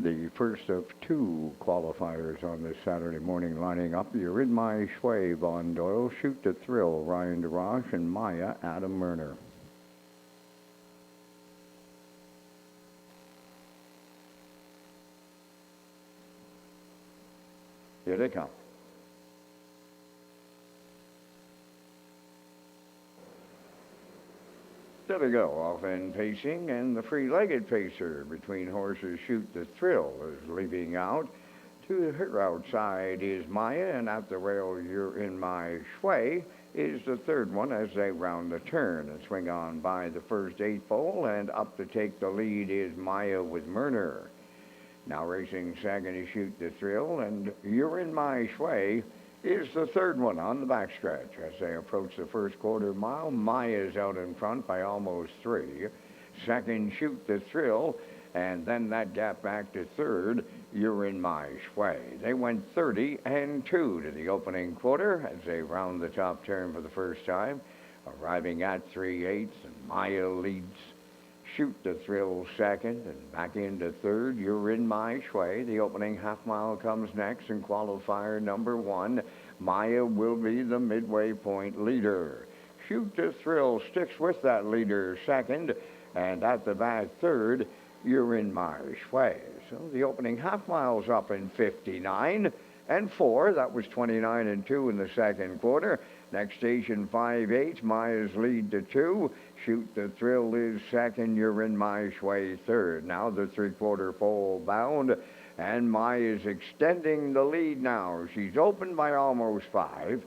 The first of two qualifiers on this Saturday morning lining up. You're in my sway, Von Doyle, Shoot to Thrill, Ryan DeRoche, and Maya, Adam Murner. Here they come. There they go, off-end pacing, and the free-legged pacer between horses Shoot the Thrill is leaving out. To her outside is Maya, and at the rail, You're in my sway is the third one as they round the turn and swing on by the first eight pole, and up to take the lead is Maya with Murner. Now racing second is Shoot the Thrill, and You're in my sway is the third one on the backstretch. As they approach the first quarter mile, Maya's out in front by almost 3. Second, Shoot the Thrill, and then that gap back to third, You're in my sway. They went 30 and 2 to the opening quarter as they round the top turn for the first time, arriving at 3/8, and Maya leads Shoot the Thrill second, and back into third, You're in my sway. The opening half mile comes next, and qualifier number 1, Maya will be the midway point leader. Shoot the Thrill sticks with that leader second, and at the back third, You're in my sway. So the opening half mile's up in 59 and 4. That was 29 and 2 in the second quarter. Next station, 5/8, Maya's lead to 2. Shoot the Thrill is second, You're in my sway third. Now the three-quarter pole bound, and Maya's extending the lead now. She's open by almost 5.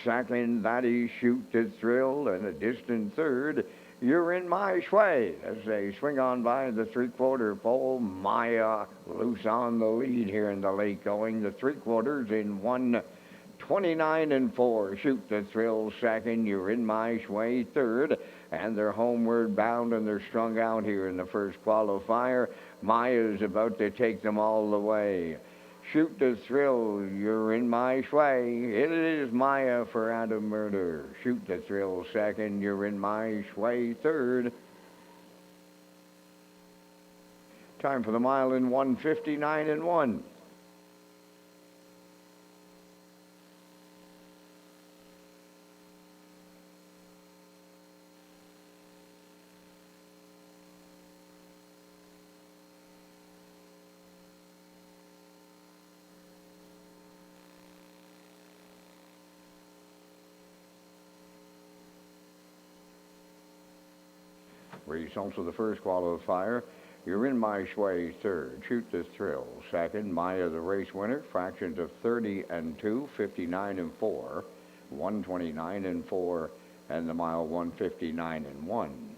Second, that is Shoot the Thrill, and a distant third, You're in my sway. As they swing on by the three-quarter pole, Maya loose on the lead here in the late going. The three-quarters in 1:29 and 4. Shoot the Thrill second, You're in my sway third, and they're homeward bound, and they're strung out here in the first qualifier. Maya's about to take them all the way. Shoot the Thrill, You're in my sway. It is Maya for Adam Murder. Shoot the Thrill second, You're in my sway third. Time for the mile in 1:59 and 1. Results of the first qualifier. You're in my sway third. Shoot the Thrill second. Maya the race winner. Fractions of 30 and 2, 59 and 4, 129 and 4, and the mile 1:59 and 1.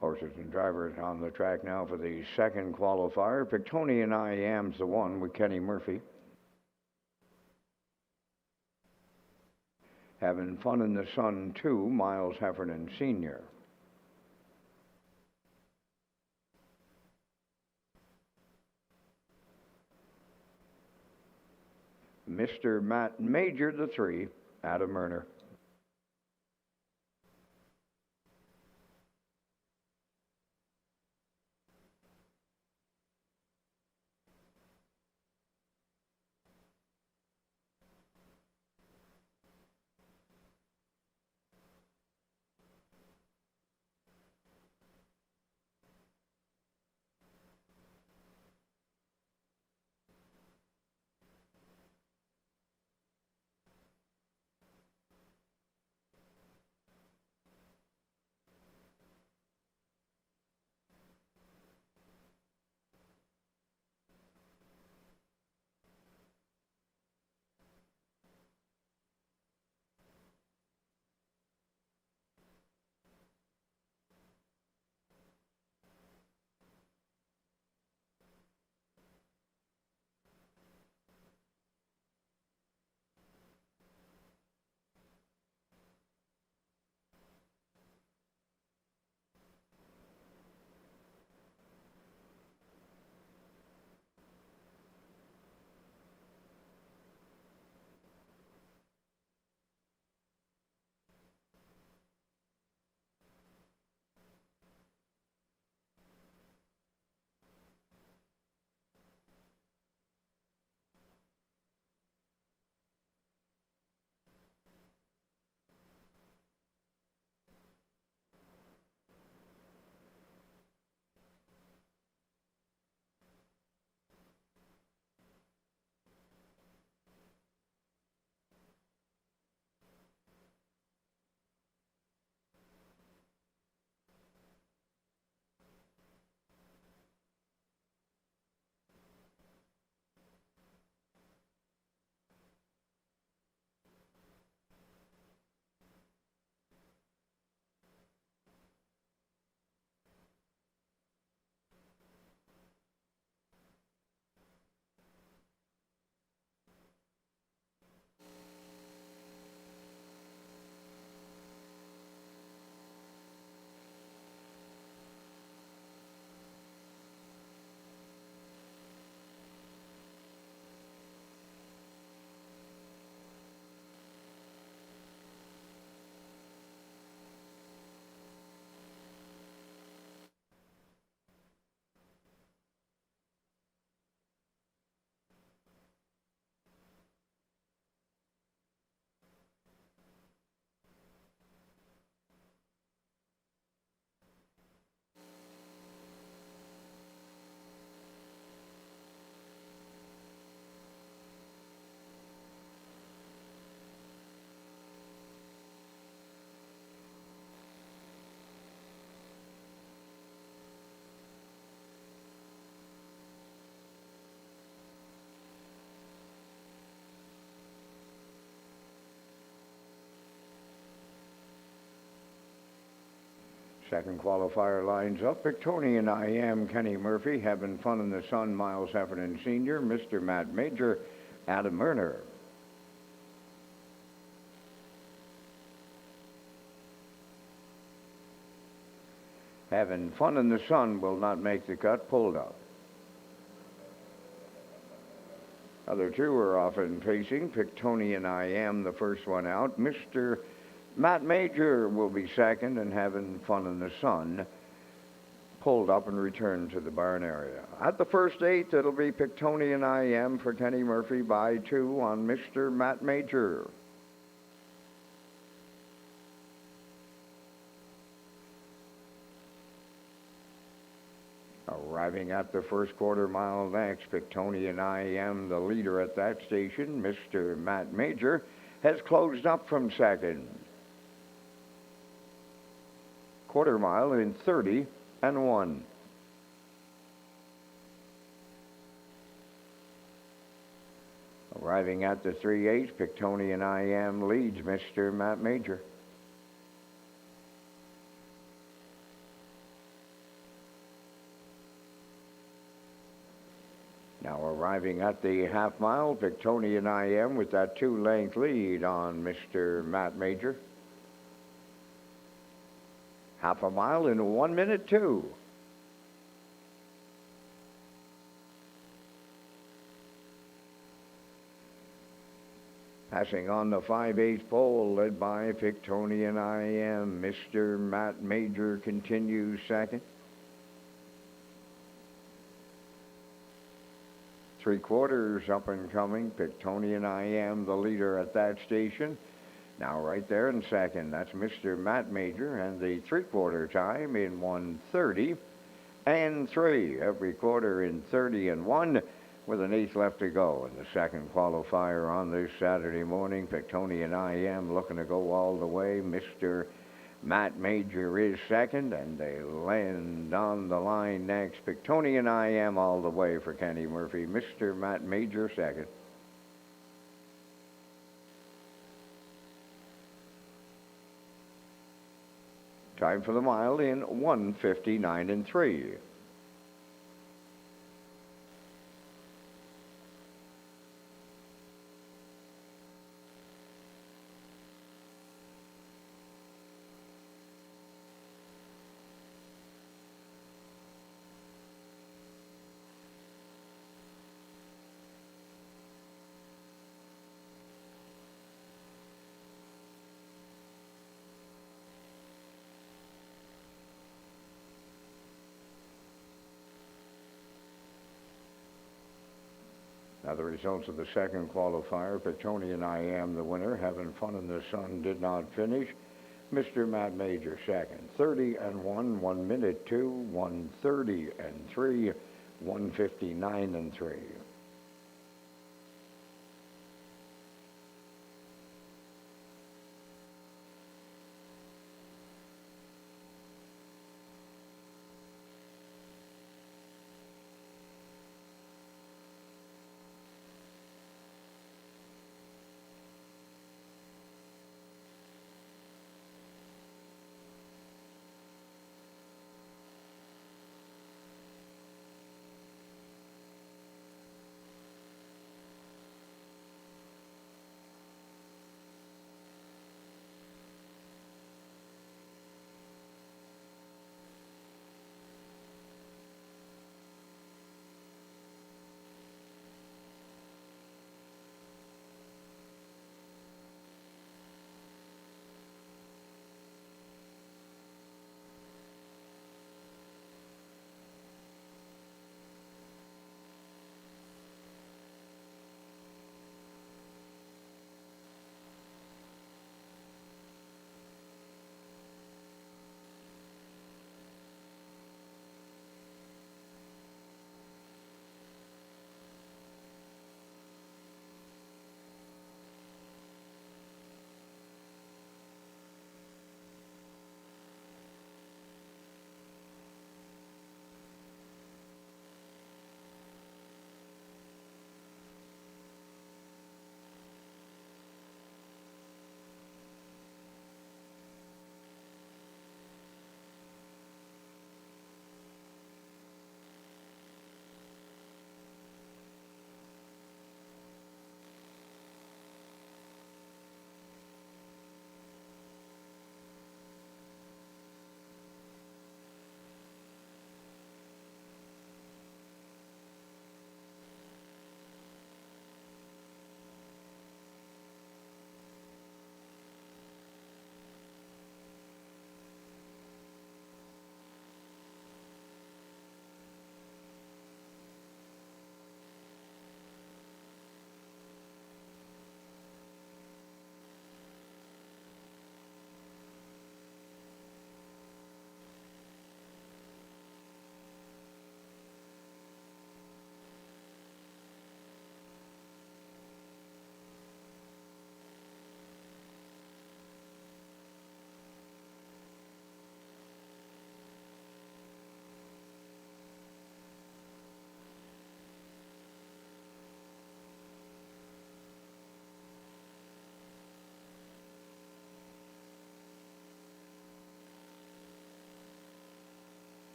Horses and drivers on the track now for the second qualifier. Pictonian I Am's the one with Kenny Murphy. Having Fun in the Sun 2, Miles Heffernan Sr. Mr. Matt Major, the 3, Adam Erner. Second qualifier lines up. Pictonian I Am, Kenny Murphy. Having Fun in the Sun, Miles Heffernan Sr. Mr. Matt Major, Adam Erner. Having Fun in the Sun will not make the cut. Pulled up. Other two are off and pacing. Pictonian I Am, the first one out. Mr. Matt Major will be second, and Having Fun in the Sun pulled up and returned to the barn area. At the first 8, it'll be Pictonian I Am for Kenny Murphy by 2 on Mr. Matt Major. Arriving at the first quarter mile next, Pictonian I Am, the leader at that station. Mr. Matt Major has closed up from second. Quarter mile in 30 and 1. Arriving at the 3/8, Pictonian I Am leads Mr. Matt Major. Now arriving at the half mile, Victonian IM with that 2-length lead on Mr. Matt Major. Half a mile in 1 minute 2. Passing on the 5/8 pole, led by Victonian IM. Mr. Matt Major continues second. 3/4 up and coming. Victonian IM, the leader at that station. Now right there in second. That's Mr. Matt Major, and the 3/4 time in 1:30 and 3. Every quarter in 30 and 1. With an 1/8 left to go in the second qualifier on this Saturday morning. Victonian IM looking to go all the way. Mr. Matt Major is second, and they land on the line next. Victonian IM all the way for Kenny Murphy. Mr. Matt Major second. Time for the mile in 1:59 and 3. Now the results of the second qualifier. Victonian IM the winner. Having fun in the sun, did not finish. Mr. Matt Major second. 30 and 1, 1 minute 2, 1:30 and 3, 1:59 and 3.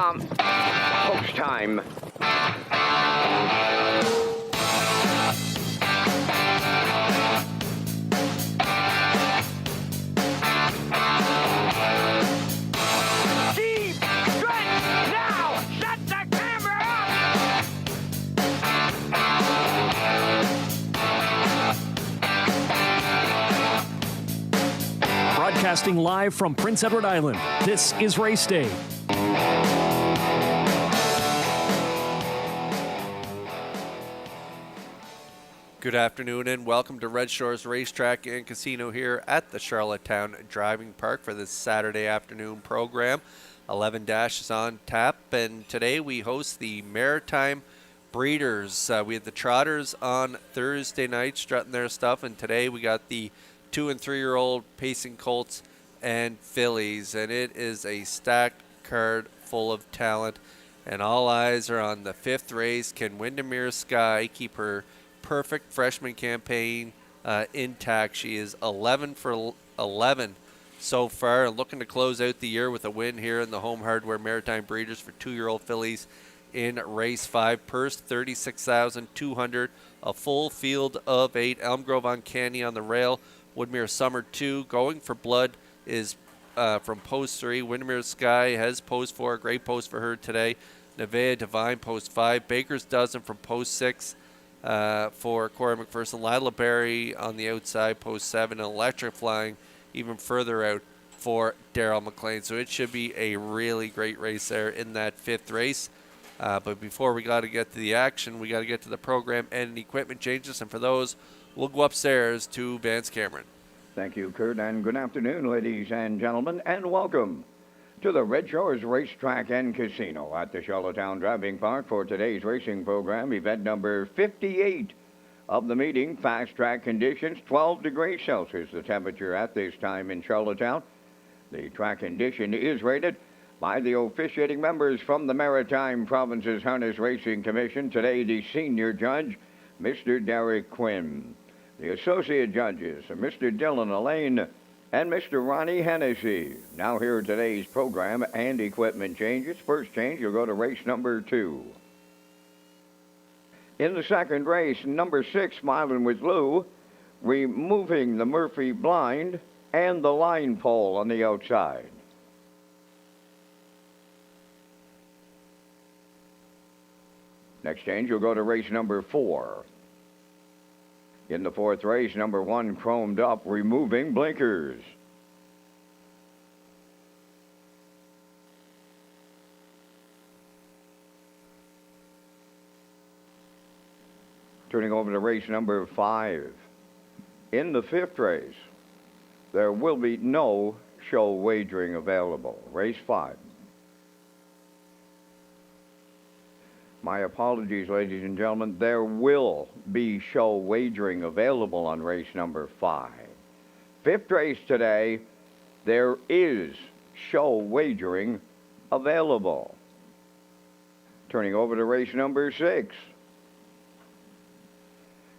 Post time. Deep stretch now. Set the camera up. Broadcasting live from Prince Edward Island, this is Race Day. Good afternoon and welcome to Red Shores Racetrack and Casino here at the Charlottetown Driving Park for this Saturday afternoon program. 11 Dash is on tap, and today we host the Maritime Breeders. We had the Trotters on Thursday night strutting their stuff, and today we got the 2- and 3-year-old pacing colts and fillies, and it is a stacked card full of talent, and all eyes are on the 5th race. Can Windermere Sky keep her perfect freshman campaign intact? She is 11 for 11 so far, and looking to close out the year with a win here in the Home Hardware Maritime Breeders for 2-year-old fillies in race 5. Purse $36,200, a full field of 8. Elm Grove Uncanny on the rail. Woodmere Summer 2 going for blood is from post 3. Windermere Sky has post 4. Great post for her today. Nevea Divine post 5. Baker's Dozen from post 6 for Corey McPherson. Lila Berry on the outside post 7. And Electric Flying even further out for Daryl McLean. So it should be a really great race there in that 5th race. But before we got to get to the action, we got to get to the program and equipment changes. And for those, we'll go upstairs to Vance Cameron. Thank you, Kurt, and good afternoon, ladies and gentlemen, and welcome to the Red Shores Racetrack and Casino at the Charlottetown Driving Park for today's racing program, event number 58 of the meeting. Fast track conditions, 12 degrees Celsius, the temperature at this time in Charlottetown. The track condition is rated by the officiating members from the Maritime Provinces Harness Racing Commission. Today, the senior judge, Mr. Derek Quinn. The associate judges are Mr. Dylan Elaine and Mr. Ronnie Hennessy. Now here are today's program and equipment changes. First change, you'll go to race number 2. In the second race, number 6, Smiling with Lou, removing the Murphy blind and the line pole on the outside. Next change, you'll go to race number 4. In the 4th race, number 1, Chromed Up, removing blinkers. Turning over to race number 5. In the 5th race, there will be no show wagering available. Race 5. My apologies, ladies and gentlemen. There will be show wagering available on race number 5. 5th race today, there is show wagering available. Turning over to race number 6.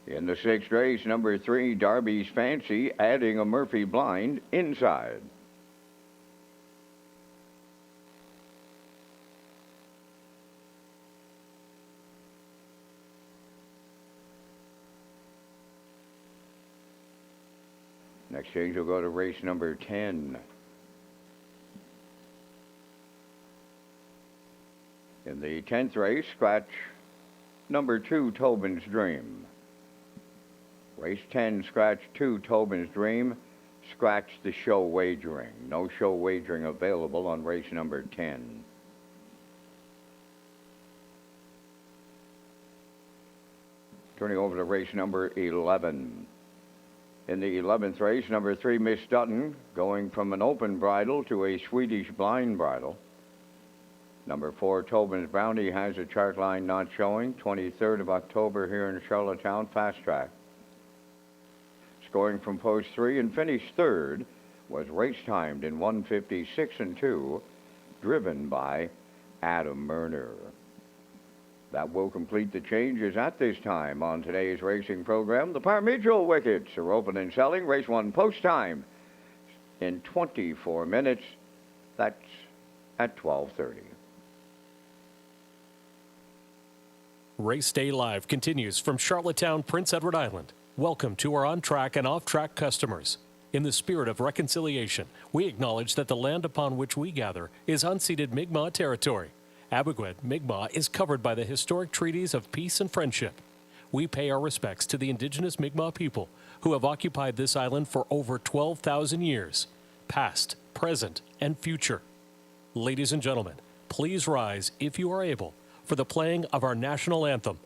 In the 6th race, number 3, Darby's Fancy, adding a Murphy blind inside. Next change will go to race number 10. In the 10th race, scratch number 2, Tobin's Dream. Race 10, scratch 2, Tobin's Dream. Scratch the show wagering. No show wagering available on race number 10. Turning over to race number 11. In the 11th race, number 3, Miss Dutton, going from an open bridle to a Swedish blind bridle. Number 4, Tobin's Bounty, has a chart line not showing. 23rd of October here in Charlottetown, fast track. Scoring from post 3 and finished 3rd was race timed in 1:56 and 2, driven by Adam Murner. That will complete the changes at this time on today's racing program. The Parmigial wickets are open and selling. Race 1 post time in 24 minutes. That's at 12:30. Race Day Live continues from Charlottetown, Prince Edward Island. Welcome to our on-track and off-track customers. In the spirit of reconciliation, we acknowledge that the land upon which we gather is unceded Mi'kmaq territory. Abogwed, Mi'kmaq is covered by the historic treaties of peace and friendship. We pay our respects to the indigenous Mi'kmaq people who have occupied this island for over 12,000 years, past, present, and future. Ladies and gentlemen, please rise, if you are able, for the playing of our national anthem.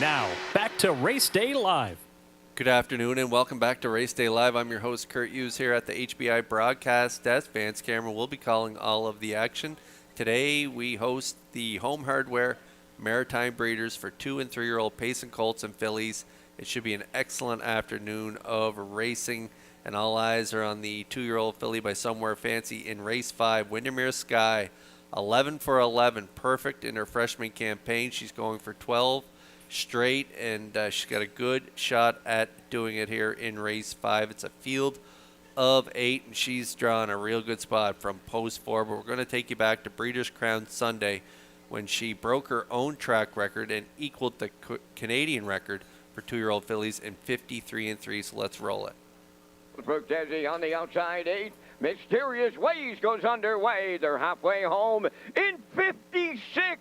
Now, back to Race Day Live. Good afternoon and welcome back to Race Day Live. I'm your host Kurt Hughes here at the HBI broadcast desk. Vance Cameron will be calling all of the action. Today we host the Home Hardware Maritime Breeders for 2- and 3-year-old Payson Colts and Fillies. It should be an excellent afternoon of racing, and all eyes are on the 2-year-old filly by Somewhere Fancy in race 5, Windermere Sky. 11 for 11, perfect in her freshman campaign. She's going for 12 straight, and she's got a good shot at doing it here in race 5. It's a field of 8, and she's drawn a real good spot from post 4. But we're going to take you back to Breeders' Crown Sunday when she broke her own track record and equaled the Canadian record for 2-year-old fillies in 53 and 3. So let's roll it. Brooke Desi on the outside 8. Mysterious Ways goes underway. They're halfway home in 56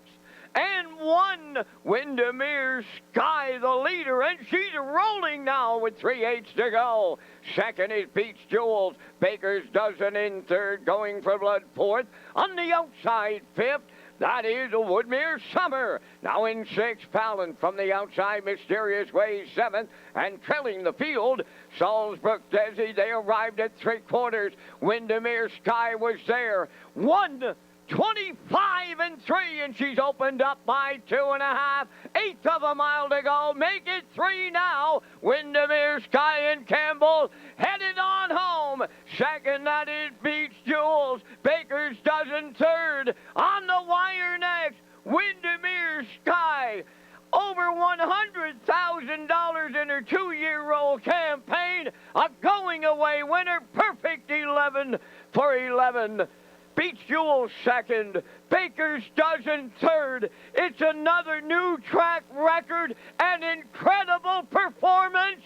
and 1. Windermere Sky, the leader, and she's rolling now with 3/8 to go. Second is Beach Jewels. Baker's Dozen in third, going for blood fourth. On the outside 5th, that is Woodmere Summer. Now in 6th, Fallon from the outside. Mysterious Ways 7th, and trailing the field, Salisbrook Desi. They arrived at 3/4. Windermere Sky was there. 1:25 and 3, and she's opened up by 2.5. 1/8 of a mile to go. Make it 3 now. Windermere Sky and Campbell headed on home. Second, that is Beach Jewels. Baker's Dozen third. On the wire next, Windermere Sky. Over $100,000 in her 2-year-old campaign. A going-away winner. Perfect 11 for 11. Beach Jewel second, Baker's Dozen third. It's another new track record, an incredible performance.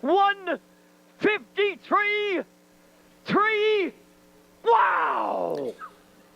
1:53.3. Wow!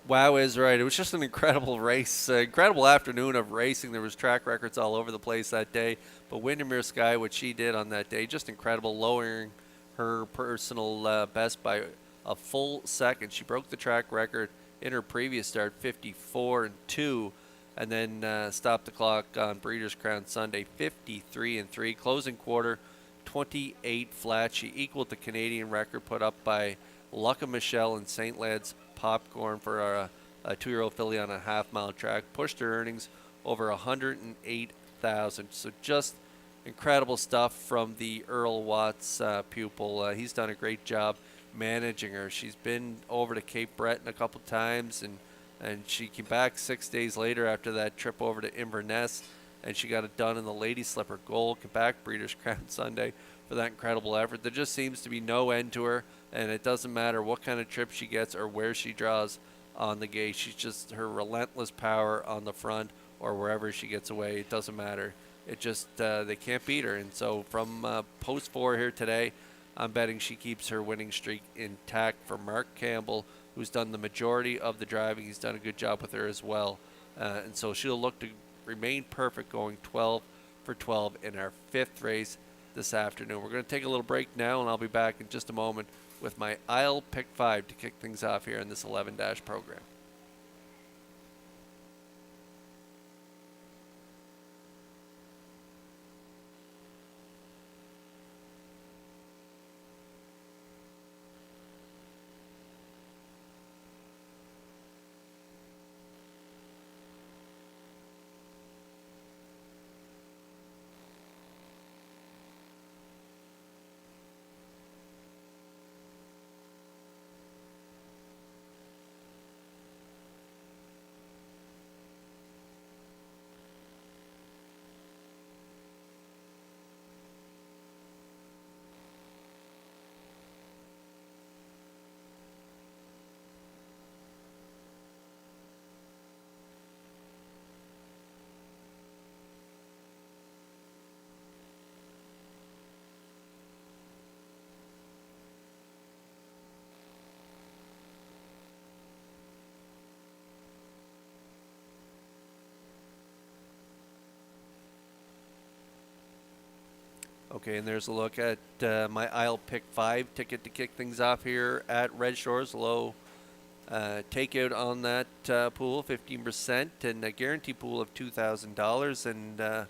Wow is right. It was just an incredible race, incredible afternoon of racing. There was track records all over the place that day. But Windermere Sky, what she did on that day, just incredible, lowering her personal best by a full second. She broke the track record in her previous start, 54 and 2, and then stopped the clock on Breeders' Crown Sunday, 53 and 3. Closing quarter, 28 flat. She equaled the Canadian record put up by Lucca Michelle and St. Lad's Popcorn for a 2-year-old filly on a half-mile track. Pushed her earnings over 108,000. So just incredible stuff from the Earl Watts pupil. He's done a great job managing her. She's been over to Cape Breton a couple times, and she came back 6 days later after that trip over to Inverness, and she got it done in the Lady Slipper Gold. Quebec Breeders' Crown Sunday for that incredible effort. There just seems to be no end to her, and it doesn't matter what kind of trip she gets or where she draws on the gate. She's just her relentless power on the front or wherever she gets away. It doesn't matter. It just they can't beat her. And so from post 4 here today, I'm betting she keeps her winning streak intact for Mark Campbell, who's done the majority of the driving. He's done a good job with her as well. And so she'll look to remain perfect, going 12 for 12 in our 5th race this afternoon. We're going to take a little break now, and I'll be back in just a moment with my I'll Pick 5 to kick things off here in this 11-dash program. Okay, and there's a look at my aisle pick 5 ticket to kick things off here at Red Shores. Low takeout on that pool, 15%, and a guarantee pool of $2,000. And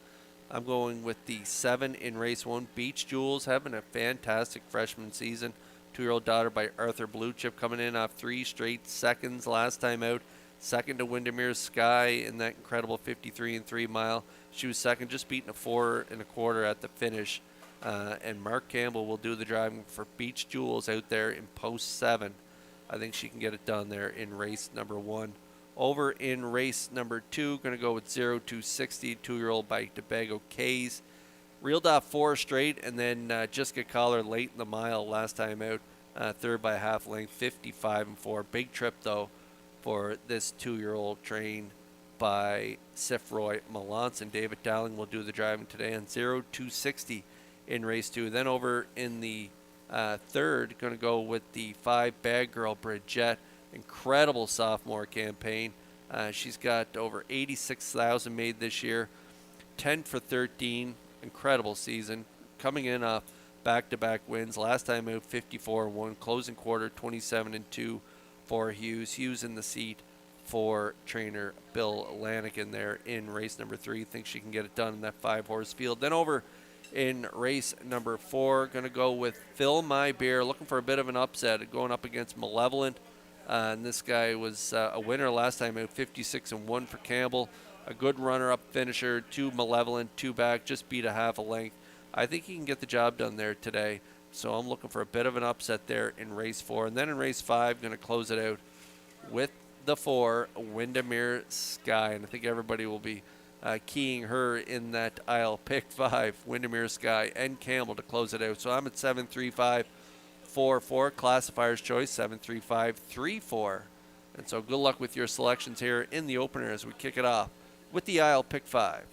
I'm going with the 7 in race 1, Beach Jewels, having a fantastic freshman season. 2-year-old daughter by Arthur Bluechip, coming in off 3 straight seconds last time out. Second to Windermere Sky in that incredible 53 and 3 mile. She was second, just beating a 4 1/4 at the finish. And Mark Campbell will do the driving for Beach Jewels out there in post 7. I think she can get it done there in race number 1. Over in race number 2, going to go with 0260, 2-year-old by Tobago Kays. Reeled off 4 straight and then just got collared late in the mile last time out. Third by a half length, 55 and 4. Big trip though for this 2-year-old trained by Sifroy Melanson. David Dowling will do the driving today on 0260 in race 2. Then over in the third, going to go with the 5 Bad Girl Bridgette. Incredible sophomore campaign. She's got over 86,000 made this year. 10 for 13. Incredible season. Coming in off back-to-back wins. Last time out 54-1. Closing quarter 27-2 for Hughes. Hughes in the seat for trainer Bill Lanigan there in race number 3. Thinks she can get it done in that 5-horse field. Then over in race number 4, going to go with Fill My Beer, looking for a bit of an upset, going up against Malevolent. And this guy was a winner last time out, 56 and 1 for Campbell. A good runner-up finisher, 2 Malevolent, 2 back, just beat a half a length. I think he can get the job done there today. So I'm looking for a bit of an upset there in race 4. And then in race 5, going to close it out with the 4, Windermere Sky. And I think everybody will be keying her in that aisle pick 5, Windermere Sky and Campbell to close it out. So I'm at 73544, classifier's choice 73534. And so good luck with your selections here in the opener as we kick it off with the aisle pick 5.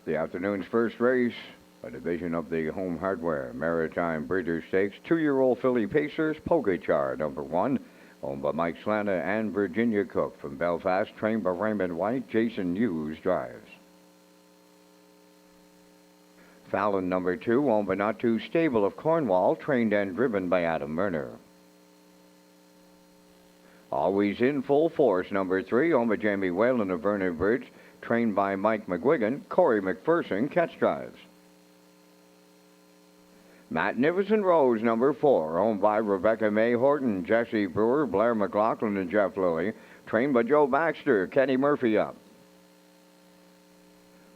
The afternoon's first race, a division of the Home Hardware Maritime Breeders' Stakes, 2-year-old filly pacers, Pogachar, number 1, owned by Mike Slana and Virginia Cook from Belfast, trained by Raymond White. Jason Hughes drives. Fallon, number 2, owned by Not Too Stable of Cornwall, trained and driven by Adam Murner. Always in Full Force, number 3, owned by Jamie Whalen of Vernon Bridge, trained by Mike McGuigan. Corey McPherson catch drives. Magnificent Rose, number 4, owned by Rebecca May Horton, Jesse Brewer, Blair McLaughlin, and Jeff Louie, trained by Joe Baxter. Kenny Murphy up.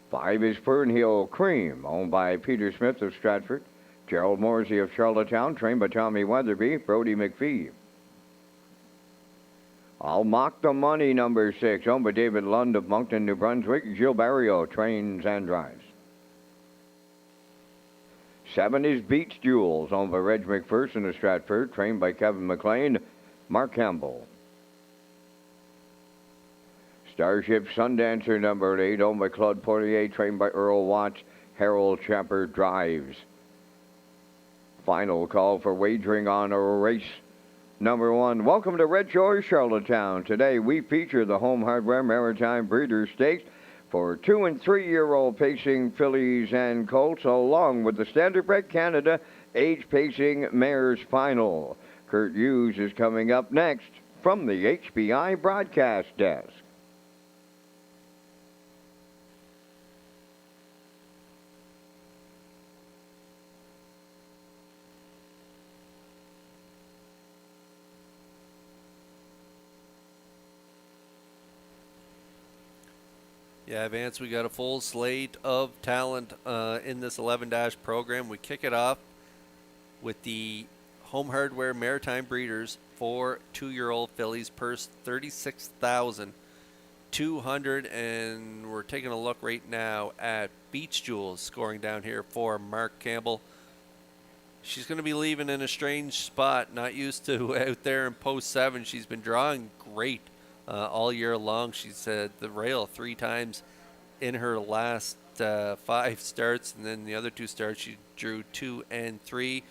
5 is Fernhill Cream, owned by Peter Smith of Stratford, Gerald Morsey of Charlottetown, trained by Tommy Weatherby, Brody McPhee. I'll Mock the Money, number 6, owned by David Lund of Moncton, New Brunswick, Gilles Barrio trains and drives. 7 is Beach Jewels, owned by Reg McPherson of Stratford, trained by Kevin McLean, Mark Campbell. Starship Sundancer, number 8, owned by Claude Portier, trained by Earl Watts, Harold Chapper drives. Final call for wagering on a race number 1. Welcome to Red Shores, Charlottetown. Today we feature the Home Hardware Maritime Breeders' Stakes for 2- and 3-year-old pacing fillies and colts, along with the Standardbred Canada age pacing mares final. Kurt Hughes is coming up next from the HBI broadcast desk. Yeah, Vance, we got a full slate of talent in this 11- program. We kick it off with the Home Hardware Maritime Breeders for 2-year-old fillies, purse $36,200, and we're taking a look right now at Beach Jewels scoring down here for Mark Campbell. She's going to be leaving in a strange spot, not used to out there in post 7. She's been drawing great all year long. She's the rail 3 times in her last 5 starts, and then the other 2 starts she drew 2 and 3.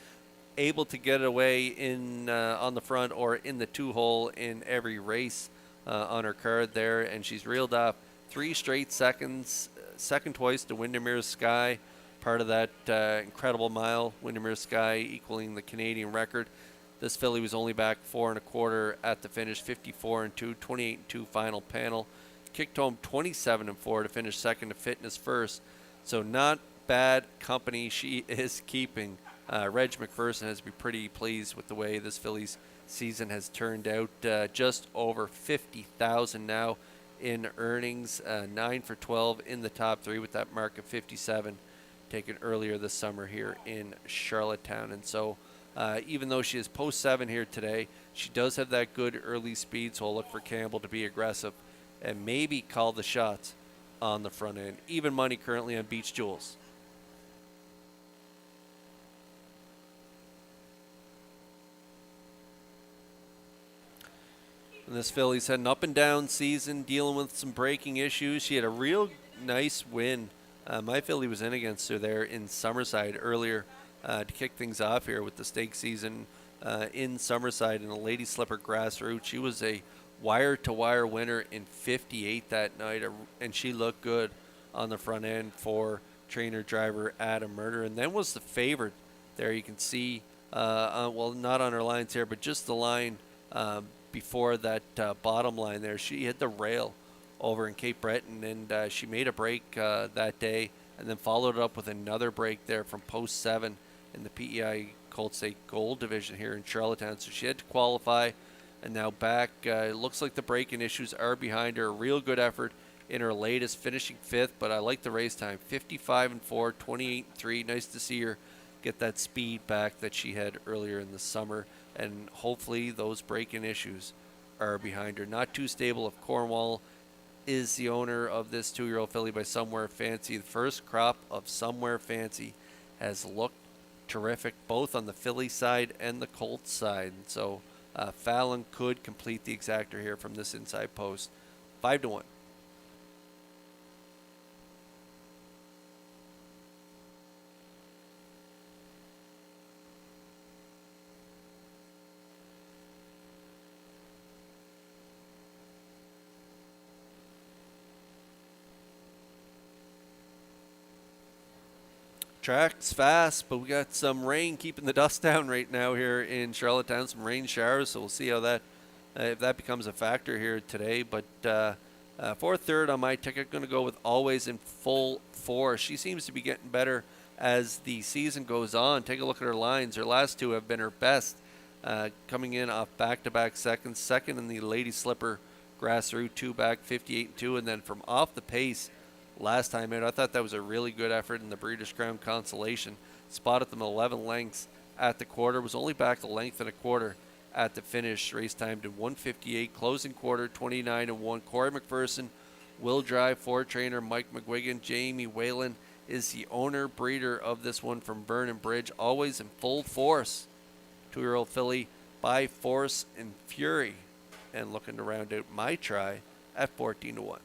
Able to get away in on the front or in the 2-hole in every race on her card there, and she's reeled off 3 straight seconds, second twice to Windermere Sky, part of that incredible mile, Windermere Sky equaling the Canadian record. This filly was only back 4 1/4 at the finish, 54-2, 28-2 final panel. Kicked home 27-4 to finish second to Fitness First. So not bad company she is keeping. Reg McPherson has to be pretty pleased with the way this filly's season has turned out. Just over $50,000 now in earnings, 9 for 12 in the top 3 with that mark of 57 taken earlier this summer here in Charlottetown. And so even though she is post 7 here today, she does have that good early speed, so I'll look for Campbell to be aggressive and maybe call the shots on the front end. Even money currently on Beach Jewels. And this filly's had an up and down season, dealing with some braking issues. She had a real nice win. My filly was in against her there in Summerside earlier to kick things off here with the stake season in Summerside in a Lady Slipper Grassroots. She was a wire-to-wire winner in 58 that night, and she looked good on the front end for trainer-driver Adam Murder, and then was the favorite there. You can see, well, not on her lines here, but just the line before that bottom line there. She hit the rail over in Cape Breton, and she made a break that day, and then followed it up with another break there from post 7 in the PEI Colt State Gold Division here in Charlottetown. So she had to qualify, and now back. It looks like the braking issues are behind her. A real good effort in her latest, finishing 5th, but I like the race time. 55-4, 28-3. Nice to see her get that speed back that she had earlier in the summer, and hopefully those braking issues are behind her. Not Too Stable of Cornwall is the owner of this 2-year-old filly by Somewhere Fancy. The first crop of Somewhere Fancy has looked terrific, both on the filly side and the colt side. And so Fallon could complete the exactor here from this inside post. 5-1. Track's fast, but we got some rain keeping the dust down right now here in Charlottetown. Some rain showers, so we'll see how that if that becomes a factor here today. But for third on my ticket, going to go with Always in Full Force. She seems to be getting better as the season goes on. Take a look at her lines. Her last two have been her best, coming in off back-to-back seconds. Second in the Lady Slipper Grassroots 2-back, 58-2, and then from off the pace last time out. I thought that was a really good effort in the Breeders' Crown Consolation. Spotted them 11 lengths at the quarter. Was only back a length and a quarter at the finish. Race time to 1:58. Closing quarter 29-1. Corey McPherson will drive for trainer Mike McGuigan. Jamie Whalen is the owner breeder of this one from Vernon Bridge. Always in Full Force. 2-year-old filly by Force and Fury. And looking to round out my try at 14-1.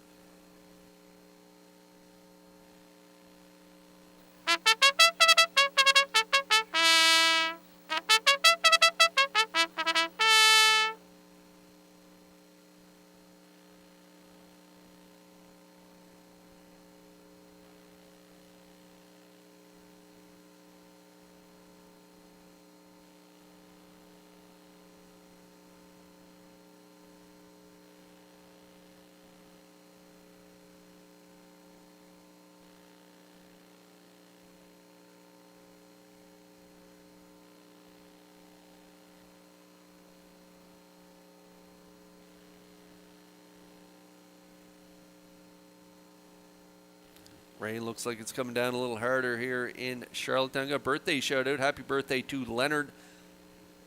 Rain looks like it's coming down a little harder here in Charlottetown. Got a birthday shout out. Happy birthday to Leonard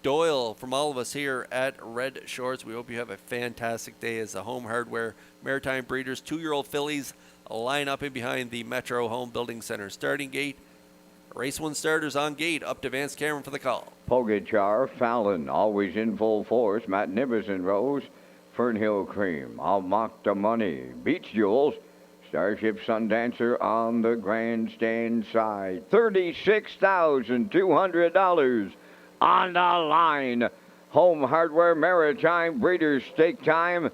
Doyle from all of us here at Red Shores. We hope you have a fantastic day as the Home Hardware Maritime Breeders 2-year-old fillies line up in behind the Metro Home Building Center. Starting gate, race 1 starters on gate. Up to Vance Cameron for the call. Pogachar, Fallon, Always in Full Force, Magnificent Rose, Fernhill Cream, I'll Mock the Money, Beach Jewels, Starship Sundancer on the grandstand side. $36,200 on the line. Home Hardware Maritime Breeders Stake Time.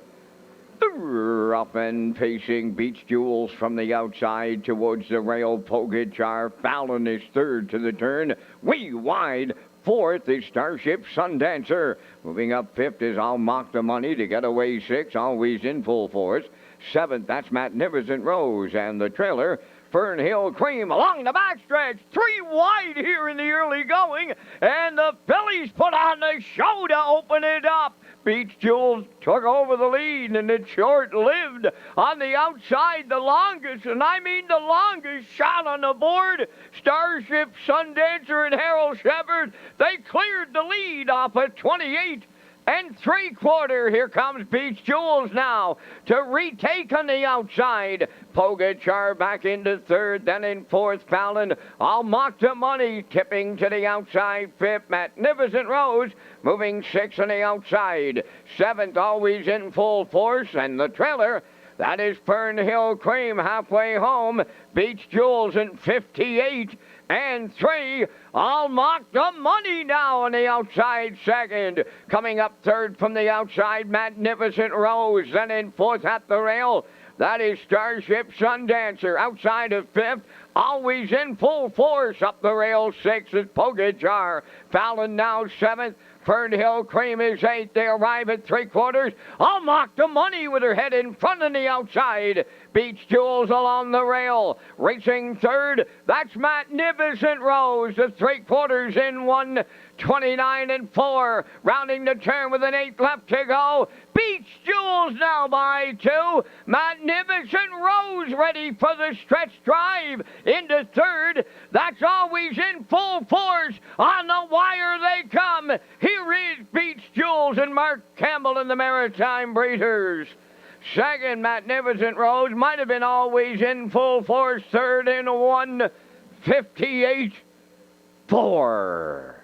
Up and pacing Beach Jewels from the outside towards the rail. Pogachar, Fallon is third to the turn. Way wide. Fourth is Starship Sundancer. Moving up fifth is I'll Mock the Money to get away six. Always in Full Force. Seventh, that's Magnificent Rose. And the trailer, Fernhill Cream along the backstretch. 3 wide here in the early going. And the fillies put on the show to open it up. Beach Jewels took over the lead, and it's short-lived. On the outside, the longest, and I mean the longest shot on the board, Starship Sundancer and Harold Shepard, they cleared the lead off at 28 3/4. Here comes Beach Jewels now to retake on the outside. Pogachar back into third, then in fourth, Fallon. I'll Mock the Money tipping to the outside. Fifth, Magnificent Rose moving sixth on the outside. Seventh, Always in Full Force, and the trailer, that is Fernhill Cream halfway home. Beach Jewels in 58 3. I'll Mock the Money now on the outside second. Coming up third from the outside, Magnificent Rose. Then in fourth at the rail, that is Starship Sundancer. Outside of fifth, Always in Full Force. Up the rail, sixth is Pogachar. Fallon now seventh. Fernhill Cream is eighth. They arrive at 3/4. I'll Mock the Money with her head in front on the outside. Beach Jewels along the rail. Racing third, that's Magnificent Rose. The 3/4 in 1:29 4. Rounding the turn with an 8 left to go. Beach Jewels now by 2. Magnificent Rose ready for the stretch drive into third. That's Always in Full Force. On the wire they come. Here is Beach Jewels and Mark Campbell and the Maritime Breeders. Second, Magnificent Rose might have been Always in Full Force. Third in 1:58 4.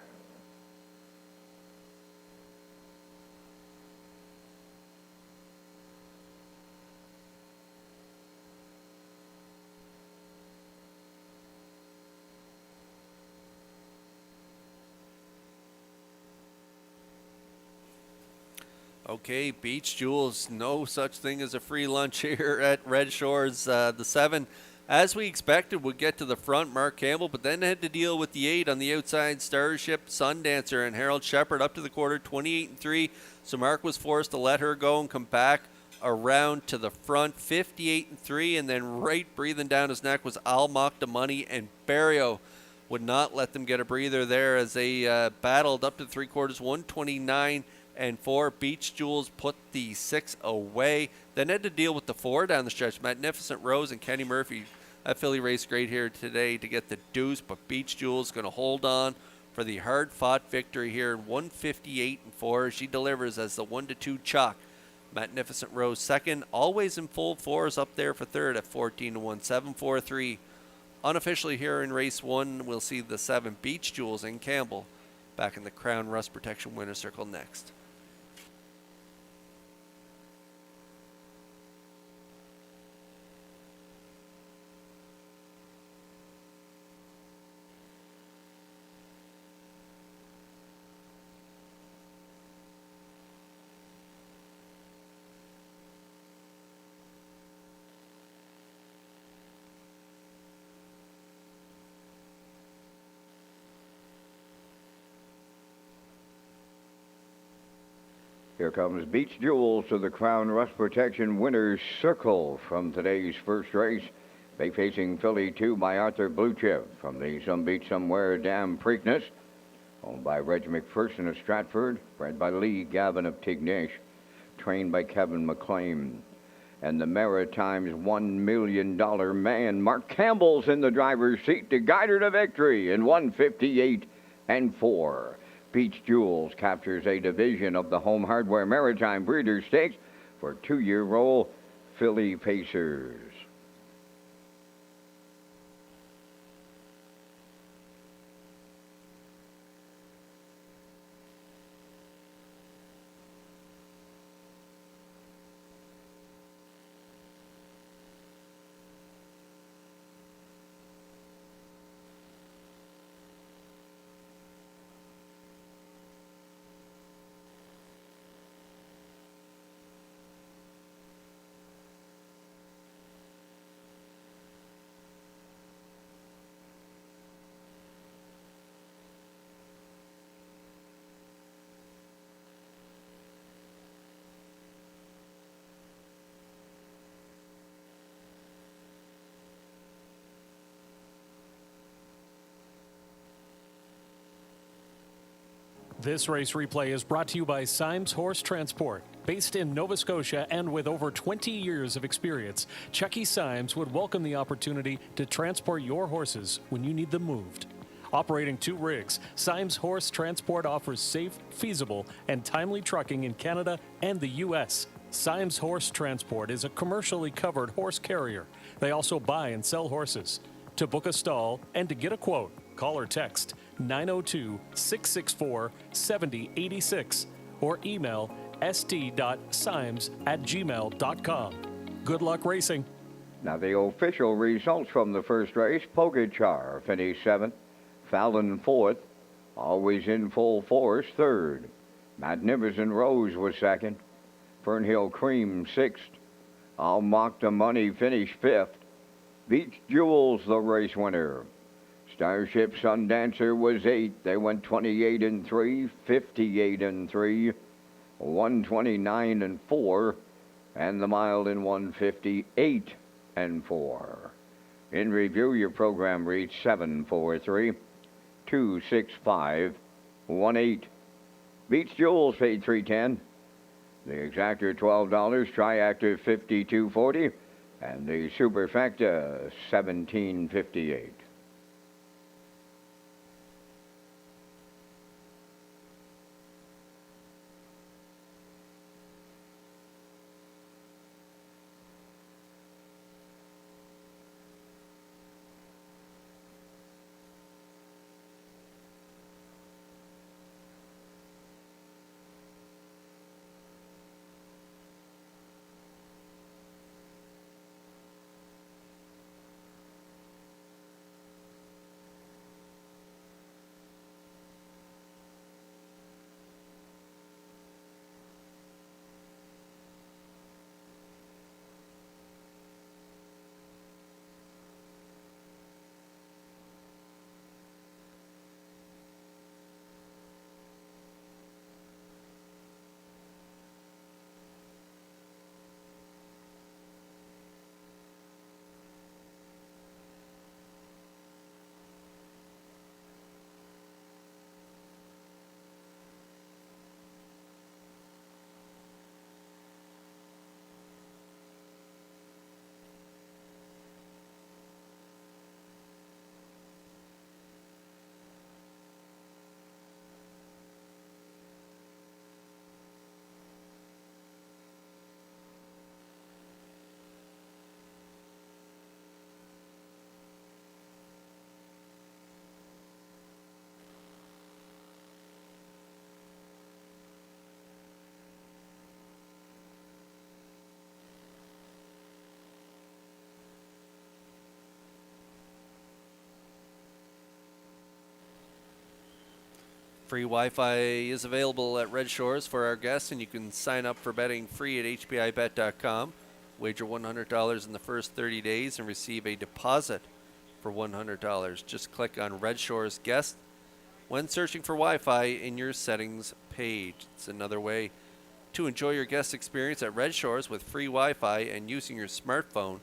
Okay, Beach Jewels, no such thing as a free lunch here at Red Shores. The 7, as we expected, would get to the front, Mark Campbell, but then had to deal with the 8 on the outside. Starship, Sundancer, and Harold Shepard up to the quarter, 28-3. So Mark was forced to let her go and come back around to the front, 58-3. And then right breathing down his neck was Al Money, and Barrio would not let them get a breather there as they battled up to the 3/4, 129-4. Beach Jewels put the 6 away. Then had to deal with the 4 down the stretch. Magnificent Rose and Kenny Murphy. That filly raced great here today to get the deuce, but Beach Jewels going to hold on for the hard-fought victory here in 158-4. She delivers as the 1-2 chalk. Magnificent Rose second, always in full fours up there for third at 14-1, 7-4-3. Unofficially here in race 1, we'll see the 7 Beach Jewels and Campbell back in the Crown Rust Protection winner's circle next. Here comes Beach Jewels to the Crown Rust Protection winner's circle from today's first race. They facing filly 2 by Arthur Bluchev from the Some Beach Somewhere Dam Preakness, owned by Reg McPherson of Stratford, bred by Lee Gavin of Tignish, trained by Kevin McLean. And the Maritime's $1 million man, Mark Campbell's in the driver's seat to guide her to victory in 158-4. Beach Jewels captures a division of the Home Hardware Maritime Breeders' Stakes for 2-year-old filly Pacers. This race replay is brought to you by Symes Horse Transport. Based in Nova Scotia and with over 20 years of experience, Chucky Symes would welcome the opportunity to transport your horses when you need them moved. Operating 2 rigs, Symes Horse Transport offers safe, feasible, and timely trucking in Canada and the U.S. Symes Horse Transport is a commercially covered horse carrier. They also buy and sell horses. To book a stall and to get a quote, call or text 902-664-7086 or email st.symes@gmail.com. Good luck racing. Now the official results from the first race: Pogachar finished 7th, Fallon 4th, Always in Full Force 3rd, Magnificent Rose was 2nd, Fernhill Cream 6th, I'll Mock the Money finished 5th, Beach Jewels the race winner. Starship Sundancer was 8th. They went 28-3, 58-3, 129-4, and the mile in 158-4. In review, your program reads 743, 265, 18. Beach Jewels paid $3.10. The Exactor $12, Triactor $52.40, and the Superfecta $17.58. Free Wi-Fi is available at Red Shores for our guests, and you can sign up for betting free at hbibet.com. Wager $100 in the first 30 days and receive a deposit for $100. Just click on Red Shores Guest when searching for Wi-Fi in your settings page. It's another way to enjoy your guest experience at Red Shores with free Wi-Fi and using your smartphone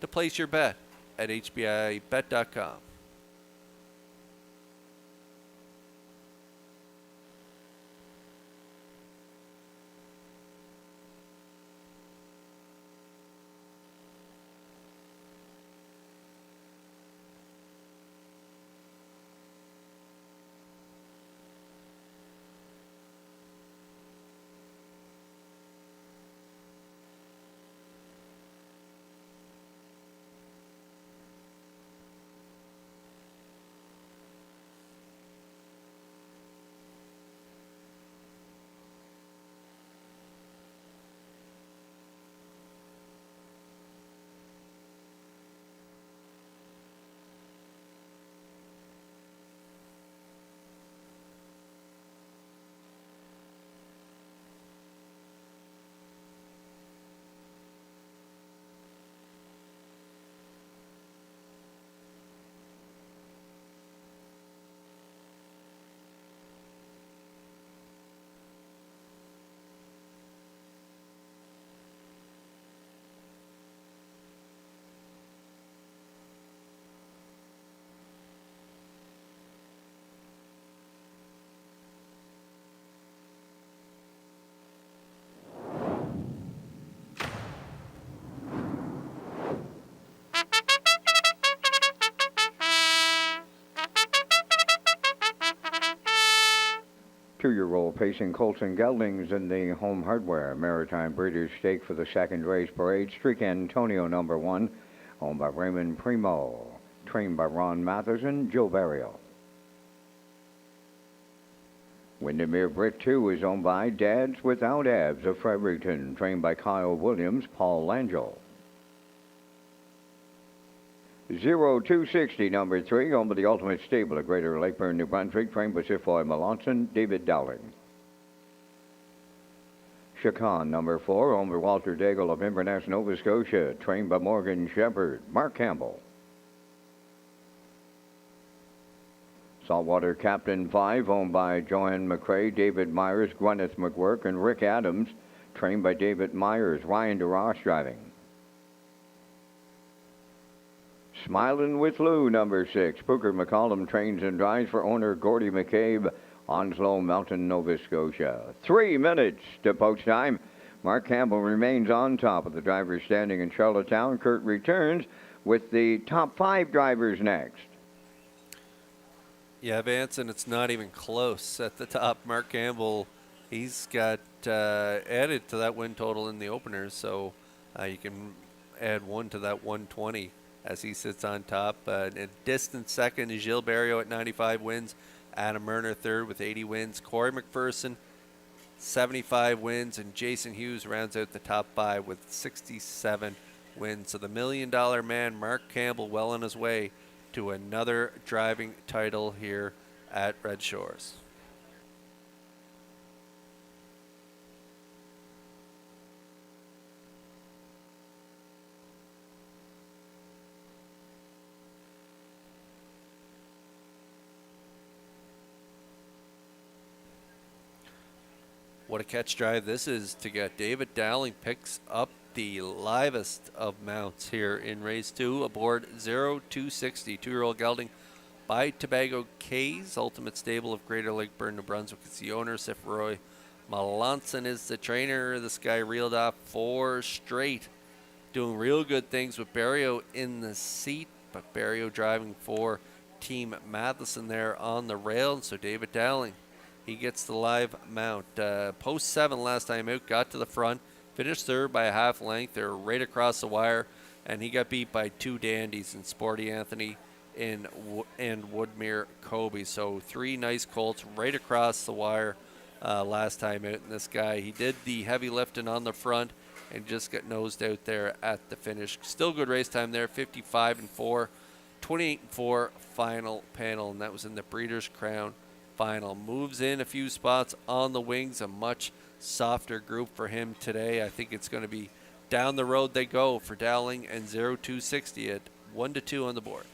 to place your bet at hbibet.com. Two-year-old pacing colts and geldings in the Home Hardware Maritime Breeders' Stake for the second race parade. Streak Antonio, number 1, owned by Raymond Primo, trained by Ron Matheson, Joe Barrio. Windermere Brick 2 is owned by Dads Without Abs of Fredericton, trained by Kyle Williams, Paul Langell. 0260, number 3, owned by the Ultimate Stable of Greater Lakeburn, New Brunswick, trained by Sifoy Melanson, David Dowling. Chacan, number 4, owned by Walter Daigle of Inverness, Nova Scotia, trained by Morgan Shepherd, Mark Campbell. Saltwater Captain 5, owned by Joanne McCrae, David Myers, Gwyneth McWork, and Rick Adams, trained by David Myers, Ryan DeRoss driving. Smilin' with Lou, number 6. Booker McCollum trains and drives for owner Gordy McCabe, Onslow Mountain, Nova Scotia. 3 minutes to post time. Mark Campbell remains on top of the drivers standing in Charlottetown. Kurt returns with the top 5 drivers next. Yeah, Vance, and it's not even close at the top. Mark Campbell, he's got added to that win total in the openers, so you can add 1 to that 120 as he sits on top. A distant second is Gilles Barrio at 95 wins. Adam Murner third with 80 wins. Corey McPherson, 75 wins. And Jason Hughes rounds out the top 5 with 67 wins. So the $1 million man, Mark Campbell, well on his way to another driving title here at Red Shores. What a catch drive this is to get. David Dowling picks up the livest of mounts here in race 2 aboard 0260, 2-year-old gelding by Tobago K's Ultimate Stable of Greater Lakeburn, New Brunswick. It's the owner, Sifoy Melanson is the trainer. This guy reeled off 4 straight, doing real good things with Barrio in the seat, but Barrio driving for Team Matheson there on the rail. And so David Dowling, he gets the live mount. Post 7 last time out, got to the front, finished third by a half length. They're right across the wire, and he got beat by 2 dandies in Sporty Anthony and Woodmere Kobe. So 3 nice colts right across the wire last time out. And this guy, he did the heavy lifting on the front and just got nosed out there at the finish. Still good race time there, 55-4, 28-4 final panel, and that was in the Breeders' Crown final. Moves in a few spots on the wings, a much softer group for him today. I think it's going to be down the road they go for Dowling and 0260 at 1-2 on the board.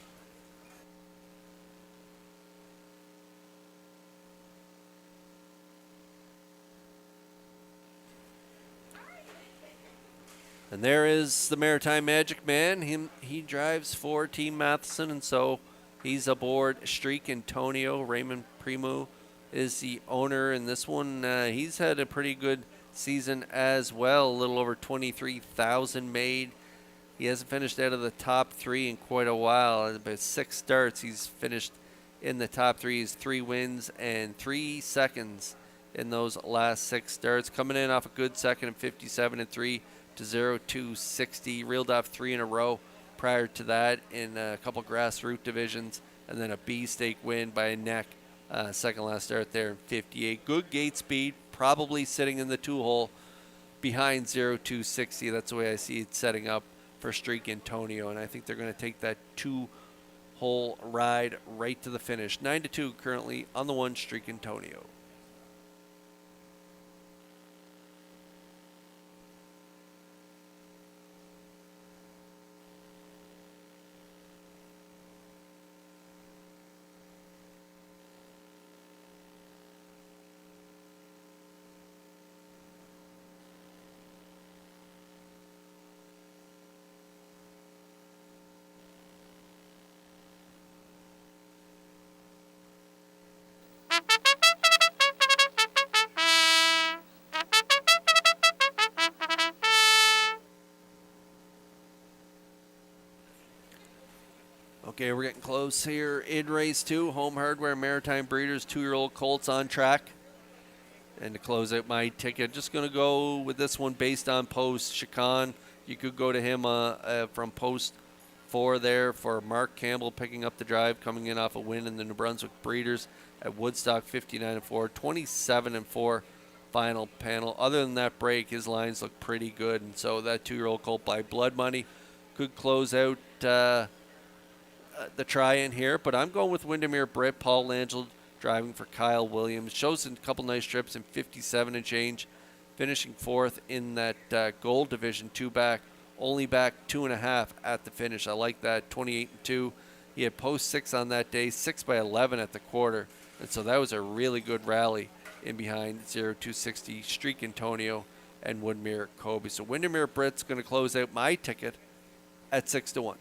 And there is the Maritime Magic Man. He drives for Team Matheson, and so he's aboard Streak Antonio. Raymond Primo is the owner in this one. He's had a pretty good season as well, a little over 23,000 made. He hasn't finished out of the top three in quite a while. About 6 starts, he's finished in the top three. He's 3 wins and 3 seconds in those last 6 starts. Coming in off a good second in 57-3 to 0260. Reeled off 3 in a row prior to that in a couple grassroots divisions, and then a B-stake win by a neck. Second last start there in 58. Good gate speed, probably sitting in the 2-hole behind 0260. That's the way I see it setting up for Streak Antonio, and I think they're going to take that 2-hole ride right to the finish. 9-2 currently on the 1, Streak Antonio. Okay, we're getting close here in race 2. Home Hardware Maritime Breeders 2-year-old colts on track. And to close out my ticket, just going to go with this one based on post. Chacon, you could go to him from post 4 there for Mark Campbell picking up the drive, coming in off a win in the New Brunswick Breeders at Woodstock, 59-4, 27-4 final panel. Other than that break, his lines look pretty good, and so that 2-year-old colt by Blood Money could close out the try-in here, but I'm going with Windermere Britt. Paul Langell driving for Kyle Williams. Shows a couple nice trips in 57 and change, finishing 4th in that gold division, 2 back, only back 2.5 at the finish. I like that, 28-2. He had post 6 on that day, 6 by 11 at the quarter, and so that was a really good rally in behind 0260, Streak Antonio, and Windermere Kobe. So Windermere Britt's going to close out my ticket at 6-1.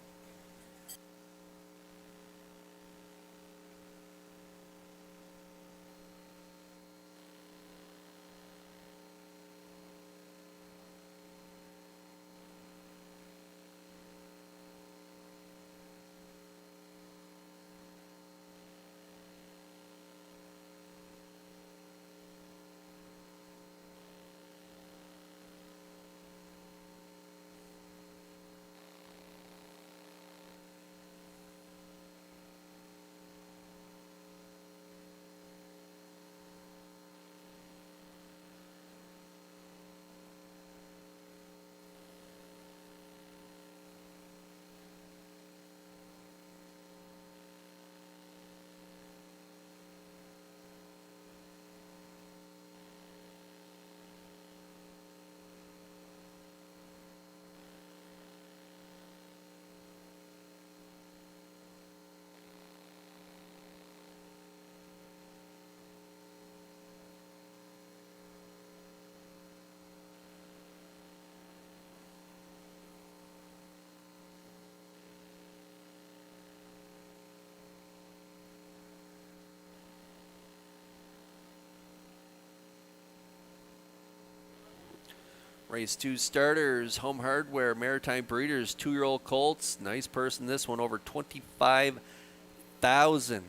Race 2 starters, Home Hardware, Maritime Breeders, 2-year-old colts. Nice person, this one, over 25,000.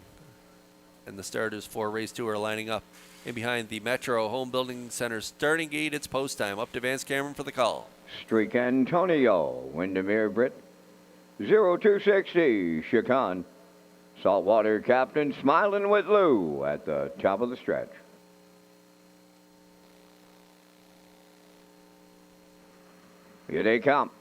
And the starters for race 2 are lining up in behind the Metro Home Building Center starting gate. It's post time. Up to Vance Cameron for the call. Streak Antonio, Windermere Britt, 0260, Chacon. Saltwater Captain, Smiling with Lou at the top of the stretch. Here they come.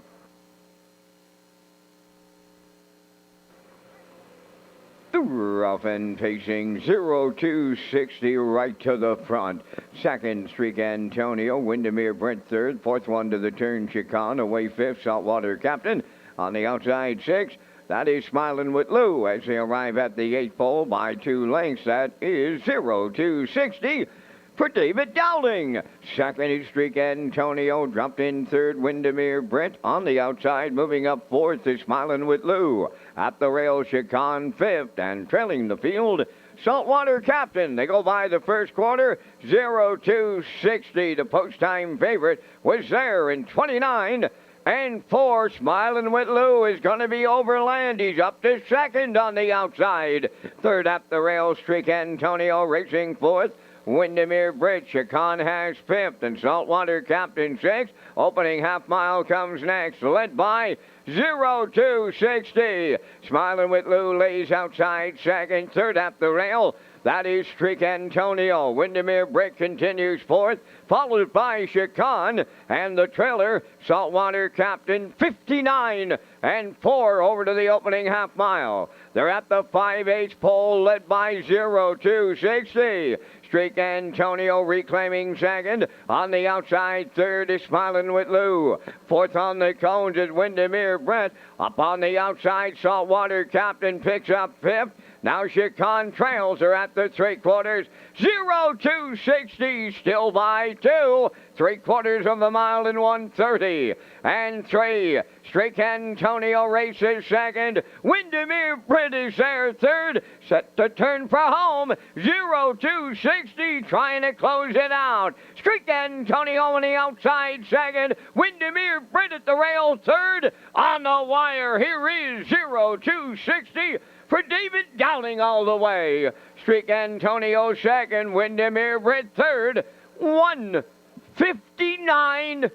The Rough and pacing 0260 right to the front. Second, Streak Antonio. Windermere Brent third. Fourth one to the turn, Chicon. Away fifth, Saltwater Captain. On the outside, six. That is Smiling with Lou as they arrive at the eighth pole by 2 lengths. That is 0260 for David Dowling. Second is Streak Antonio. Dropped in third, Windermere Brent. On the outside, moving up fourth is Smiling with Lou. At the rail, Chicon fifth. And trailing the field, Saltwater Captain. They go by the first quarter, 0260. The post-time favorite was there in 29. And 4, Smiling with Lou is going to be overland. He's up to second on the outside. Third up the rail, Streak Antonio racing fourth. Windermere Bridge, Chicon has fifth, and Saltwater Captain sixth. Opening half mile comes next, led by 0260. Smiling with Lou lays outside second. Third up the rail, that is Streak Antonio. Windermere Brick continues fourth, followed by Chicon, and the trailer, Saltwater Captain, 59 and 4 over to the opening half mile. They're at the 5/8 pole, led by 0260. Streak Antonio reclaiming second. On the outside, third is Smiling with Lou. Fourth on the cones is Windermere Brent. Up on the outside, Saltwater Captain picks up fifth. Now Chicon trails are at the 3/4. 0260 still by 2. 3/4 of a mile in 1:30. And 3. Streak Antonio races second. Windermere Brit is there third. Set to turn for home. 0260 trying to close it out. Streak Antonio on the outside second. Windermere Brit at the rail third. On the wire, here is 0260 for David Dowling all the way. Streak Antonio second. Windermere Brit third. 159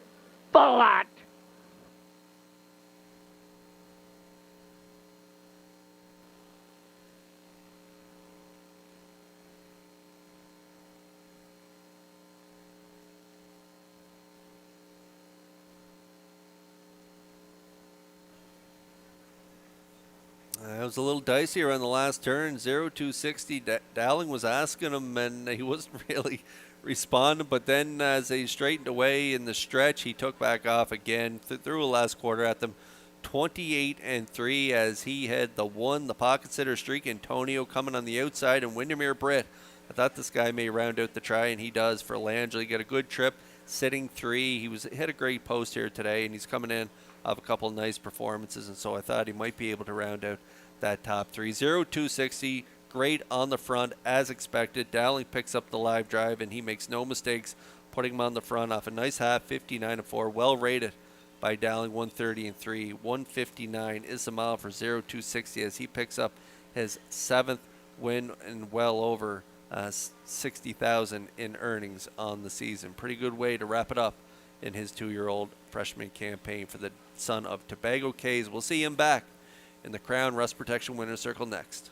flat. It was a little dicey around the last turn. 0260. Dowling was asking him, and he wasn't really responding. But then, as they straightened away in the stretch, he took back off again. Threw a last quarter at them. 28 and 3 as he had the pocket sitter Streak Antonio coming on the outside, and Windermere Britt. I thought this guy may round out the try, and he does for Langely. Get a good trip, sitting 3. He hit a great post here today, and he's coming in of a couple of nice performances, and so I thought he might be able to round out that top 3. 0260, great on the front as expected. Dowling picks up the live drive, and he makes no mistakes putting him on the front off a nice half, 59 and 4, well rated by Dowling, 130 and 3. 159 is the mile for 0260 as he picks up his 7th win and well over 60,000 in earnings on the season. Pretty good way to wrap it up in his 2-year-old freshman campaign for the son of Tobago Cays. We'll see him back in the Crown Rust Protection Winner's Circle next.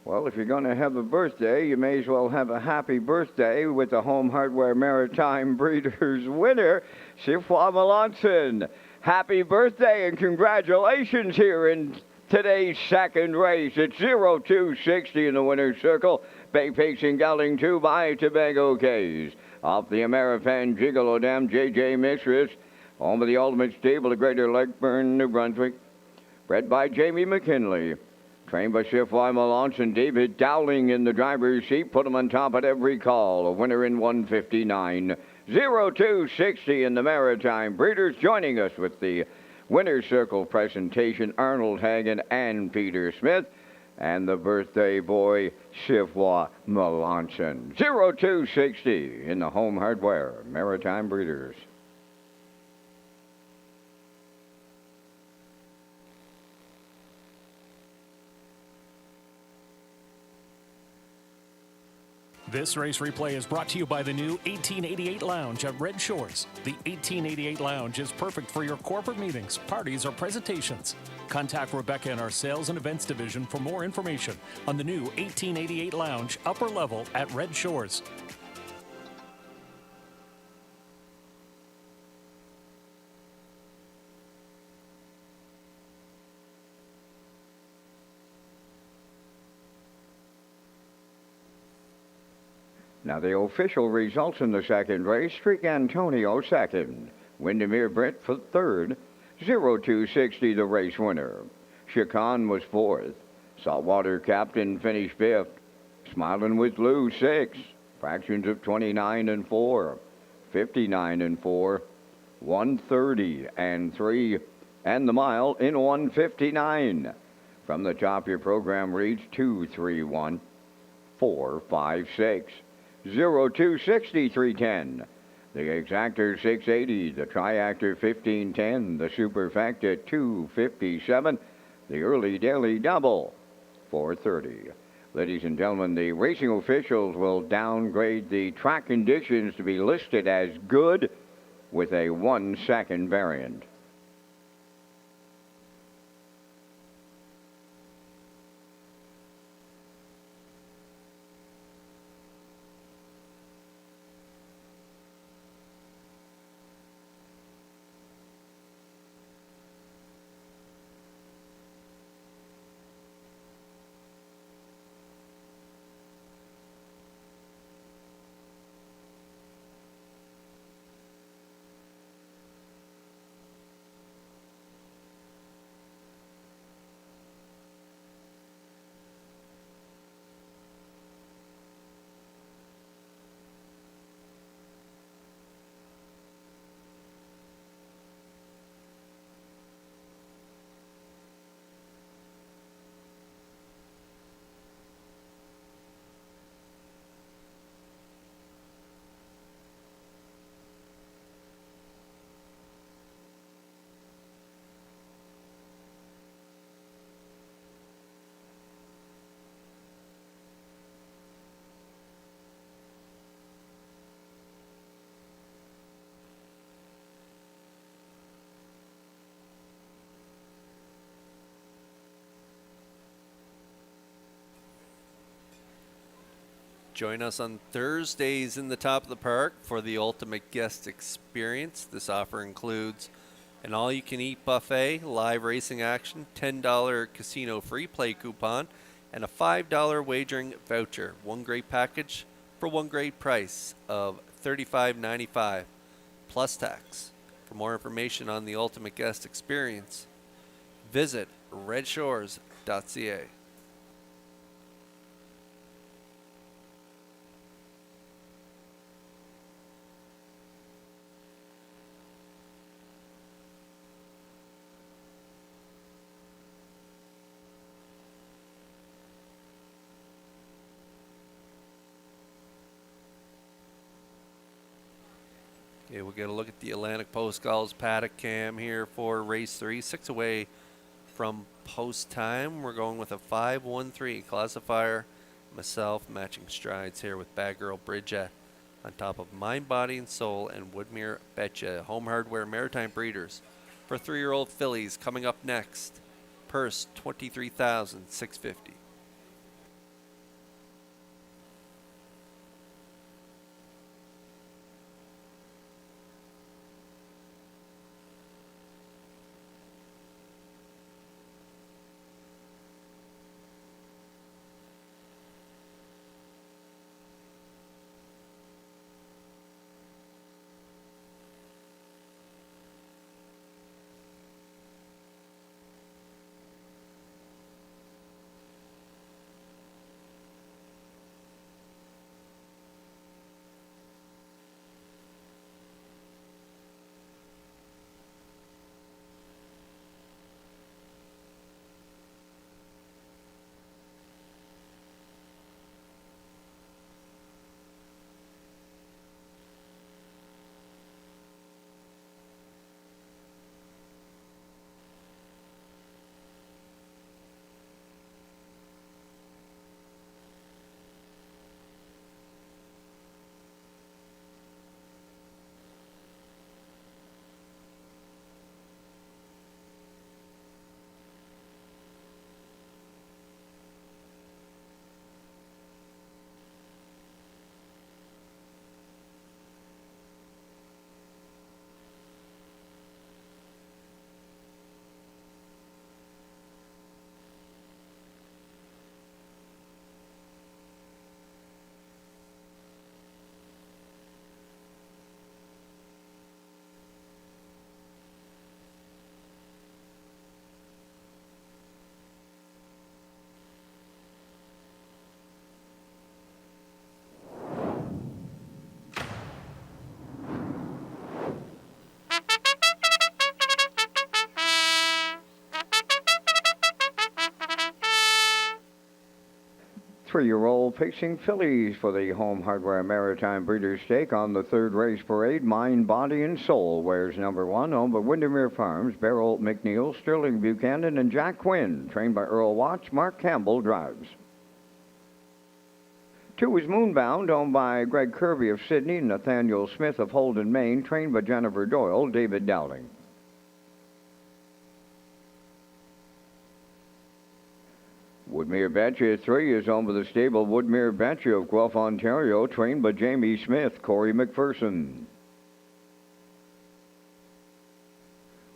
Well, if you're going to have a birthday, you may as well have a happy birthday with the Home Hardware Maritime Breeders winner, Sifwa Melanson. Happy birthday and congratulations here in today's second race. It's 0260 in the winner's circle. Bay Pacing Gelding 2 by Tobago Cays. Off the Amerifan Gigolo Dam, J.J. Mistress. Home of the Ultimate Stable of Greater Lakeburn, New Brunswick. Bred by Jamie McKinley. Trained by Sifwa Melanson, David Dowling in the driver's seat. Put him on top at every call. A winner in 159. 0260 in the Maritime Breeders. Joining us with the Winner's Circle presentation, Arnold Hagen and Peter Smith. And the birthday boy, Sivwa Melanson. 0260 in the Home Hardware Maritime Breeders. This race replay is brought to you by the new 1888 Lounge at Red Shores. The 1888 Lounge is perfect for your corporate meetings, parties, or presentations. Contact Rebecca in our Sales and Events Division for more information on the new 1888 Lounge upper level at Red Shores. Now the official results in the second race, Streak Antonio second, Windermere Brent for third, 0260 the race winner. Chacon was fourth, Saltwater Captain finished fifth, Smiling with Lou sixth, fractions of 29 and 4, 59 and 4, 130 and 3, and the mile in 159. From the top, your program reads 231 456. 0260 310. The exactor 680, the triactor 1510, the superfecta 257, the early daily double 430. Ladies and gentlemen, the racing officials will downgrade the track conditions to be listed as good with a 1 second variant. Join us on Thursdays in the Top of the Park for the ultimate guest experience. This offer includes an all-you-can-eat buffet, live racing action, $10 casino free play coupon, and a $5 wagering voucher. One great package for one great price of $35.95 plus tax. For more information on the ultimate guest experience, visit Redshores.ca. Okay, we'll get a look at the Atlantic Post Gulls paddock cam here for race 3. 6 away from post time. We're going with a 5-1-3 classifier. Myself matching strides here with Bad Girl Bridget on top of Mind, Body, and Soul and Woodmere Betcha. Home Hardware Maritime Breeders for 3-year-old fillies coming up next. Purse $23,650. 3-year-old pacing fillies for the Home Hardware Maritime Breeders' Stake on the third race parade. Mind, Body, and Soul wears number 1, owned by Windermere Farms. Beryl McNeil, Sterling Buchanan, and Jack Quinn, trained by Earl Watts. Mark Campbell drives. 2 is Moonbound, owned by Greg Kirby of Sydney and Nathaniel Smith of Holden, Maine, trained by Jennifer Doyle. David Dowling. Woodmere Betcha 3 is owned by the stable Woodmere Betcha of Guelph, Ontario, trained by Jamie Smith, Corey McPherson.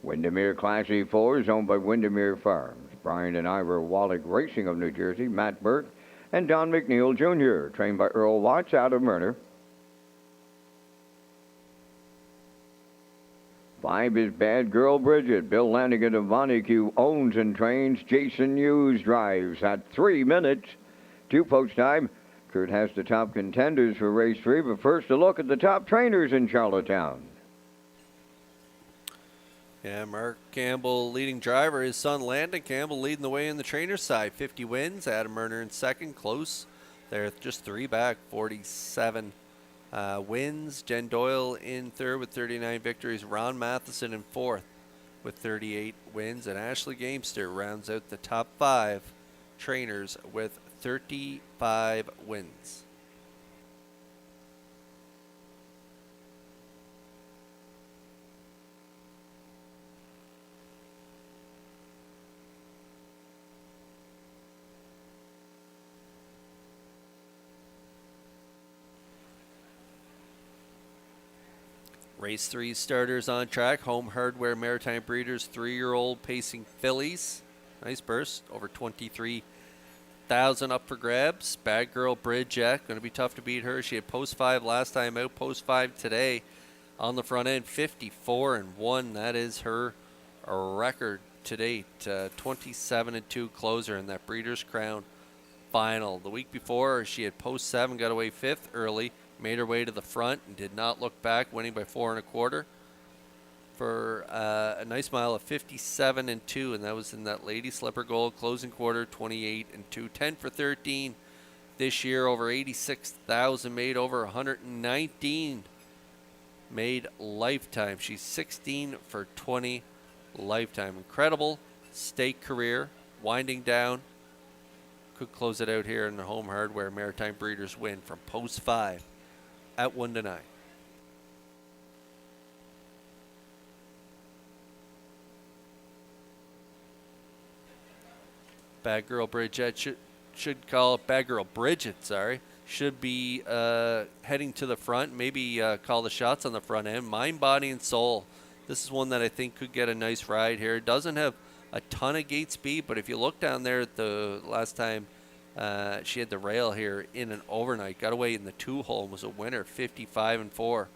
Windermere Classy 4 is owned by Windermere Farms. Brian and Ira Wallach Racing of New Jersey, Matt Burke, and Don McNeil Jr., trained by Earl Watts out of Murner. 5 is Bad Girl Bridget. Bill Lanigan of Montague owns and trains. Jason Hughes drives at 3 minutes. 2 post time. Kurt has the top contenders for race 3, but first a look at the top trainers in Charlottetown. Yeah, Mark Campbell leading driver. His son Landon Campbell leading the way in the trainer's side. 50 wins. Adam Murner in second. Close. They're just 3 back. 47 wins. Jen Doyle in third with 39 victories. Ron Matheson in fourth with 38 wins. And Ashley Gamester rounds out the top 5 trainers with 35 wins. Race 3 starters on track. Home Hardware Maritime Breeders 3-year-old pacing fillies. Nice burst. Over 23,000 up for grabs. Bad Girl Bridget. Going to be tough to beat her. She had post 5 last time out. Post 5 today. On the front end, 54-1. That is her record to date. 27-2 closer in that Breeders' Crown final. The week before, she had post 7. Got away 5th early. Made her way to the front and did not look back, winning by 4 1/4 for a nice mile of 57-2, and that was in that Lady Slipper Gold closing quarter, 28-2. 10 for 13 this year, over 86,000 made, over 119 made lifetime. She's 16 for 20 lifetime. Incredible stake career, winding down. Could close it out here in the Home Hardware Maritime Breeders win from post 5. At 1-9. Bad Girl Bridget should call it Bad Girl Bridget, sorry. Should be heading to the front, maybe call the shots on the front end. Mind, Body, and Soul. This is one that I think could get a nice ride here. It doesn't have a ton of gate speed, but if you look down there at the last time she had the rail here in an overnight, got away in the 2-hole and was a winner, 55-4 for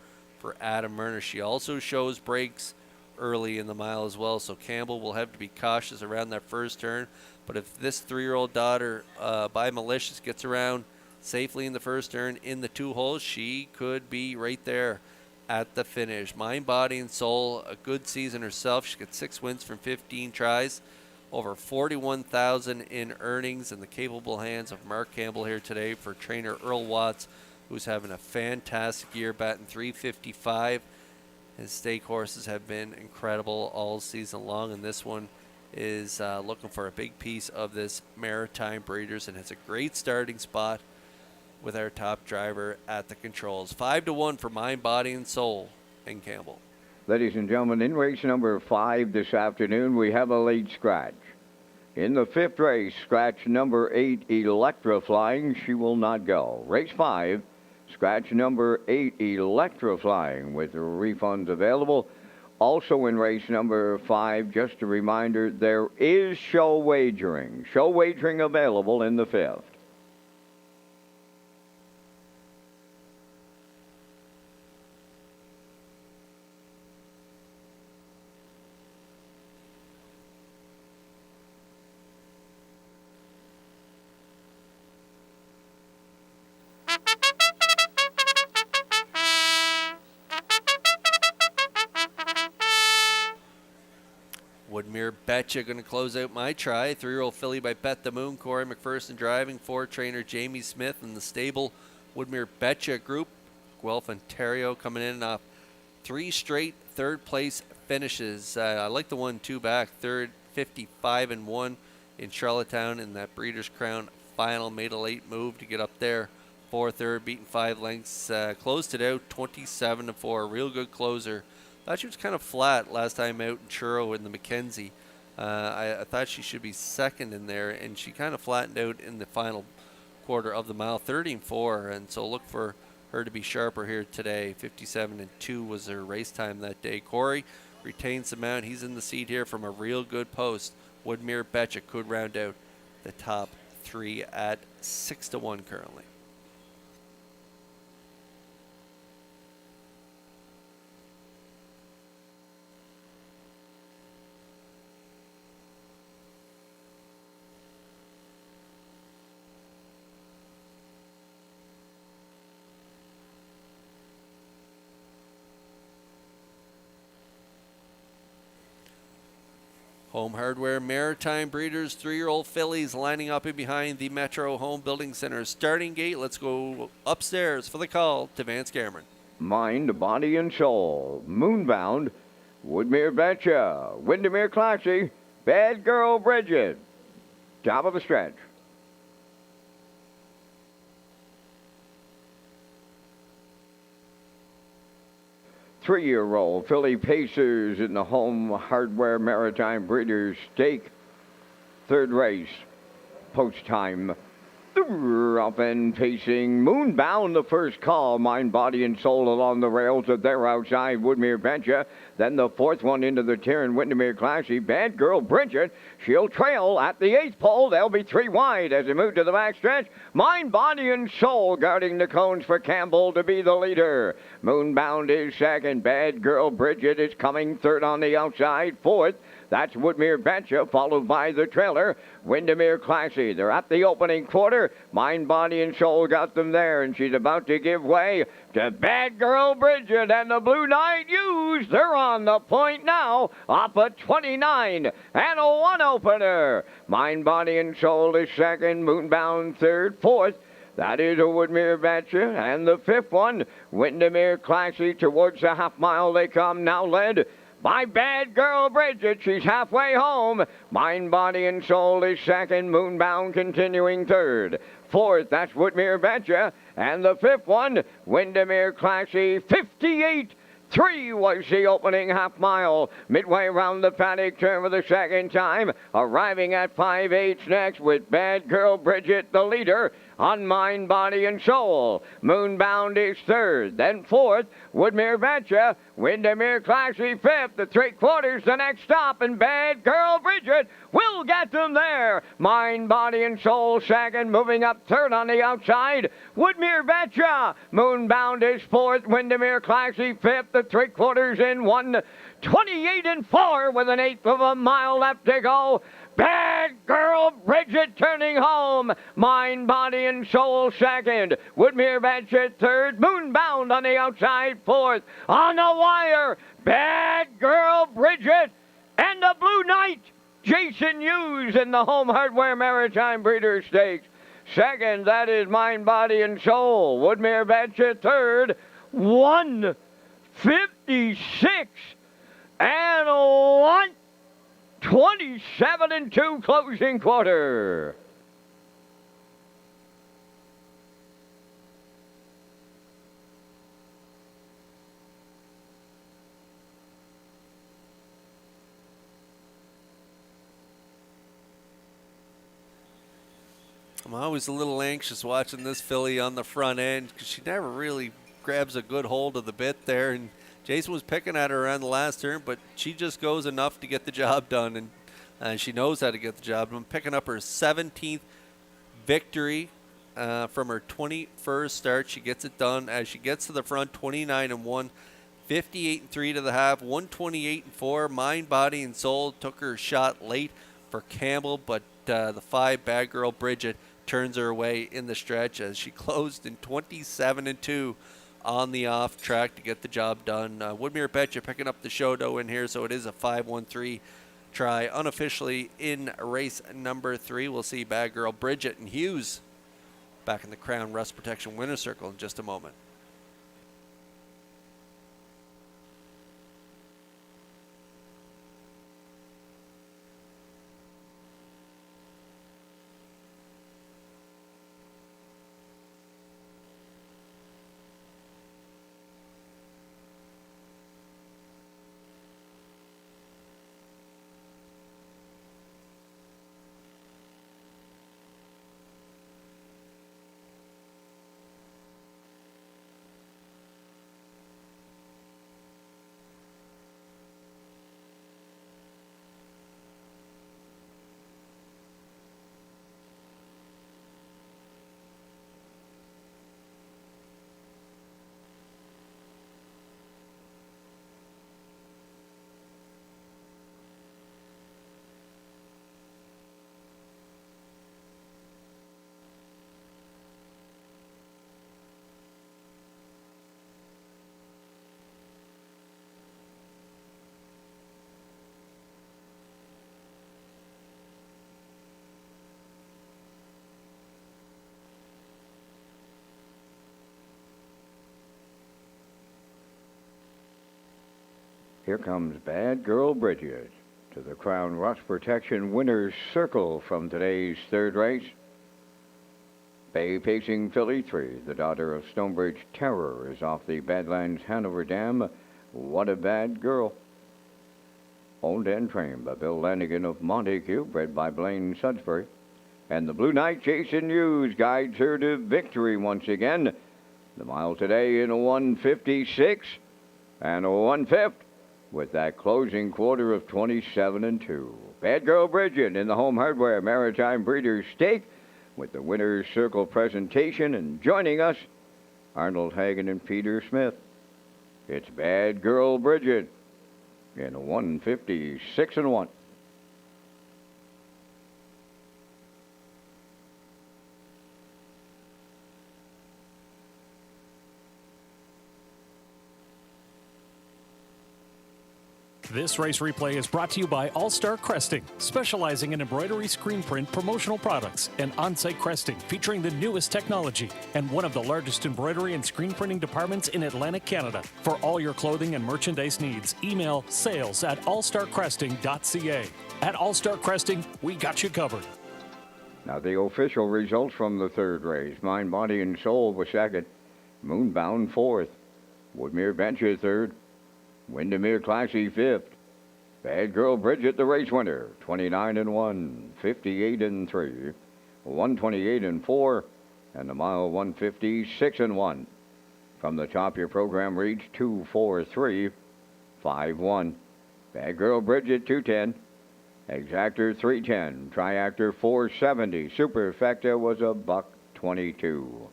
Adam Murner. She also shows breaks early in the mile as well, so Campbell will have to be cautious around that first turn. But if this 3-year-old daughter by Malicious gets around safely in the first turn in the 2 holes, she could be right there at the finish. Mind, Body, and Soul, a good season herself. She got 6 wins from 15 tries. Over 41,000 in earnings in the capable hands of Mark Campbell here today for trainer Earl Watts, who's having a fantastic year, batting .355. His stake horses have been incredible all season long, and this one is looking for a big piece of this Maritime Breeders, and has a great starting spot with our top driver at the controls. 5-1 for Mind, Body, and Soul and Campbell. Ladies and gentlemen, in race number 5 this afternoon, we have a late scratch. In the 5th race, scratch number 8, Electrifying. She will not go. Race 5, scratch number 8, Electrifying, with refunds available. Also in race number 5, just a reminder, there is show wagering. Show wagering available in the 5th. Woodmere Betcha going to close out my try. 3-year-old filly by Bet the Moon, Corey McPherson driving, 4 trainer Jamie Smith in the stable. Woodmere Betcha group, Guelph, Ontario coming in off 3 straight third place finishes. I like the 1-2 back, third, 55-1 in Charlottetown in that Breeders' Crown final. Made a late move to get up there for third, beaten 5 lengths. Closed it out 27-4, real good closer. Thought she was kind of flat last time out in Churro in the Mackenzie. I thought she should be second in there, and she kind of flattened out in the final quarter of the mile, 30-4, and so look for her to be sharper here today. 57-2 was her race time that day. Corey retains the mount. He's in the seat here from a real good post. Woodmere Betcha could round out the top 3 at 6-1 currently. Home Hardware Maritime Breeders, 3-year-old fillies lining up in behind the Metro Home Building Center starting gate. Let's go upstairs for the call to Vance Cameron. Mind, Body, and Soul. Moonbound. Woodmere Betcha. Windermere Classy. Bad Girl Bridget. Top of the stretch. 3-year-old filly Pacers in the Home Hardware Maritime Breeders' Stake. Third race, post time. Up and pacing, Moonbound, the first call. Mind, Body, and Soul along the rails of their outside, Woodmere Betcha. Then the 4th one into the turn, Windermere Classy. Bad Girl Bridget, she'll trail at the 8th pole. They'll be 3 wide as they move to the backstretch. Mind, Body, and Soul guarding the cones for Campbell to be the leader. Moonbound is second. Bad Girl Bridget is coming third on the outside. 4th, that's Woodmere Betcha, followed by the trailer, Windermere Classy. They're at the opening quarter. Mind, Body, and Soul got them there, and she's about to give way to Bad Girl Bridget and the Blue Knight Hughes. They're on the point now, up at 29 and a 1 opener. Mind, Body, and Soul is second, Moonbound third, 4th. That is a Woodmere Betcha, and the 5th one, Windermere Classy. Towards the half mile they come, now led by Bad Girl Bridget. She's halfway home. Mind, Body, and Soul is second. Moonbound continuing third. 4th, that's Woodmere Betcha. And the 5th one, Windermere Classy. 58-3 was the opening half mile. Midway around the paddock turn for the second time. Arriving at 5/8 next with Bad Girl Bridget, the leader, on Mind, Body, and Soul. Moonbound is third. Then 4th, Woodmere Betcha. Windermere Classy 5th. The 3/4 the next stop, and Bad Girl Bridget will get them there. Mind, Body, and Soul second. Moving up third on the outside, Woodmere Betcha. Moonbound is 4th. Windermere Classy 5th. The 3/4 in 1:28-4 with an 1/8 of a mile left to go. Bad Girl Bridget turning home. Mind, Body, and Soul second. Woodmere Betcha third. Moonbound on the outside 4th. On the wire, Bad Girl Bridget and the Blue Knight Jason Hughes in the Home Hardware Maritime Breeders' Stakes. Second, that is Mind, Body, and Soul. Woodmere Betcha third. 1:56 and 1:27-2 closing quarter. I'm always a little anxious watching this filly on the front end because she never really grabs a good hold of the bit there, and Jason was picking at her around the last turn, but she just goes enough to get the job done, and she knows how to get the job done. Picking up her 17th victory from her 21st start. She gets it done as she gets to the front, 29-1, 58-3 to the half, 128-4. Mind, Body, and Soul took her shot late for Campbell, but the 5, Bad Girl Bridget, turns her away in the stretch as she closed in 27-2 on the off track to get the job done. Woodmere Betcha picking up the show dough in here, so it is a 5-1-3 try unofficially in race number 3. We'll see Bad Girl Bridget and Hughes back in the Crown Rust Protection winner's circle in just a moment. Here comes Bad Girl Bridget to the Crown Rust Protection winner's circle from today's third race. Bay Pacing Filly 3, the daughter of Stonebridge Terror, is off the Badlands Hanover Dam. What a Bad Girl. Owned and trained by Bill Lanigan of Montague, bred by Blaine Sudbury. And the Blue Knight Jason Hughes guides her to victory once again. The mile today in a 1:56 and a 1/5. With that closing quarter of 27-2. Bad Girl Bridget in the Home Hardware Maritime Breeders' Stake with the winner's circle presentation, and joining us, Arnold Hagen and Peter Smith. It's Bad Girl Bridget in a 1:56 and 1. This race replay is brought to you by All Star Cresting, specializing in embroidery, screen print, promotional products, and on-site cresting featuring the newest technology, and one of the largest embroidery and screen printing departments in Atlantic Canada. For all your clothing and merchandise needs, email sales@allstarcresting.ca. At All Star Cresting, we got you covered. Now the official results from the third race. Mind, Body, and Soul was second. Moonbound fourth. Woodmere Venture third. Windermere Classy fifth. Bad Girl Bridget, the race winner, 29 and 1, 58 and 3, 128 and 4, and the mile 1:56 and 1. From the top, your program reads 243, 51. Bad Girl Bridget 210. Exactor 310. Triactor 470. Superfecta was a $1.22.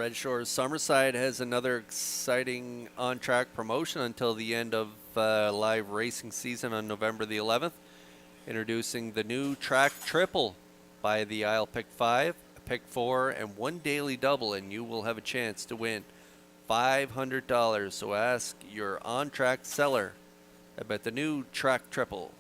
Red Shores Summerside has another exciting on-track promotion until the end of live racing season on November the 11th. Introducing the new track triple by the Isle Pick 5, a Pick 4, and one daily double, and you will have a chance to win $500. So ask your on-track seller about the new track triple.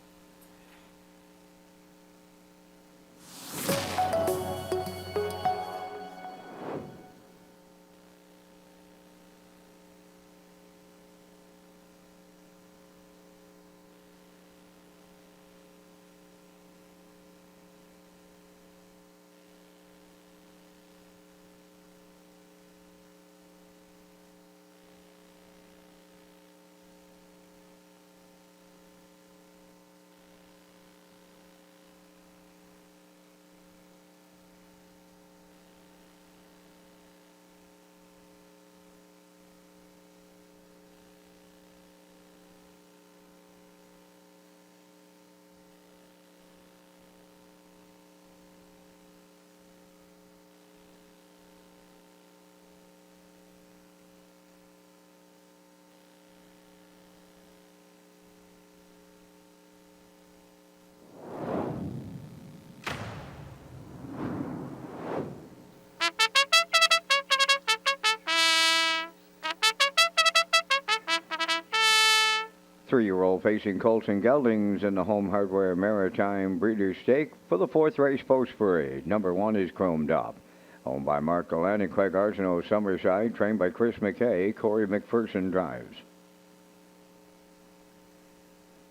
Three-year-old facing Colts and Geldings in the Home Hardware Maritime Breeders' Stake for the fourth race post parade. Number 1 is Chromed Up. Owned by Mark Gallant and Craig Arsenault, Summerside, trained by Chris McKay. Corey McPherson drives.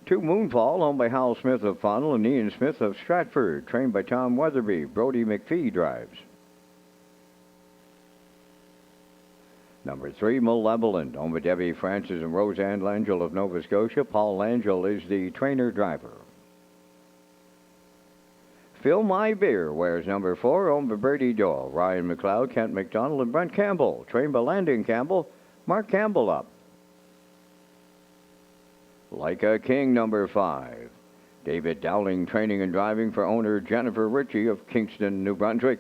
2 Moonfall, owned by Hal Smith of Fonnell and Ian Smith of Stratford, trained by Tom Weatherby. Brody McPhee drives. Number 3, Malevolent, owned by Debbie Francis and Roseanne Langell of Nova Scotia. Paul Langell is the trainer-driver. Fill My Beer wears number 4, owned by Brady Doyle. Ryan McLeod, Kent McDonald, and Brent Campbell, trained by Landon Campbell. Mark Campbell up. Like a King, number 5. David Dowling, training and driving for owner Jennifer Ritchie of Kingston, New Brunswick.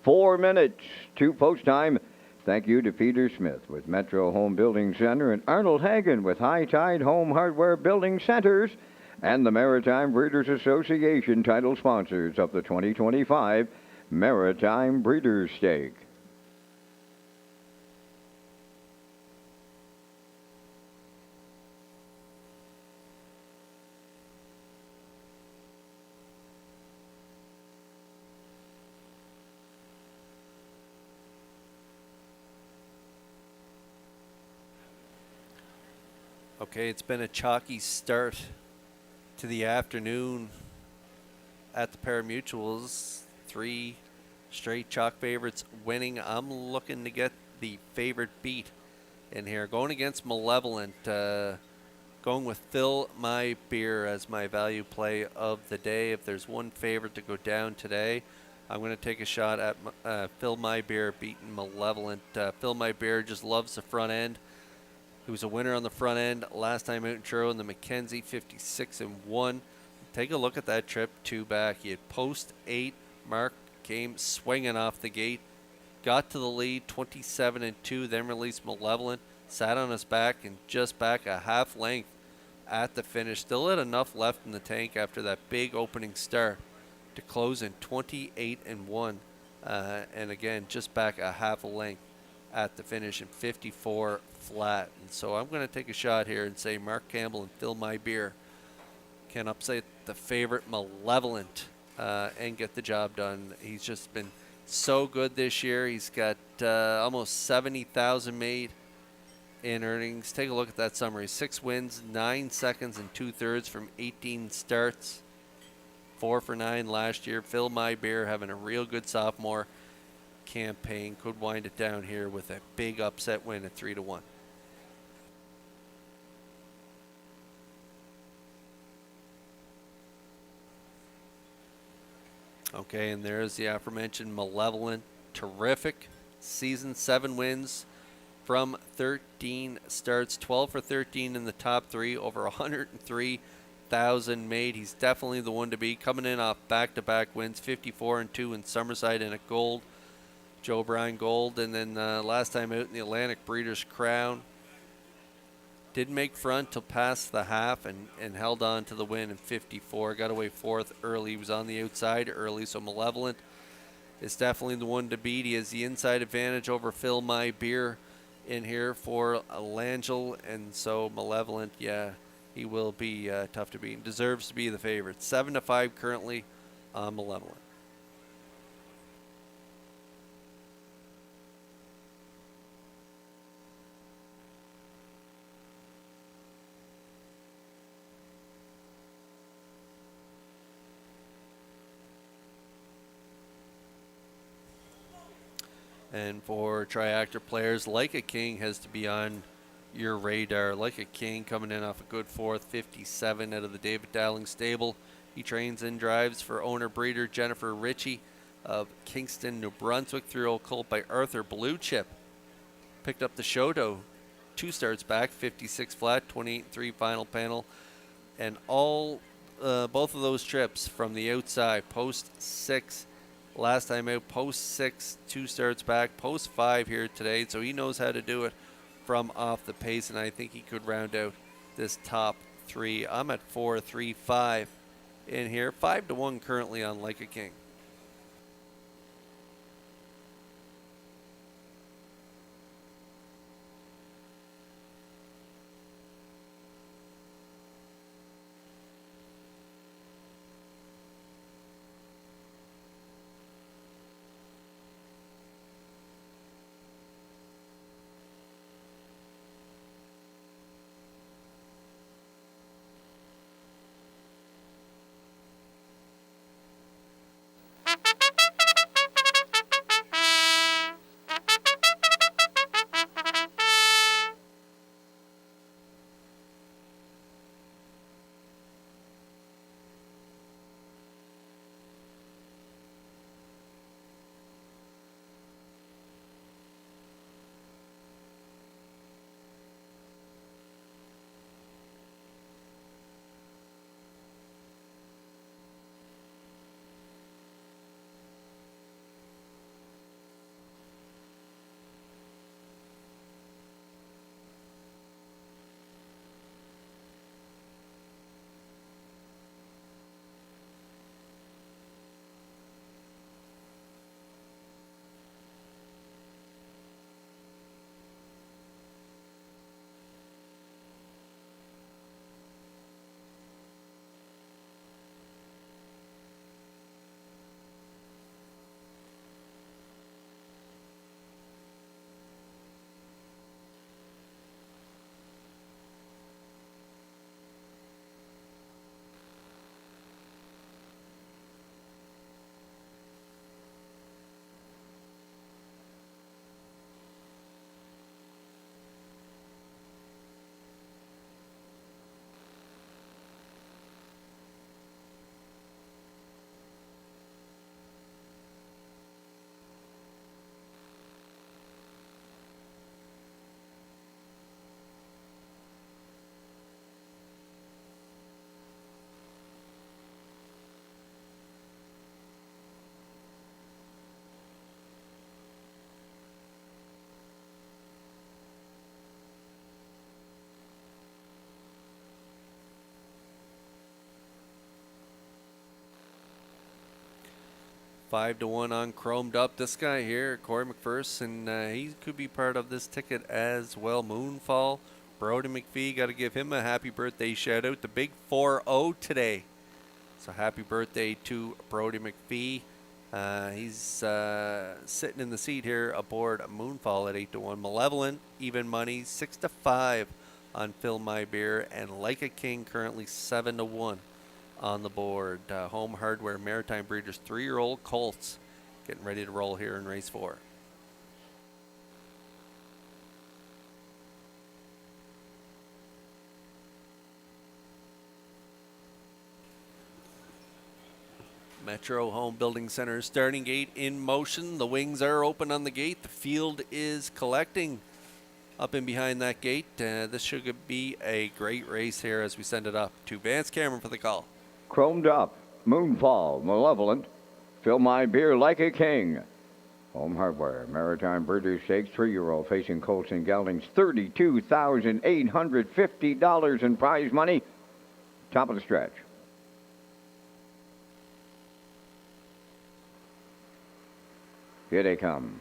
4 minutes to post time. Thank you to Peter Smith with Metro Home Building Center and Arnold Hagen with High Tide Home Hardware Building Centers and the Maritime Breeders Association, title sponsors of the 2025 Maritime Breeders' Stake. Okay, it's been a chalky start to the afternoon at the Parimutuels. 3 straight chalk favorites winning. I'm looking to get the favorite beat in here. Going against Malevolent, going with Fill My Beer as my value play of the day. If there's one favorite to go down today, I'm going to take a shot at Fill My Beer beating Malevolent. Fill My Beer just loves the front end. He was a winner on the front end last time out in Truro in the Mackenzie, 56-1. Take a look at that trip 2 back. He had post 8. Mark came swinging off the gate, got to the lead, 27-2, then released Malevolent, sat on his back and just back a half length at the finish. Still had enough left in the tank after that big opening start to close in 28-1. And again, just back a half a length at the finish in 54 flat. And so I'm going to take a shot here and say Mark Campbell and Fill My Beer can upset the favorite Malevolent and get the job done. He's just been so good this year. He's got almost 70,000 made in earnings. Take a look at that summary. 6 wins, 9 seconds and 2/3 from 18 starts. 4 for 9 last year. Fill My Beer having a real good sophomore campaign. Could wind it down here with a big upset win at 3-1. Okay, and there's the aforementioned Malevolent. Terrific season, 7 wins from 13 starts, 12 for 13 in the top 3, over 103,000 made. He's definitely the one to beat, coming in off back-to-back wins, 54-2 in Summerside and a gold. Joe Bryan Gold, and then last time out in the Atlantic Breeders' Crown. Didn't make front till past the half and held on to the win in 54. Got away fourth early. He was on the outside early, so Malevolent is definitely the one to beat. He has the inside advantage over Phil My Beer in here for Langell, and so Malevolent, yeah, he will be tough to beat. Deserves to be the favorite. 7-5 currently on Malevolent. And for triactor players, Like a King has to be on your radar. Like a King coming in off a good fourth, 57 out of the David Dowling stable. He trains and drives for owner-breeder Jennifer Ritchie of Kingston, New Brunswick, 3-year-old colt by Arthur Blue Chip. Picked up the Shoto 2 starts back, 56 flat, 28-3 final panel. And all, both of those trips from the outside, post 6. Last time out, post 6, 2 starts back, post 5 here today. So he knows how to do it from off the pace, and I think he could round out this top 3. I'm at 4-3-5 in here. 5-1 currently on Like a King. Five to one on Chromed Up. This guy here, Corey McPherson, he could be part of this ticket as well. Moonfall, Brody McPhee, got to give him a happy birthday shout out. The big 4-0 today. So happy birthday to Brody McPhee. He's sitting in the seat here aboard Moonfall at 8-1. Malevolent, even money, 6-5 on Phil My Beer, and Like a King currently 7-1 on the board. Home Hardware Maritime Breeders 3-year-old colts getting ready to roll here in race 4. Metro Home Building Center starting gate in motion. The wings are open on the gate. The field is collecting up and behind that gate. This should be a great race here as we send it up to Vance Cameron for the call. Chromed Up, Moonfall, Malevolent, Fill My Beer Like a King. Home Hardware, Maritime Breeders' Stakes, 3-year-old facing Colson Geldings, $32,850 in prize money. Top of the stretch. Here they come.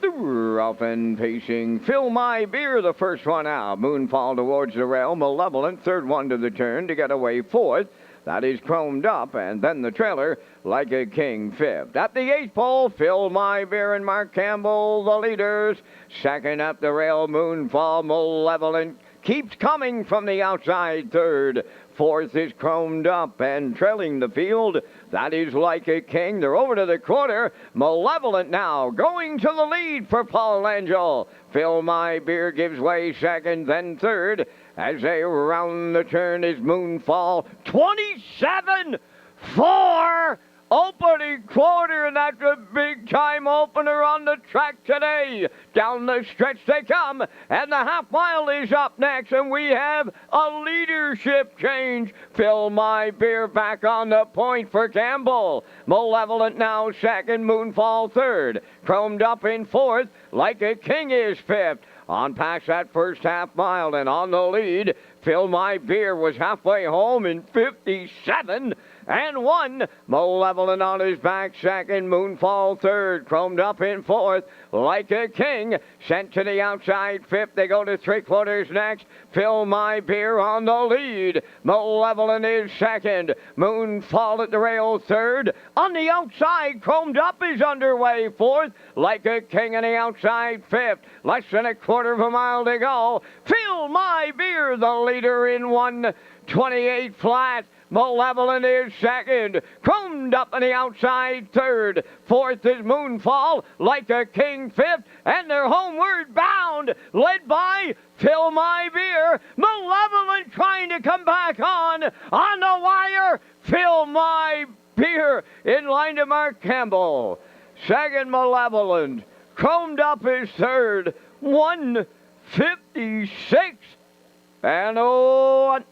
Off and pacing, Fill My Beer, the first one out. Moonfall towards the rail, Malevolent, third one to the turn to get away fourth. That is Chromed Up, and then the trailer, Like a King, fifth. At the eighth pole, Fill My Beer and Mark Campbell, the leaders. Second up the rail, Moonfall, Malevolent keeps coming from the outside third. Fourth is Chromed Up, and trailing the field, that is Like a King. They're over to the quarter. Malevolent now going to the lead for Paul Angel. Fill My Beer gives way second, then third. As they round the turn is Moonfall. 27-4. Opening quarter, and that's a big-time opener on the track today. Down the stretch they come, and the half mile is up next, and we have a leadership change. Fill My Beer back on the point for Campbell. Malevolent now second, Moonfall third. Chromed Up in fourth, Like a King is fifth. On past that first half mile and on the lead, Fill My Beer was halfway home in 57 and 1. Malevolent on his back second, Moonfall third, Chromed Up in fourth, Like a King sent to the outside fifth. They go to three-quarters next. Fill My Beer on the lead. Malevolent is second, Moonfall at the rail third. On the outside, Chromed Up is underway fourth, Like a King on the outside fifth. Less than a quarter of a mile to go. Fill My Beer, the leader in 1:28 flat. Malevolent is second. Chromed Up on the outside third. Fourth is Moonfall, Like a King fifth. And they're homeward bound, led by Fill My Beer. Malevolent trying to come back on the wire. Fill My Beer in line to Mark Campbell. Second, Malevolent. Chromed Up is third. 1:56 and 1.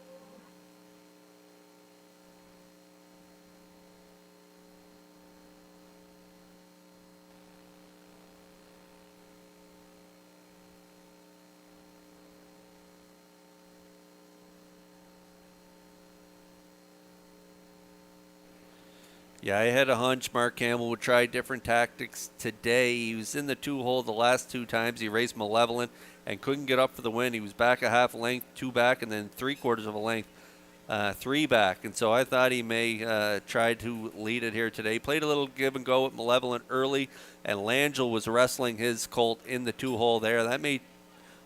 Yeah, I had a hunch Mark Campbell would try different tactics today. He was in the two-hole the last two times. He raced Malevolent and couldn't get up for the win. He was back a half a length, two back, and then three-quarters of a length, three back. And so I thought he may try to lead it here today. Played a little give and go with Malevolent early, and Langell was wrestling his colt in the two-hole there. That may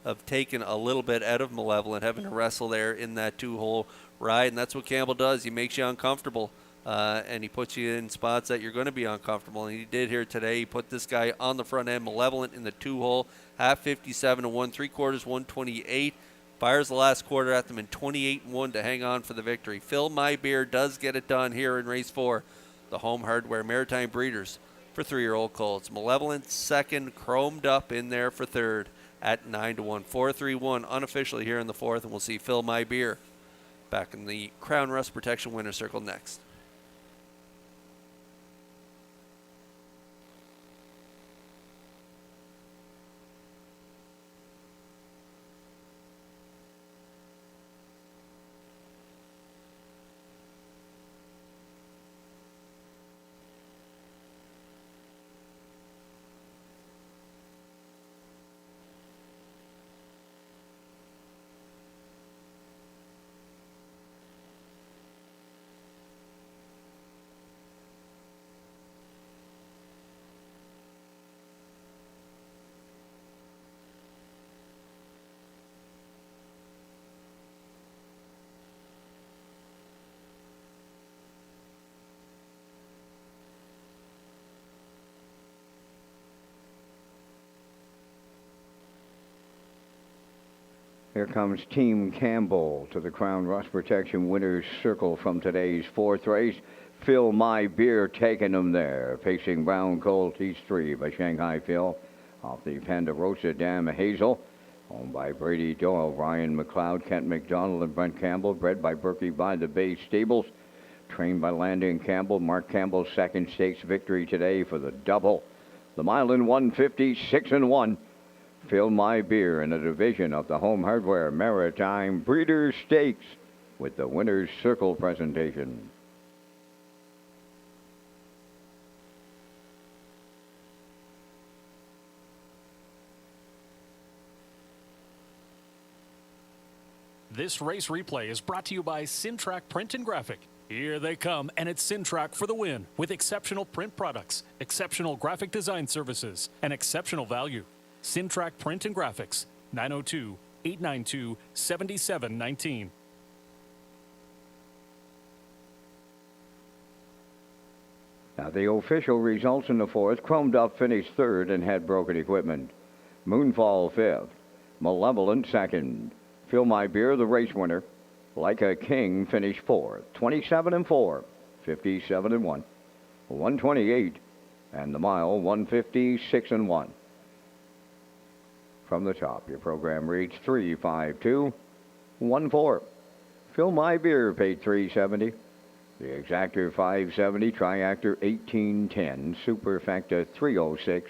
have taken a little bit out of Malevolent, having to wrestle there in that two-hole ride. And that's what Campbell does. He makes you uncomfortable. And he puts you in spots that you're going to be uncomfortable. And he did here today. He put this guy on the front end, Malevolent, in the two-hole, half 57 and 1, three-quarters 128. Fires the last quarter at them in 28 and 1 to hang on for the victory. Fill My Beer does get it done here in race 4. The Home Hardware Maritime Breeders for 3-year-old colts. Malevolent second, Chromed Up in there for third at 9 to 1. 4-3-1 unofficially here in the fourth, and we'll see Fill My Beer back in the Crown Rust Protection winner's circle next. Here comes Team Campbell to the Crown Rust Protection winner's circle from today's fourth race. Fill My Beer taking them there. Facing Brown Colt, he's 3 by Shanghai Phil. Off the Ponderosa Dam Hazel. Owned by Brady Doyle, Ryan McLeod, Kent McDonald, and Brent Campbell. Bred by Berkey by the Bay Stables. Trained by Landon Campbell. Mark Campbell's second stakes victory today for the double. The mile in 156-1. Fill My Beer in a division of the Home Hardware Maritime Breeders' Stakes with the Winner's Circle presentation. This race replay is brought to you by Racetrack Print and Graphic. Here they come, and it's Racetrack for the win with exceptional print products, exceptional graphic design services, and exceptional value. Racetrack Print and Graphics, 902-892-7719. Now the official results in the fourth. Chrome Duff finished third and had broken equipment. Moonfall fifth. Malevolent second. Fill My Beer, the race winner. Like a King finished fourth. 27-4. 57-1. 128. And the mile 156-1. From the top, your program reads 35214. Fill My Beer paid $370. The exactor $570. Triactor $1810. Superfecta $306.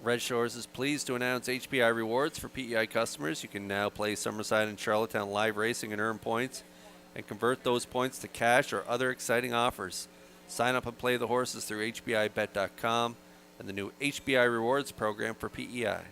Red Shores is pleased to announce HPI rewards for PEI customers. You can now play Summerside and Charlottetown live racing and earn points and convert those points to cash or other exciting offers. Sign up and play the horses through HBIBet.com and the new HBI rewards program for PEI.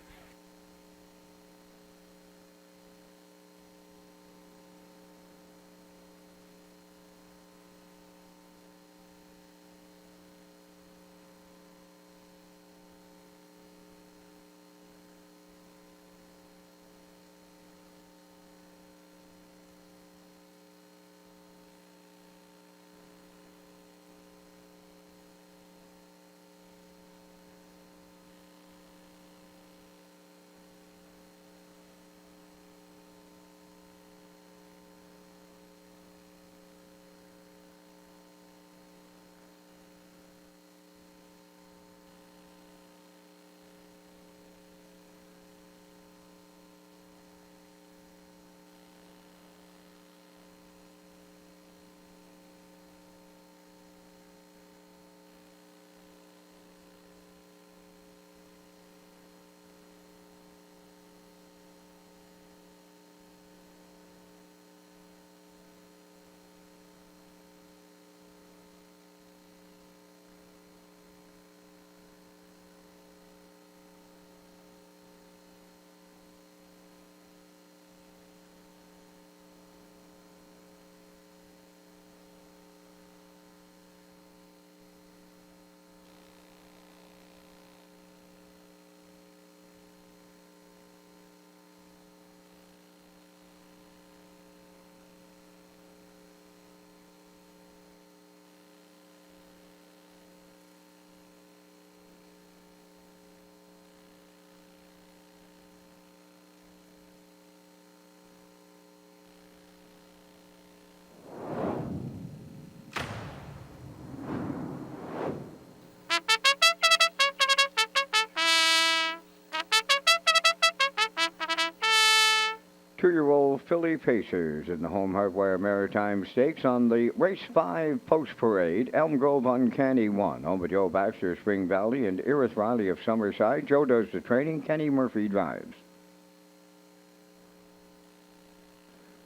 2-year-old filly Pacers in the Home Hardware Maritime Stakes on the Race 5 Post Parade. Elm Grove Uncanny 1. Home with Joe Baxter, Spring Valley, and Erith Riley of Summerside. Joe does the training. Kenny Murphy drives.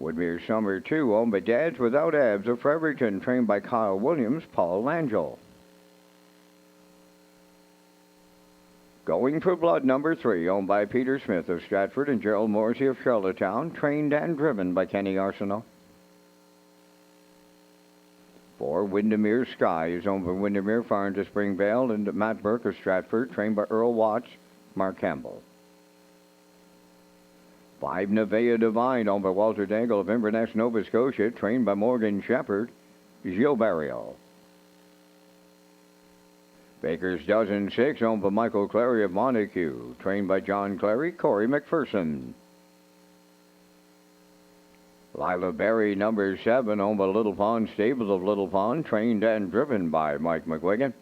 Woodmere Summer 2. Owned by Dads Without Abs of Fredericton. Trained by Kyle Williams, Paul Langell. Going for Blood number 3, owned by Peter Smith of Stratford and Gerald Morsey of Charlottetown, trained and driven by Kenny Arsenault. 4, Windermere Sky is owned by Windermere Farms of Springvale and Matt Burke of Stratford, trained by Earl Watts, Mark Campbell. 5, Nevaeh Divine, owned by Walter Dangle of Inverness, Nova Scotia, trained by Morgan Shepherd, Gilles Barriel. Baker's Dozen 6, owned by Michael Clary of Montague, trained by John Clary, Corey McPherson. Lila Berry, number 7, owned by Little Pond Stable of Little Pond, trained and driven by Mike McGuigan.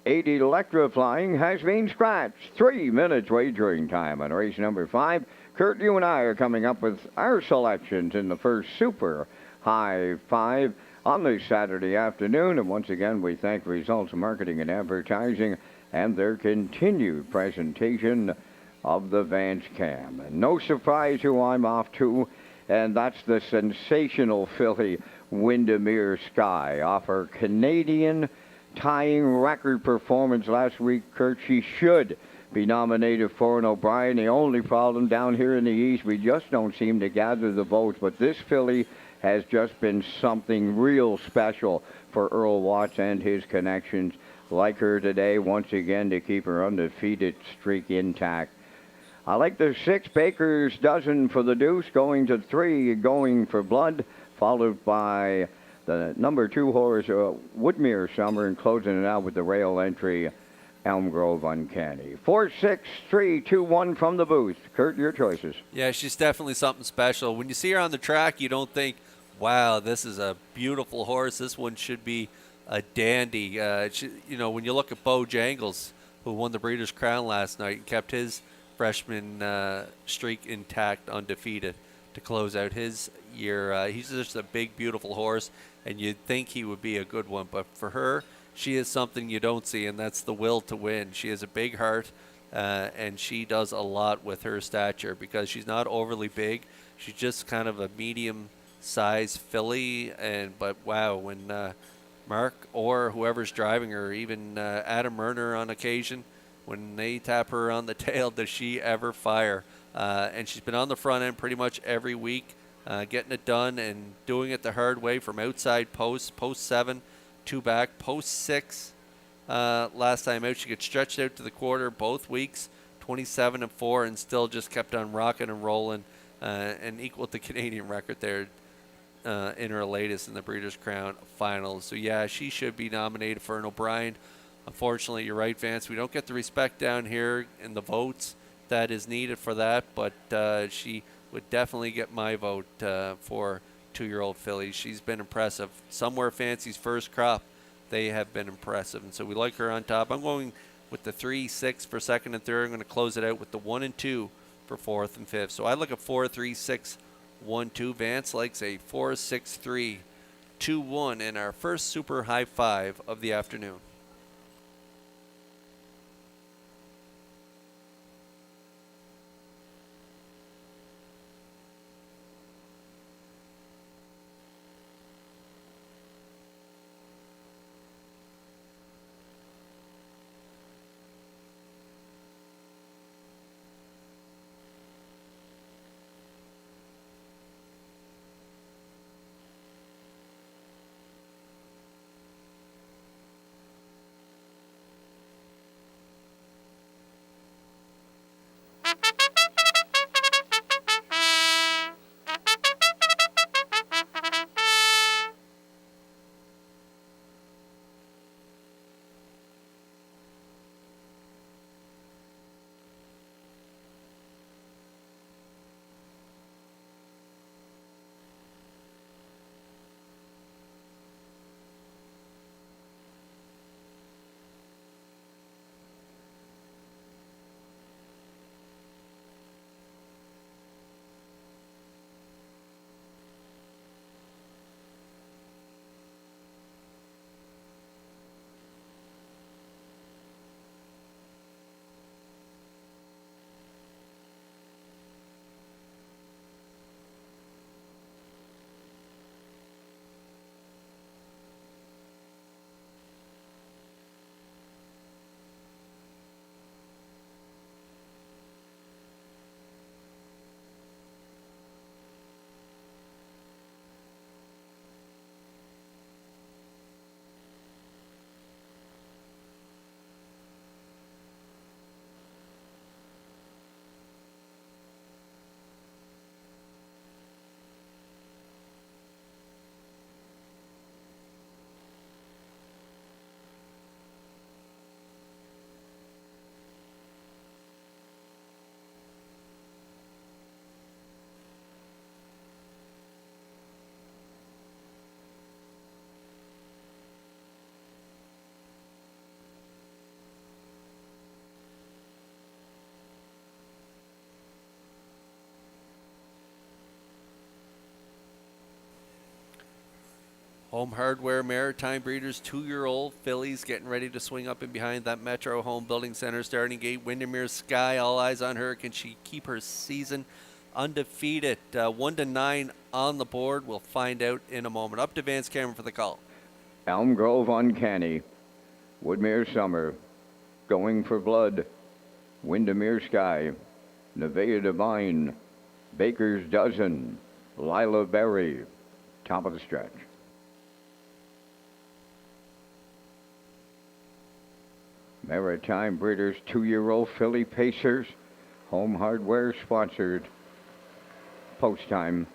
8, Electrifying has been scratched. 3 minutes wagering time on race number 5. Kurt, you and I are coming up with our selections in the first Super High 5 on this Saturday afternoon. And once again, we thank Results Marketing and Advertising and their continued presentation of the Vance Cam. And no surprise who I'm off to, and that's the sensational filly Windermere Sky. Off her Canadian tying record performance last week, Kurt, she should be nominated for an O'Brien. The only problem down here in the East, we just don't seem to gather the votes, but this filly has just been something real special for Earl Watts and his connections. Like her today, once again, to keep her undefeated streak intact. I like the 6, Baker's Dozen for the deuce, going to 3, Going for Blood, followed by the number 2 horse, Woodmere Summer, and closing it out with the rail entry, Elm Grove Uncanny. 4, 6, 3, 2, 1 from the booth. Kurt, your choices. Yeah, she's definitely something special. When you see her on the track, you don't think, wow, this is a beautiful horse. This one should be a dandy. When you look at Bo Jangles, who won the Breeders' Crown last night and kept his freshman streak intact, undefeated, to close out his year. He's just a big, beautiful horse, and you'd think he would be a good one. But for her, she is something you don't see, and that's the will to win. She has a big heart, and she does a lot with her stature because she's not overly big. She's just kind of a medium-sized filly, but wow, when Mark or whoever's driving her, even Adam Murner on occasion, when they tap her on the tail, does she ever fire? And she's been on the front end pretty much every week, getting it done and doing it the hard way from outside post 7, 2 back, post 6. Last time out, she got stretched out to the quarter both weeks, 27-4, and still just kept on rocking and rolling, and equaled the Canadian record there in her latest in the Breeders' Crown Finals. So yeah, she should be nominated for an O'Brien. Unfortunately, you're right, Vance. We don't get the respect down here in the votes that is needed for that, but she would definitely get my vote for 2-year-old filly. She's been impressive. Somewhere Fancy's first crop, they have been impressive, and so we like her on top. I'm going with the 3, 6 for second and third. I'm going to close it out with the 1 and 2 for fourth and fifth. So I look at 4, 3, 6, 1, 2. Vance likes a 4, 6, 3, 2, 1 in our first Super High 5 of the afternoon. Home Hardware Maritime Breeders 2-year-old fillies getting ready to swing up and behind that Metro Home Building Center starting gate. Windermere Sky, all eyes on her. Can she keep her season undefeated? 1-9 on the board. We'll find out in a moment. Up to Vance Cameron for the call. Elm Grove Uncanny, Woodmere Summer, Going for Blood, Windermere Sky, Nevaeh Divine, Baker's Dozen, Lila Berry, top of the stretch. Maritime Breeders 2-year-old filly pacers, Home Hardware sponsored. Post time.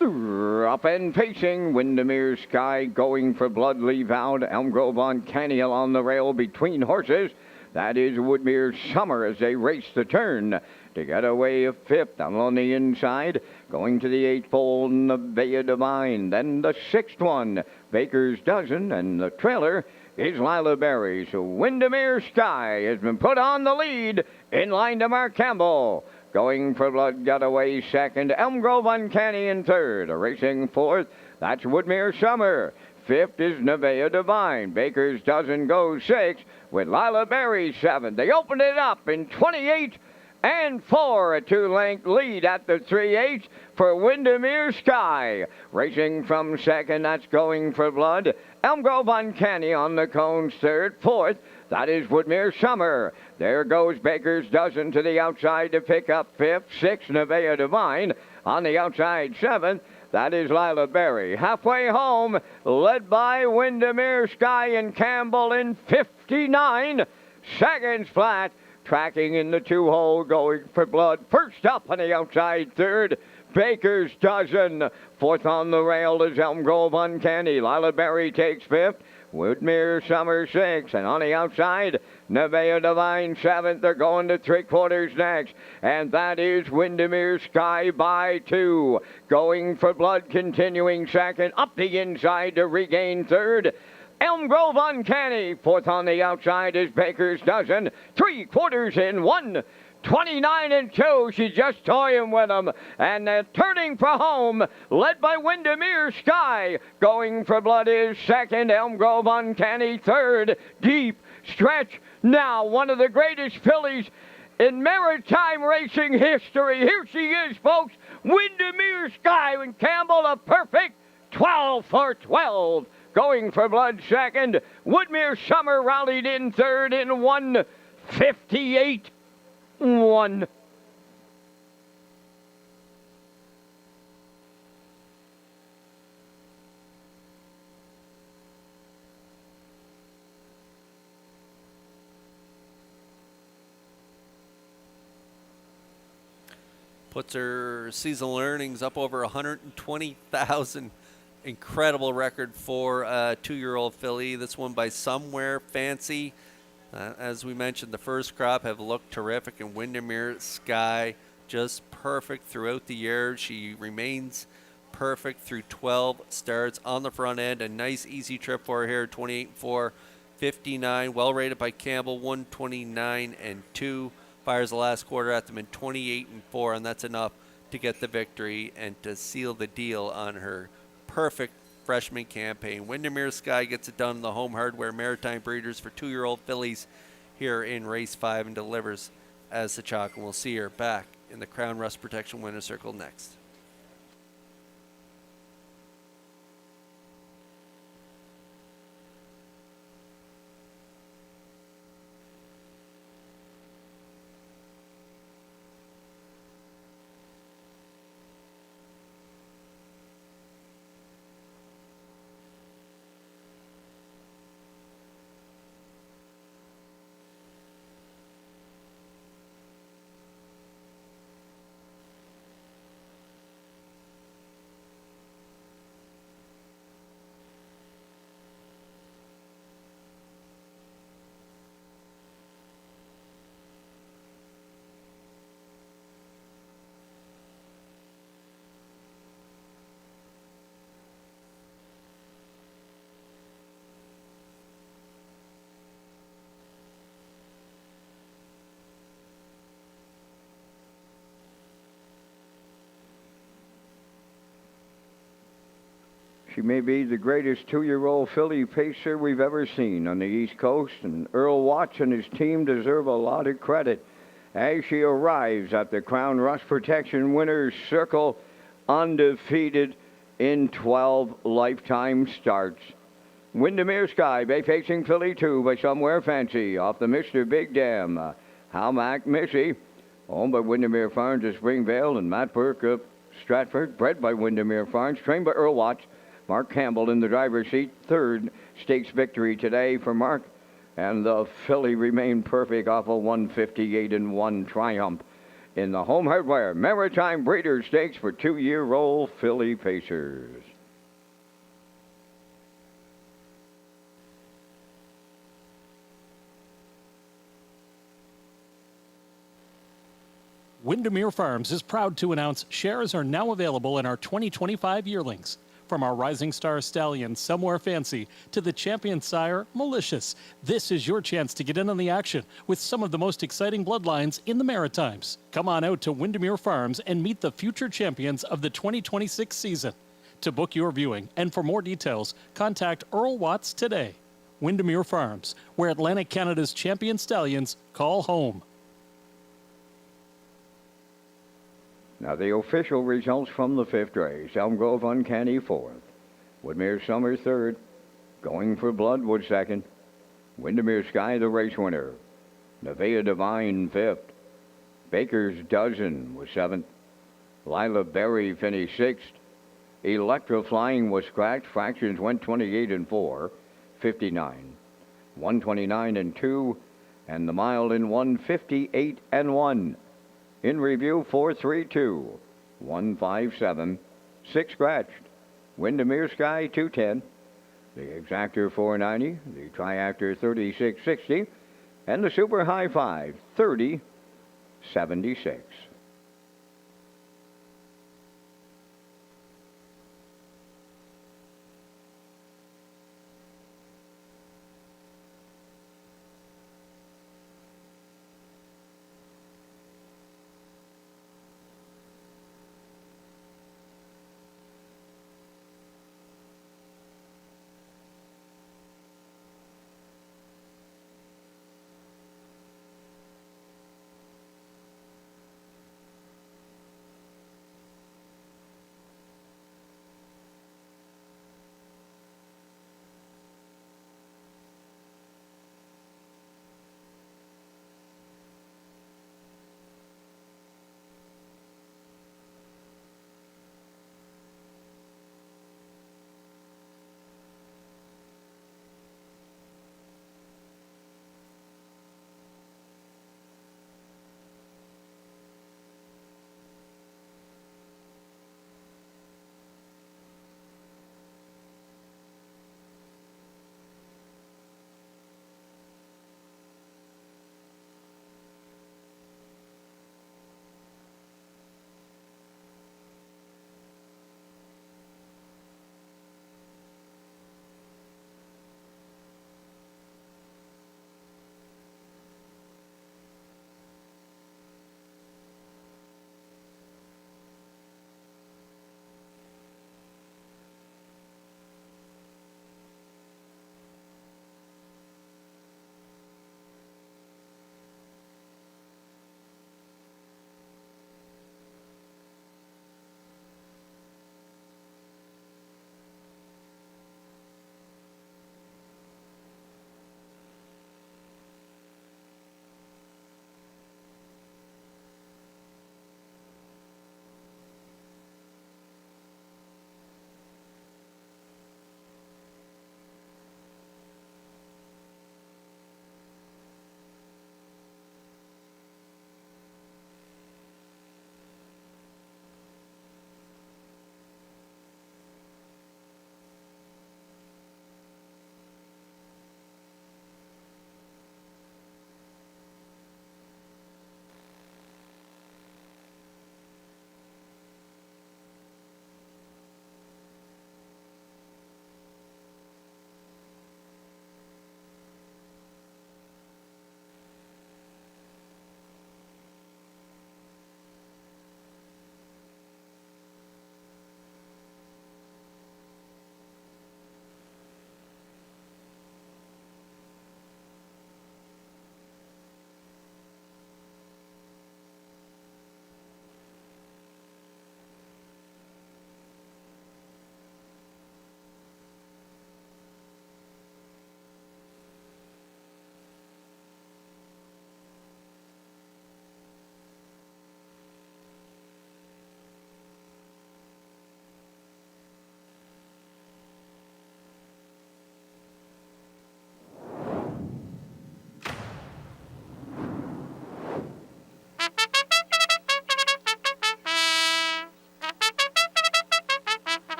Up and pacing, Windermere Sky, Going for Blood, leave out. Elm Grove Uncanny along the rail between horses. That is Woodmere Summer as they race the turn to get away a fifth. On the inside, going to the 8th pole, Nevaeh Divine. Then the 6th one, Baker's Dozen, and the trailer is Lila Berry. So Windermere Sky has been put on the lead in line to Mark Campbell. Going for Blood got away second. Elm Grove Uncanny in third. Racing fourth, that's Woodmere Summer. Fifth is Nevaeh Divine. Baker's Dozen goes sixth with Lila Berry seventh. They opened it up in 28 and 4, a 2-length lead at the 3/8 for Windermere Sky. Racing from second, that's Going for Blood. Elm Grove Uncanny on the cones third. Fourth, that is Woodmere Summer. There goes Baker's Dozen to the outside to pick up fifth. Sixth, Nevaeh Divine. On the outside, seventh, that is Lila Berry. Halfway home, led by Windermere Sky and Campbell in 59 seconds flat. Tracking in the 2-hole, Going for Blood. First up on the outside, third, Baker's Dozen. Fourth on the rail is Elm Grove Uncanny. Lila Berry takes fifth. Woodmere Summer sixth. And on the outside, Nevaeh Divine seventh. They're going to 3/4 next. And that is Windermere Sky by 2. Going for Blood continuing second. Up the inside to regain third. Elm Grove Uncanny. Fourth on the outside is Baker's Dozen. 3/4 in 1. 29 and 2. She's just toying with them. And they're turning for home, led by Windermere Sky. Going for Blood is second. Elm Grove Uncanny third. Deep stretch now. One of the greatest fillies in maritime racing history. Here she is, folks. Windermere Sky and Campbell, a perfect 12 for 12. Going for Blood second. Woodmere Summer rallied in third in 1:58.1. Puts her seasonal earnings up over 120,000. Incredible record for a 2-year-old filly. This one by Somewhere Fancy. As we mentioned, the first crop have looked terrific, and Windermere Sky just perfect throughout the year. She remains perfect through 12 starts on the front end. A nice easy trip for her here, 28-4, 59. Well rated by Campbell, 129-2. Fires the last quarter at them in 28-4, and that's enough to get the victory and to seal the deal on her perfect freshman campaign. Windermere Sky gets it done in the Home Hardware Maritime Breeders for 2-year-old fillies here in race 5 and delivers as the chalk. And we'll see her back in the Crown Rust Protection Winner's Circle next. She may be the greatest 2-year-old filly pacer we've ever seen on the East Coast, and Earl Watts and his team deserve a lot of credit as she arrives at the Crown Rust Protection Winners Circle undefeated in 12 lifetime starts. Windermere Sky, bay facing filly 2 by Somewhere Fancy off the Mr. Big Dam. Halmac Missy, owned by Windermere Farms of Springvale, and Matt Burke of Stratford, bred by Windermere Farms, trained by Earl Watts. Mark Campbell in the driver's seat, third stakes victory today for Mark. And the filly remained perfect off a 158-1 triumph in the Home Hardware Maritime Breeders' Stakes for 2-year-old filly pacers. Windermere Farms is proud to announce shares are now available in our 2025 yearlings. From our Rising Star Stallion, Somewhere Fancy, to the champion sire, Malicious. This is your chance to get in on the action with some of the most exciting bloodlines in the Maritimes. Come on out to Windermere Farms and meet the future champions of the 2026 season. To book your viewing and for more details, contact Earl Watts today. Windermere Farms, where Atlantic Canada's champion stallions call home. Now the official results from the 5th race. Elm Grove Uncanny 4th. Woodmere Summer 3rd. Going for Bloodwood 2nd. Windermere Sky the race winner. Nevaeh Divine 5th. Baker's Dozen was 7th. Lila Berry finished 6th. Electra Flying was scratched. Fractions went 28-4. 59. 129-2. And the mile in 158-1. In review, 432, 157, 6 scratched. Windermere Sky 210, the Exactor 490, the Triactor 3660, and the Super High 5 3076.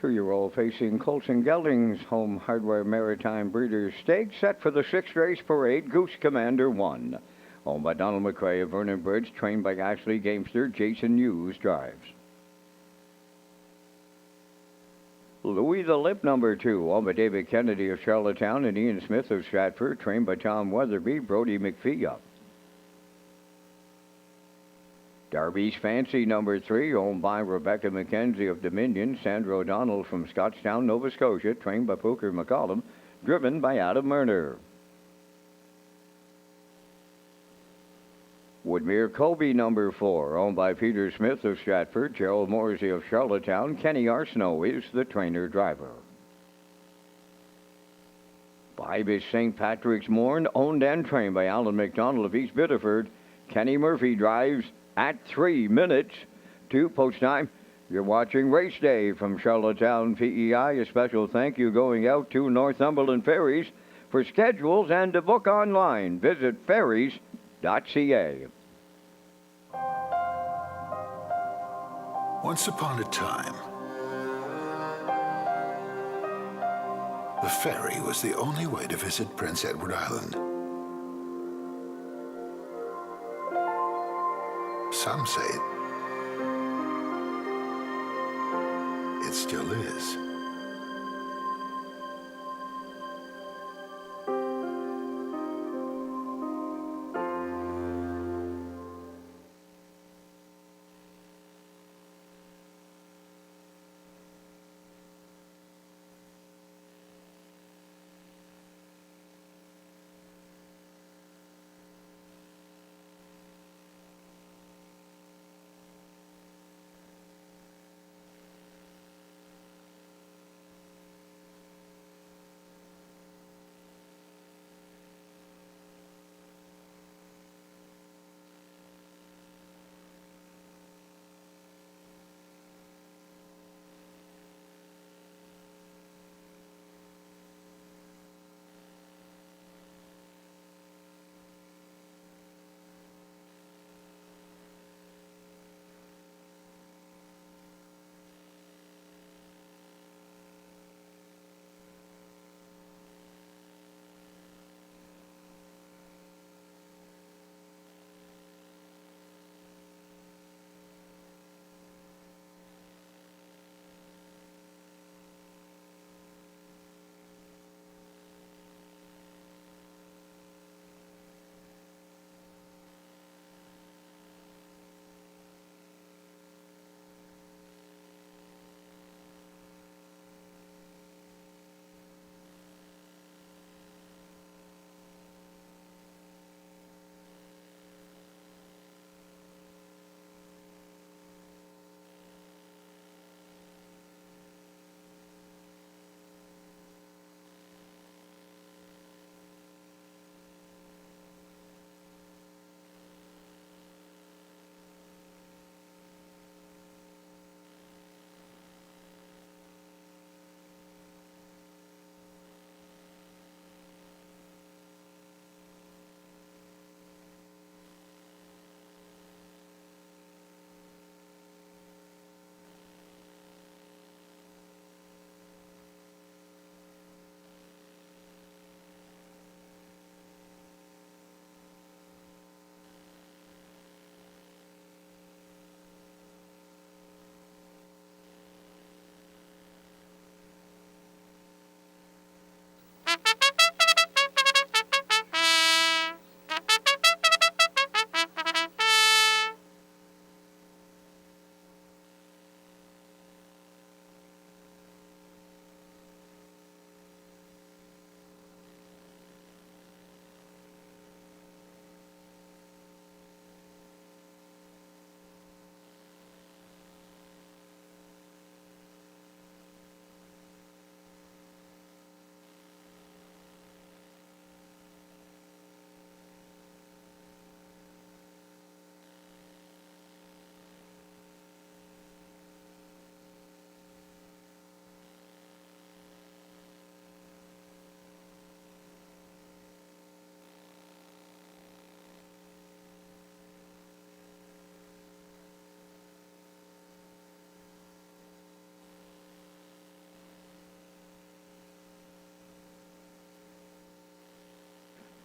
2-year-old facing Colson Gelding's Home Hardware Maritime Breeders' Stakes set for the 6th race parade. Goose Commander 1. Owned by Donald McRae of Vernon Bridge, trained by Ashley Gamester. Jason Hughes drives. Louis the Lip, number 2, owned by David Kennedy of Charlottetown and Ian Smith of Stratford, trained by Tom Weatherby. Brody McPhee up. Darby's Fancy, number 3, owned by Rebecca McKenzie of Dominion. Sandra O'Donnell from Scotchtown, Nova Scotia, trained by Pooker McCollum, driven by Adam Murner. Woodmere Colby, number 4, owned by Peter Smith of Stratford. Gerald Morsey of Charlottetown. Kenny Arsenault is the trainer-driver. 5 is St. Patrick's Morn, owned and trained by Alan McDonald of East Biddeford. Kenny Murphy drives at 3 minutes to post time. You're watching Race Day from Charlottetown PEI. A special thank you going out to Northumberland Ferries. For schedules and to book online, visit ferries.ca. Once upon a time, the ferry was the only way to visit Prince Edward Island. Some say it still is.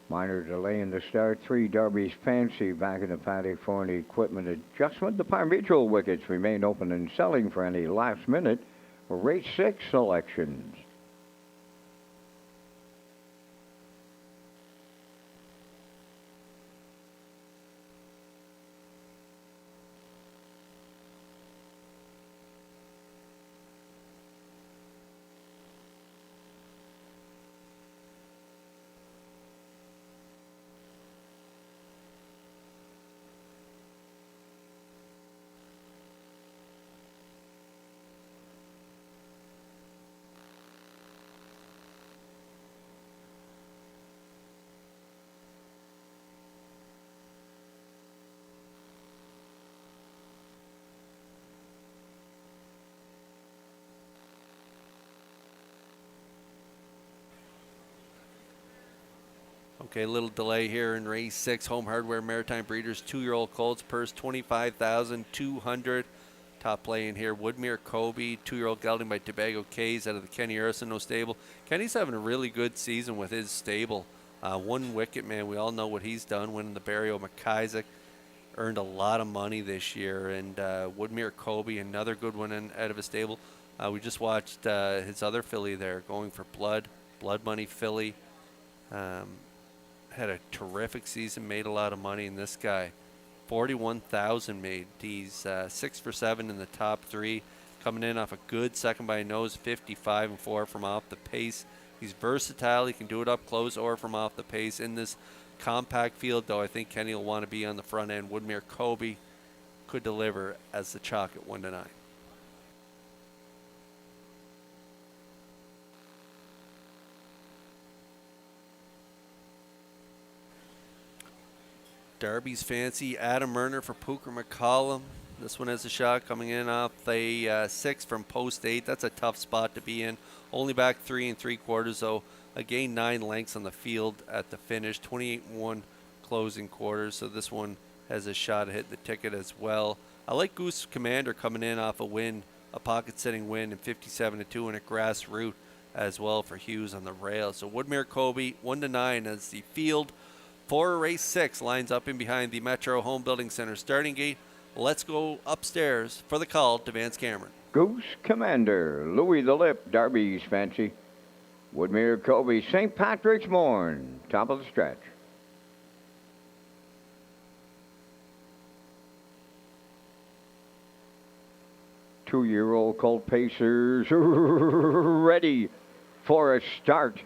Minor delay in the start. 3, Darby's Fancy back in the paddock for an equipment adjustment. The Par Mutual wickets remain open and selling for any last minute race 6 selections. Okay, a little delay here in race 6. Home Hardware Maritime Breeders 2-year-old colts, purse 25,200. Top play in here, Woodmere Kobe, 2-year-old gelding by Tobago Cays out of the Kenny Arsenault stable. Kenny's having a really good season with his stable. One wicket, man, we all know what he's done, winning the Barrio McIsaac. Earned a lot of money this year. And Woodmere Kobe, another good one out of his stable. We just watched his other filly there going for Blood Money filly. Had a terrific season, made a lot of money, and this guy, 41,000 made. He's 6 for 7 in the top 3, coming in off a good second by a nose, 55 and 4 from off the pace. He's versatile. He can do it up close or from off the pace. In this compact field, though, I think Kenny will want to be on the front end. Woodmere Kobe could deliver as the chalk at 1-9. Darby's Fancy, Adam Murner for Pooker McCollum. This one has a shot coming in off a 6 from post 8. That's a tough spot to be in. Only back 3 3/4, though. Again, 9 lengths on the field at the finish. 28-1 closing quarters. So this one has a shot at hitting the ticket as well. I like Goose Commander coming in off a win, a pocket-sitting win, and 57-2 and a grass route as well for Hughes on the rail. So Woodmere Kobe, 1-9 as the field for race 6 lines up in behind the Metro Home Building Center starting gate. Let's go upstairs for the call to Vance Cameron. Goose Commander, Louis the Lip, Darby's Fancy, Woodmere Kobe, St. Patrick's Morn, top of the stretch. Two-year-old colt pacers ready for a start.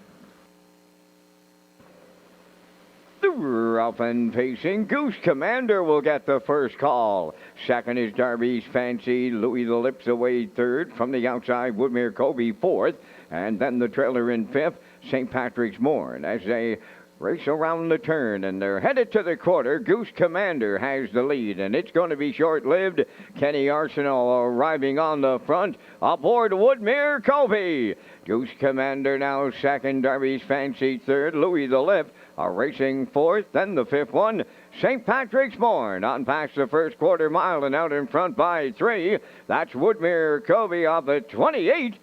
Up and pacing, Goose Commander will get the first call. Second is Darby's Fancy, Louis the Lips away third. From the outside, Woodmere Kobe fourth. And then the trailer in fifth, St. Patrick's Morn. As they race around the turn and they're headed to the quarter, Goose Commander has the lead, and it's going to be short-lived. Kenny Arsenault arriving on the front aboard Woodmere Kobe. Goose Commander now second, Darby's Fancy third, Louis the Lip racing fourth, then the fifth one, St. Patrick's Morn, on past the first quarter mile and out in front by 3. That's Woodmere Kobe off the 28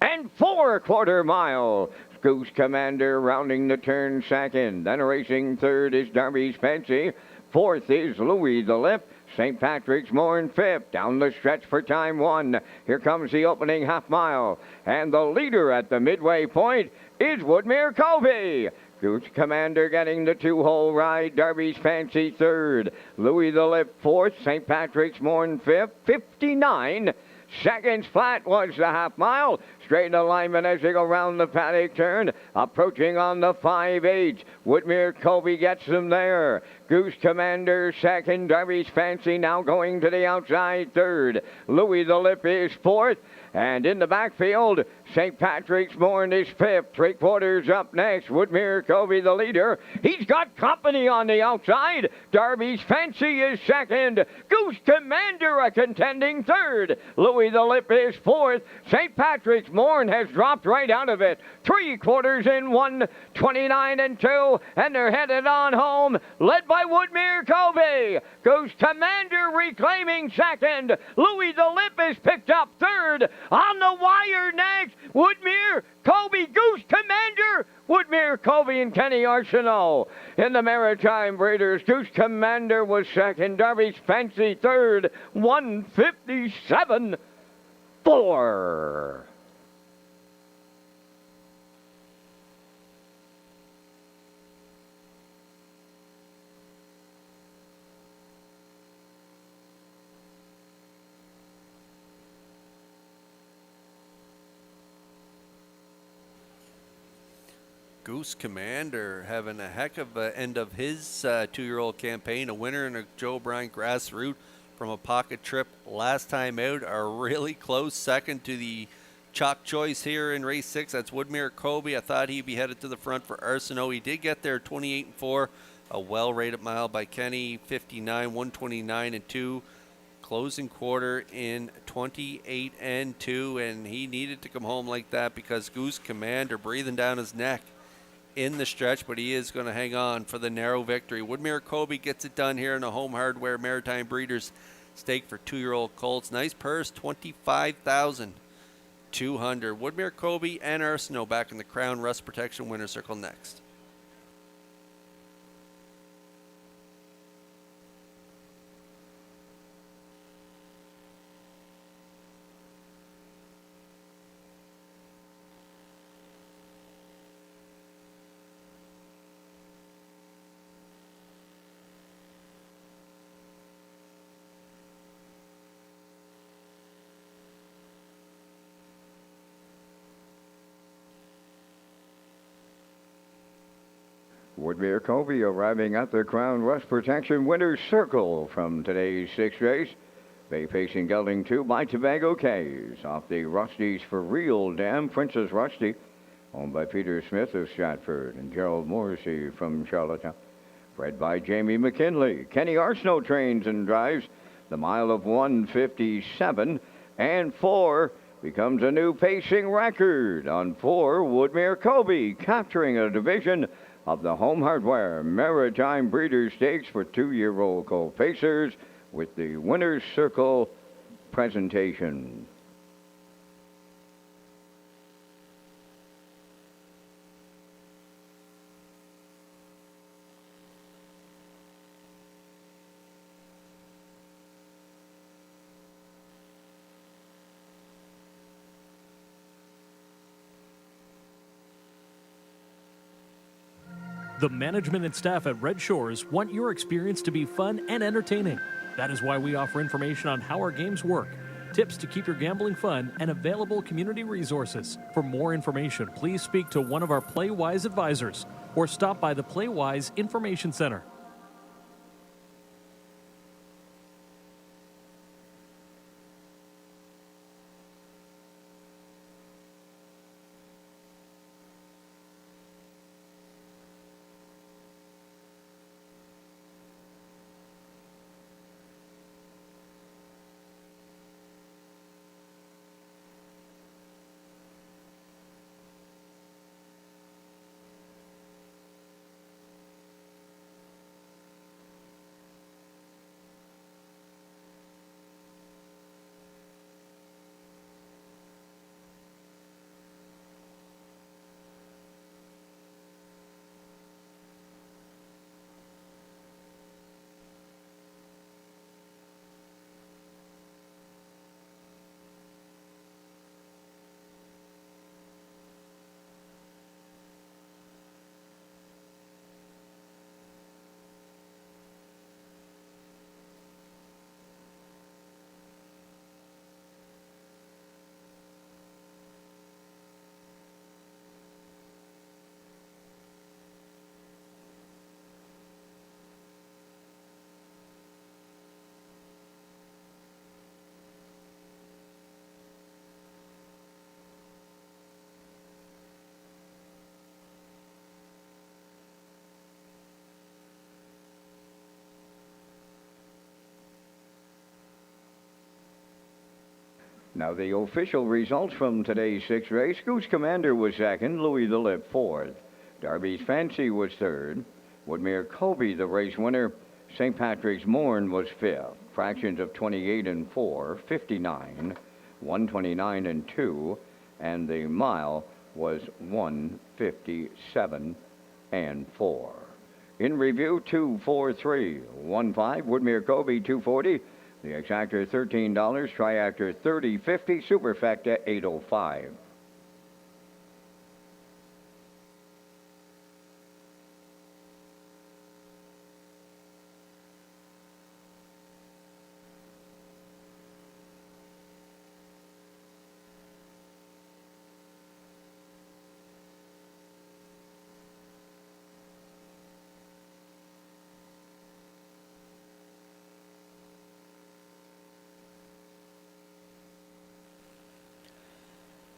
and 4/4 mile. Goose Commander rounding the turn second, then racing third is Darby's Fancy. Fourth is Louis the Lip. St. Patrick's Morn fifth. Down the stretch for time 1. Here comes the opening half mile. And the leader at the midway point is Woodmere Kobe. Goose Commander getting the 2-hole ride. Darby's Fancy third. Louis the Lip fourth. St. Patrick's Morn fifth. 59 seconds flat was the half mile. Straight alignment as they go round the paddock turn. Approaching on the 5/8. Woodmere Kobe gets them there. Goose Commander second. Darby's Fancy now going to the outside third. Louis the Lip is fourth. And in the backfield, St. Patrick's Morn is fifth. 3/4 up next. Woodmere Kobe the leader. He's got company on the outside. Darby's Fancy is second. Goose Commander a contending third. Louis the Lip is fourth. St. Patrick's Morn has dropped right out of it. 3/4 in 1, 29-2, and they're headed on home, led by Woodmere Kobe. Goose Commander reclaiming second. Louis the Lip is picked up third. On the wire next, Woodmere, Kobe, Goose Commander, Woodmere, Kobe, and Kenny Arsenault. In the Maritime Breeders, Goose Commander was second, Darby's Fancy third, 157.4. Goose Commander having a heck of an end of his 2-year-old campaign. A winner in a Joe Bryant grass route from a pocket trip last time out. A really close second to the chalk choice here in race 6. That's Woodmere Kobe. I thought he'd be headed to the front for Arsenault. He did get there 28-4. A well-rated mile by Kenny, 59, 129 and 2. Closing quarter in 28 and 2, and he needed to come home like that because Goose Commander breathing down his neck in the stretch, but he is going to hang on for the narrow victory. Woodmere Kobe gets it done here in a Home Hardware Maritime Breeders stake for 2-year-old colts. Nice purse, $25,200. Woodmere Kobe and Arsenault back in the Crown Rust Protection Winner's Circle next. Woodmere Kobe arriving at the Crown Rust Protection Winner's Circle from today's 6th race. Bay facing gelding 2 by Tobago Cays off the Rusty's for Real Dam. Princess Rusty, owned by Peter Smith of Stratford and Gerald Morrissey from Charlottetown. Bred by Jamie McKinley. Kenny Arsenault trains and drives the mile of 157 and 4. Becomes a new pacing record on 4. Woodmere Kobe capturing a division of the Home Hardware Maritime Breeders Stakes for 2-year-old colt pacers with the Winner's Circle presentation. The management and staff at Red Shores want your experience to be fun and entertaining. That is why we offer information on how our games work, tips to keep your gambling fun, and available community resources. For more information, please speak to one of our PlayWise advisors or stop by the PlayWise Information Center. Now the official results from today's 6th race. Goose Commander was second, Louis the Lip fourth. Darby's Fancy was third. Woodmere Kobe, the race winner. St. Patrick's Morn was fifth. Fractions of 28 and 4, 59, 129 and 2, and the mile was 157 and 4. In review, 24315, Woodmere Kobe 240, the exactor $13, triactor $30.50, superfecta 805.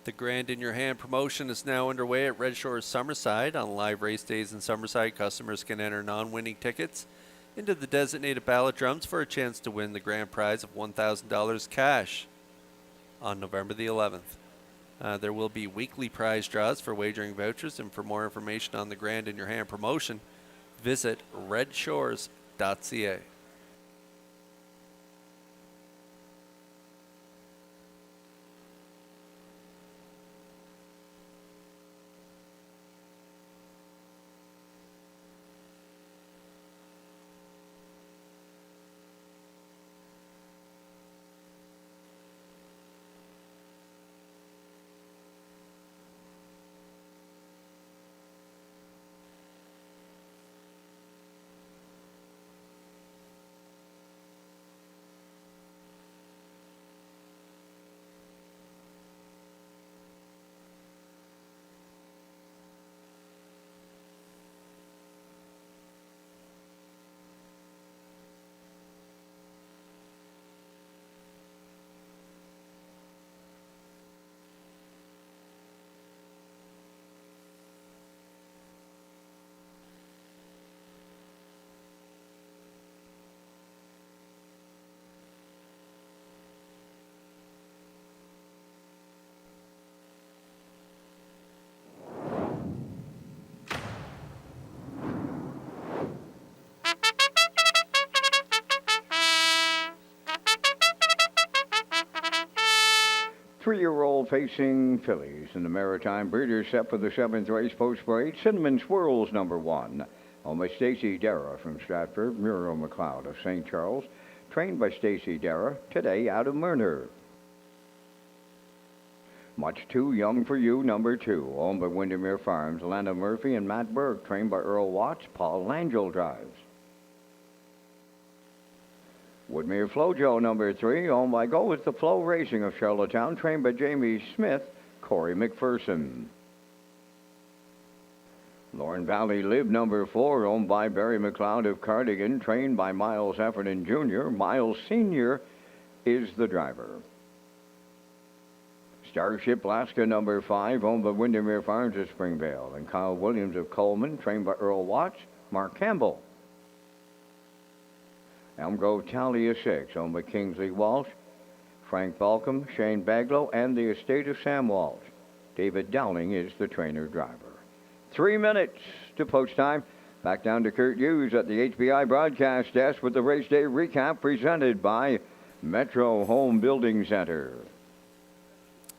The Grand in Your Hand promotion is now underway at Red Shores Summerside. On live race days in Summerside, customers can enter non-winning tickets into the designated ballot drums for a chance to win the grand prize of $1,000 cash on November the 11th. There will be weekly prize draws for wagering vouchers, and for more information on the Grand in Your Hand promotion, visit Redshores.ca. Three-year-old facing fillies in the Maritime Breeders' set for the 7th race post-parade. Cinnamon Swirls, number 1. Owned by Stacy Dara from Stratford. Muriel McLeod of St. Charles. Trained by Stacy Dara. Today out of Myrner. Much Too Young for You, number 2. Owned by Windermere Farms. Lana Murphy and Matt Burke. Trained by Earl Watts. Paul Langell drives. Woodmere Flojo, number 3, owned by Go With The Flow Racing of Charlottetown, trained by Jamie Smith, Corey McPherson. Lauren Valley Live, number 4, owned by Barry McLeod of Cardigan, trained by Miles Heffernan Jr. Miles Sr. is the driver. Starship Alaska, number 5, owned by Windermere Farms of Springvale, and Kyle Williams of Coleman, trained by Earl Watts, Mark Campbell. Elm Grove Talia 6, owned by Kingsley Walsh, Frank Balcom, Shane Baglow, and the estate of Sam Walsh. David Dowling is the trainer-driver. 3 minutes to post time. Back down to Kurt Hughes at the HBI broadcast desk with the race day recap presented by Metro Home Building Center.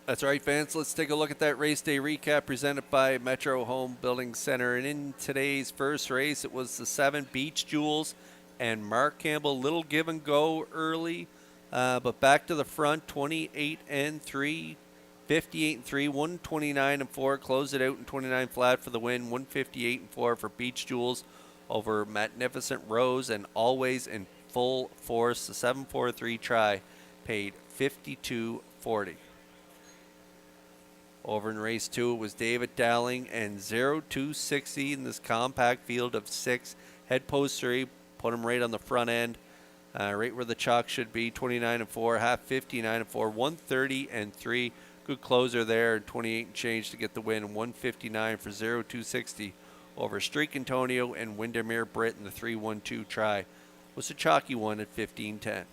That's right, fans. Let's take a look at that race day recap presented by Metro Home Building Center. And in today's first race, it was the 7 Beach Jewels and Mark Campbell. Little give and go early, but back to the front, 28 and 3, 58 and 3, 129 and 4. Close it out in 29 flat for the win. 158 and 4 for Beach Jewels over Magnificent Rose and Always in Full Force. The 743 try paid $52.40. Over in race 2, it was David Dowling and 0260 in this compact field of 6. Head post 3. Put him right on the front end, right where the chalk should be. 29 and 4, half 59 and 4, 130 and 3. Good closer there, 28 and change to get the win. 159 for 0260 over Streak Antonio and Windermere Britt in the 312 try. Was a chalky one at 15-10.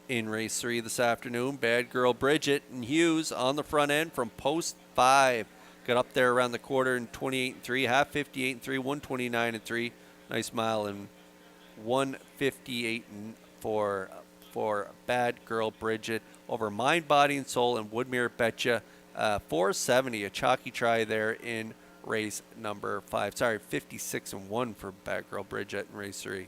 In race 3 this afternoon, Bad Girl Bridget and Hughes on the front end from post 5. Got up there around the quarter in 28 and 3, half 58 and 3, 129 and 3. Nice mile and 158 and 4. for Bad Girl Bridget over Mind, Body, and Soul and Woodmere Betcha. 470, a chalky try there in race number 5. 56-1 for Bad Girl Bridget in race 3.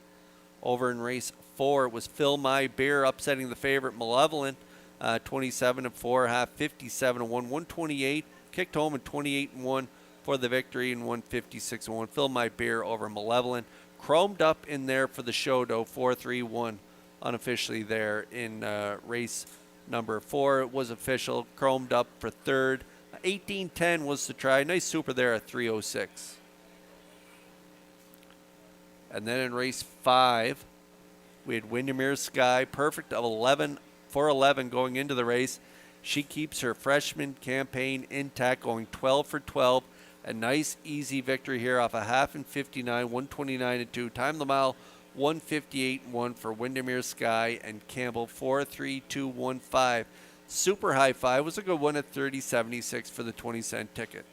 Over in race 4, it was Fill My Beer upsetting the favorite Malevolent. 27-4, half 57-1, 128, kicked home in 28-1 for the victory in 156-1. Fill My Beer over Malevolent. Chromed up in there for the show, though, 4-3-1 unofficially there in race number 4. It was official, chromed up for third. 18-10 was the try. Nice super there at 306. And then in race 5, we had Windermere Sky, perfect of 11 for 11 going into the race. She keeps her freshman campaign intact, going 12 for 12. A nice, easy victory here off a half in 59, 129-2. Time the mile, 158-1 for Windermere Sky and Campbell, 4.3215. Super high five was a good one at 30.76 for the 20-cent ticket.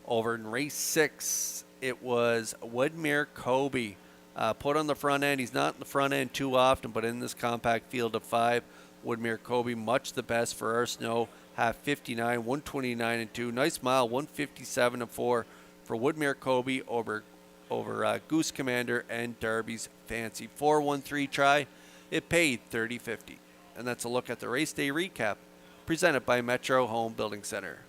Over in race 6, it was Woodmere Kobe. Put on the front end. He's not in the front end too often, but in this compact field of 5, Woodmere Kobe, much the best for our snow. Half 59, 129-2. Nice mile, 157-4 for Woodmere Kobe over Goose Commander and Darby's Fancy. 413 try. It paid $30.50. And that's a look at the race day recap presented by Metro Home Building Center.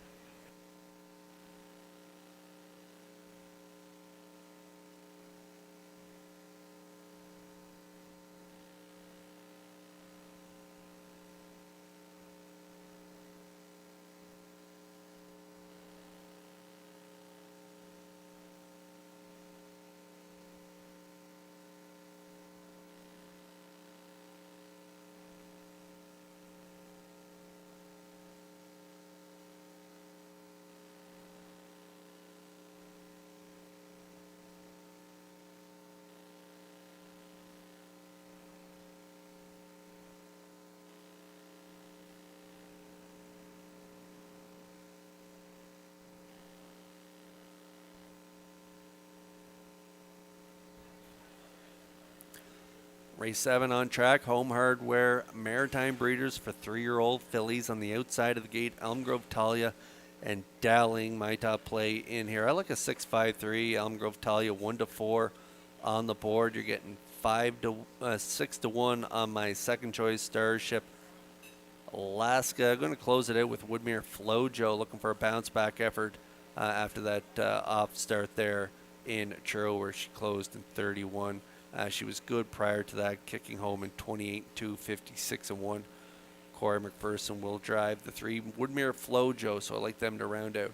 Race 7 on track. Home Hardware Maritime Breeders for 3-year-old fillies on the outside of the gate. Elm Grove Talia and Dowling, my top play in here. I like a 6-5-3. Elm Grove Talia 1-4 on the board. You're getting 6-1 on my second choice Starship Alaska. I'm going to close it out with Woodmere Flojo, looking for a bounce back effort after that off start there in Truro, where she closed in 31. She was good prior to that, kicking home in 28-2, 56-1. Corey McPherson will drive the 3. Woodmere Flojo, so I like them to round out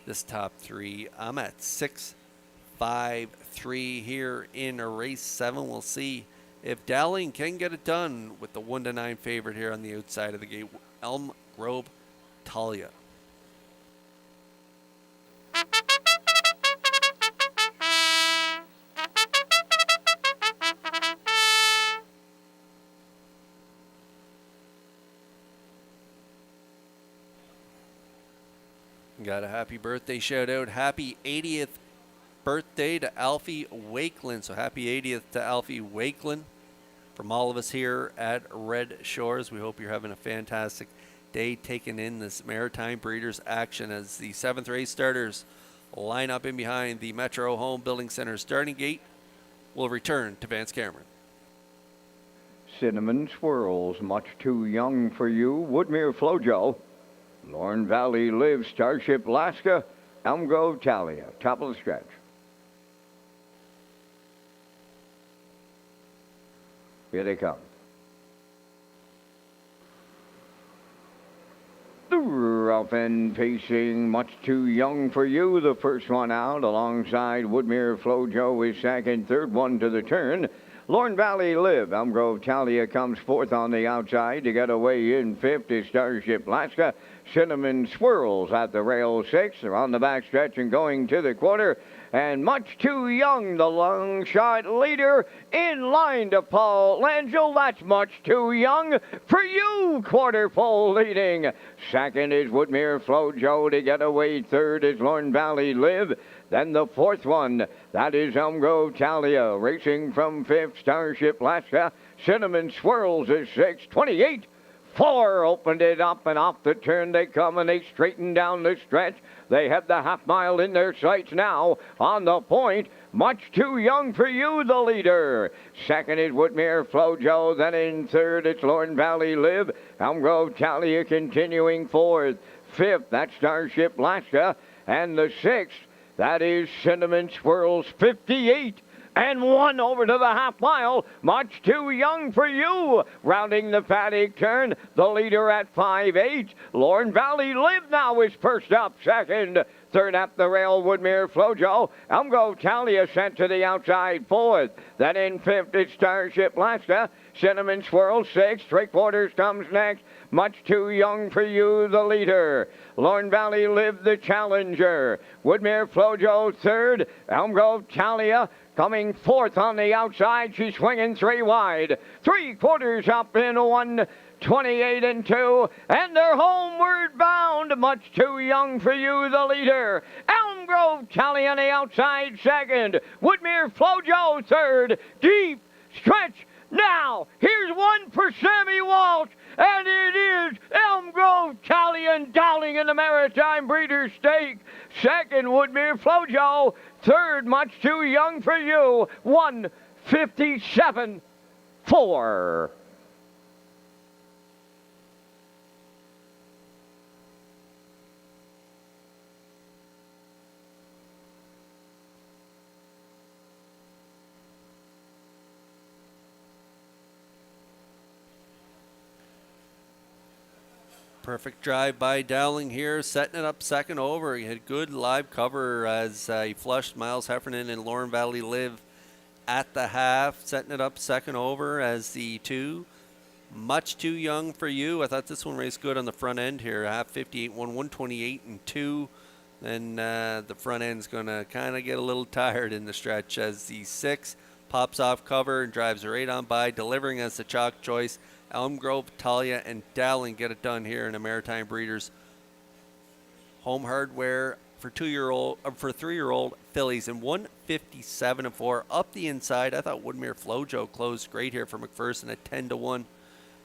this top 3. I'm at 6-5-3 here in race 7. We'll see if Dowling can get it done with the 1-9 favorite here on the outside of the gate. Elm Grove Talia. Got a happy birthday shout out. Happy 80th birthday to Alfie Wakeland. So happy 80th to Alfie Wakeland from all of us here at Red Shores. We hope you're having a fantastic day taking in this Maritime Breeders action as the 7th race starters line up in behind the Metro Home Building Center starting gate. We'll return to Vance Cameron. Cinnamon Swirls, much too young for you. Woodmere Flojo. Lorne Valley Live, Starship Alaska, Elm Grove Talia, top of the stretch. Here they come. The rough end pacing, much too young for you. The first one out alongside Woodmere Flojo is second, third one to the turn. Lorne Valley Live, Elm Grove Talia comes fourth on the outside. To get away in fifth is Starship Alaska. Cinnamon Swirls at the rail 6. They're on the backstretch and going to the quarter. And Much Too Young, the long shot leader, in line to Paul Langell. That's Much Too Young for you, quarter pole leading. Second is Woodmere Flojo to get away. Third is Lorne Valley Live. Then the fourth one, that is Elm Grove Talia. Racing from fifth, Starship Alaska. Cinnamon Swirls is sixth. 28. 4 opened it up, and off the turn they come, and they straighten down the stretch. They have the half mile in their sights now. On the point, Much Too Young for you, the leader. Second is Woodmere Flojo. Then in third, it's Lorne Valley Live. Elm Grove Talia continuing fourth. Fifth, that's Starship Alaska. And the sixth, that is Cinnamon Swirls, 58. And 1 over to the half mile. Much Too Young for you. Rounding the paddock turn, the leader at 5-8. Lorne Valley Live now is first up. Second. Third up the rail, Woodmere Flojo. Elm Grove Talia sent to the outside fourth. Then in fifth, it's Starship Alaska. Cinnamon Swirl sixth. 3/4 comes next. Much Too Young for you, the leader. Lorne Valley Live, the challenger. Woodmere Flojo third. Elm Grove Talia coming fourth on the outside. She's swinging 3 wide. 3/4 up in 1:28 and 2. And they're homeward bound. Much Too Young for you, the leader. Elm Grove Talia on the outside second. Woodmere Flojo third. Deep stretch. Now, here's one for Sammy Walsh, and it is Elm Grove Talia and Dowling in the Maritime Breeders' Stake. Second, Woodmere Flojo. Third, Much Too Young for you. 1:57.4. Perfect drive by Dowling here, setting it up second over. He had good live cover as he flushed Miles Heffernan and Lorne Valley Live at the half, setting it up second over as the 2. Much Too Young for you. I thought this one raced good on the front end here. Half 58, 128 and 2. Then the front end's going to kind of get a little tired in the stretch as the 6 pops off cover and drives right on by, delivering as the chalk choice. Elm Grove, Talia, and Dowling get it done here in a Maritime Breeders. Home hardware for 3-year-old fillies in 1:57.4 up the inside. I thought Woodmere Flojo closed great here for McPherson at 10-1,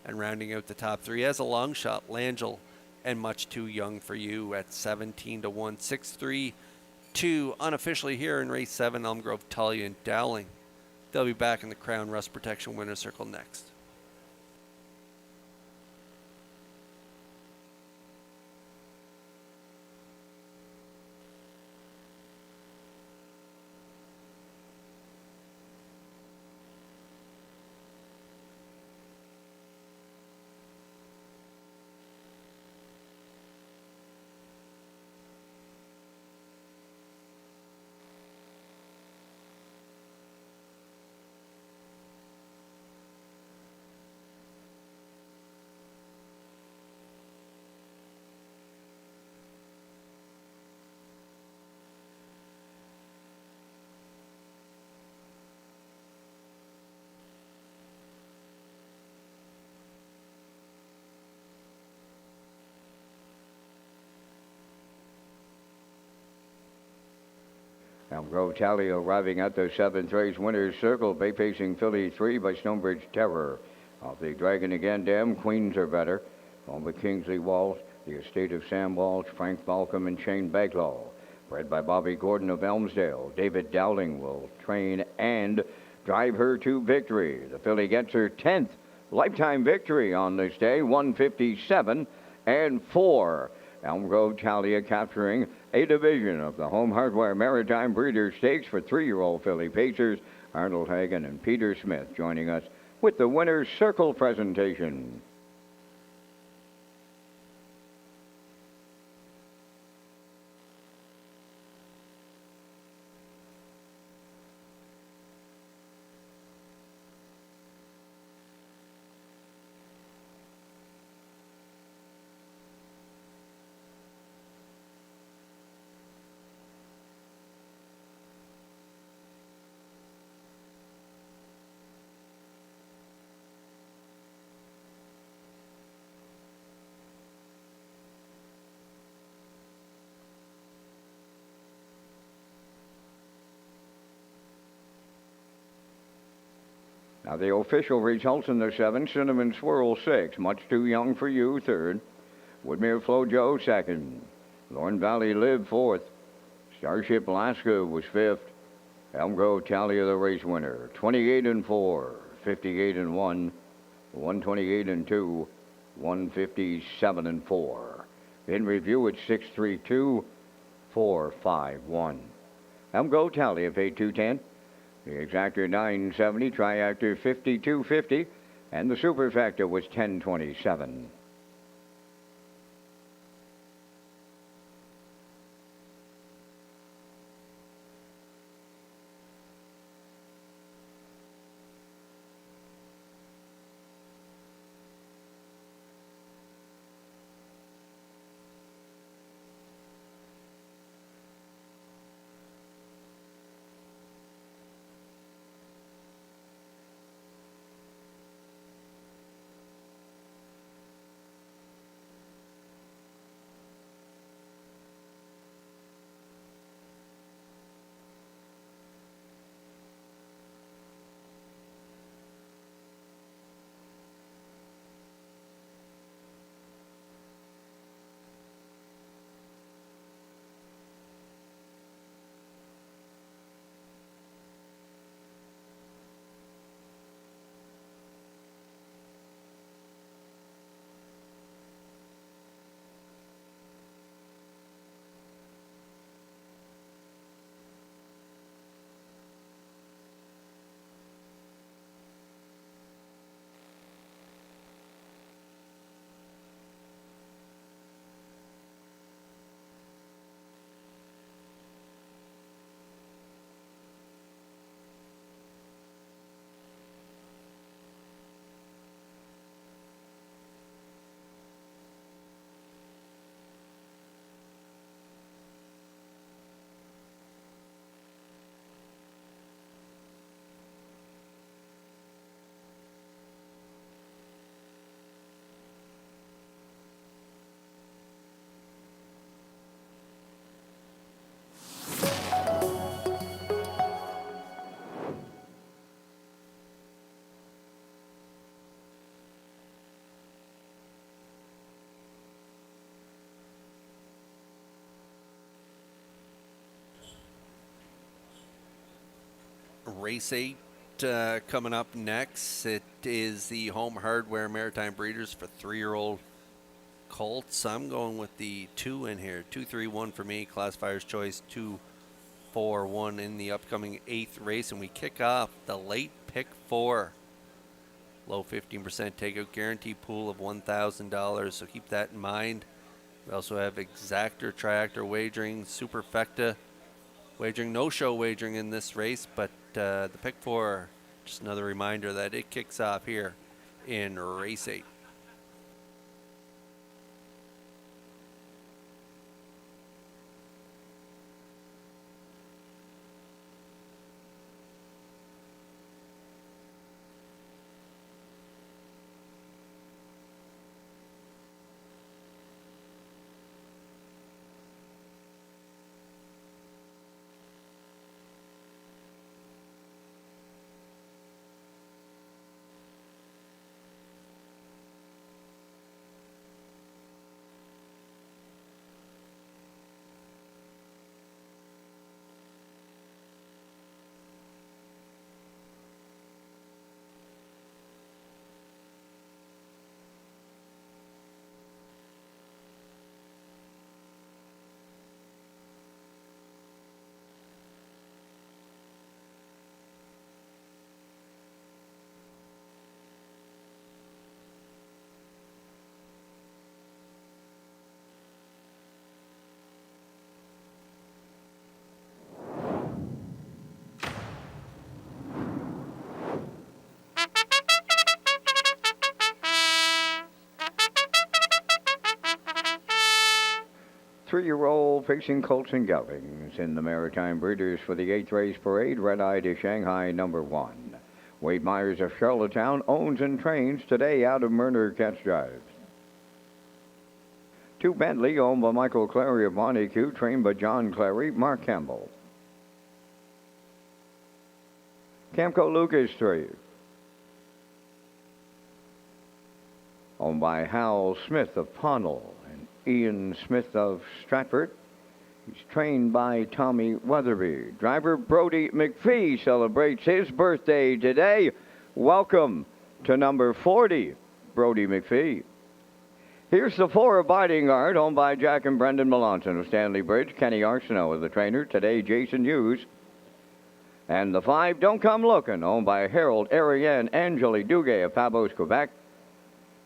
and rounding out the top 3 as a long shot, Langell and Much Too Young for you at 17-1, 6-3-2 unofficially here in race 7. Elm Grove, Talia, and Dowling. They'll be back in the Crown Rust Protection winner's circle next. Elm Grove Talia arriving at the 7th race winner's circle. Bay pacing filly 3 by Stonebridge Terror. Off the Dragon Again Dam, Queens Are Better. On the Kingsley Walsh, the estate of Sam Walsh, Frank Balcom, and Shane Baglaw. Bred by Bobby Gordon of Elmsdale. David Dowling will train and drive her to victory. The filly gets her 10th lifetime victory on this day, 1:57.4. Elm Grove Talia capturing a division of the Home Hardware Maritime Breeders' Stakes for 3-year-old filly pacers. Arnold Hagan and Peter Smith joining us with the winner's circle presentation. Now the official results in the 7, Cinnamon Swirl 6, Much Too Young for You 3rd, Woodmere Flojo 2nd, Lorne Valley Live 4th, Starship Alaska was 5th, Elm Grove Talia the race winner, 28-4, 58-1, 128-2, 157-4. In review, it's 632, 451. Elm Grove Talia paid 210. The exactor 970, triactor 5250, and the superfactor was 1027. Race 8 coming up next. It is the Home Hardware Maritime Breeders for 3-year-old colts. I'm going with the 2 in here. 2-3-1 for me. Classifier's choice 2-4-1 in the upcoming 8th race. And we kick off the late pick 4. Low 15% takeout guarantee pool of $1,000. So keep that in mind. We also have exactor, triactor wagering, superfecta wagering, no-show wagering in this race, but the pick 4, just another reminder that it kicks off here in race 8. Three-year-old facing colts and geldings in the Maritime Breeders for the 8th race parade. Red Eye to Shanghai, number 1. Wade Myers of Charlottetown owns and trains today out of Murner Catch Drive. 2 Bentley, owned by Michael Clary of Montague, trained by John Clary, Mark Campbell. Camco Lucas 3. owned by Hal Smith of Pownell and Ian Smith of Stratford. He's trained by Tommy Weatherby. Driver Brody McPhee celebrates his birthday today. Welcome to number 40, Brody McPhee. Here's the 4 Abiding Guard, owned by Jack and Brendan Melanson of Stanley Bridge. Kenny Arsenault is the trainer. Today, Jason Hughes. And the 5 Don't Come Looking, owned by Harold Ariane Angeli Duguay of Pabos, Quebec.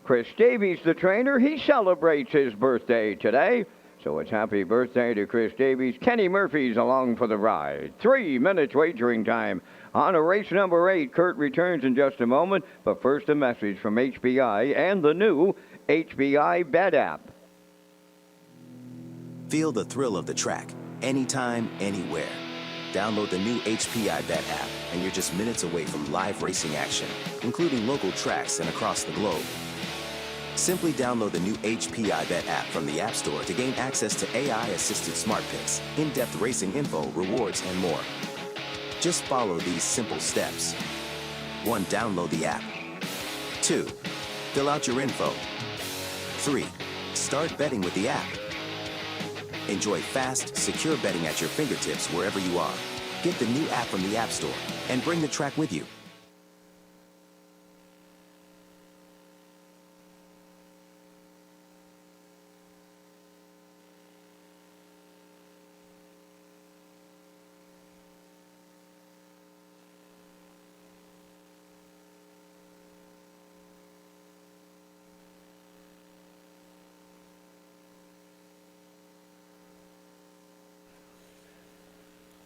Chris Davies, the trainer. He celebrates his birthday today. So it's happy birthday to Chris Davies. Kenny Murphy's along for the ride. 3 minutes wagering time on a race number 8. Kurt returns in just a moment, but first a message from HBI and the new HBI Bet app. Feel the thrill of the track, anytime, anywhere. Download the new HBI Bet app, and you're just minutes away from live racing action, including local tracks and across the globe. Simply download the new HBI Bet app from the App Store to gain access to AI-assisted smart picks, in-depth racing info, rewards, and more. Just follow these simple steps. 1. Download the app. 2. Fill out your info. 3. Start betting with the app. Enjoy fast, secure betting at your fingertips wherever you are. Get the new app from the App Store and bring the track with you.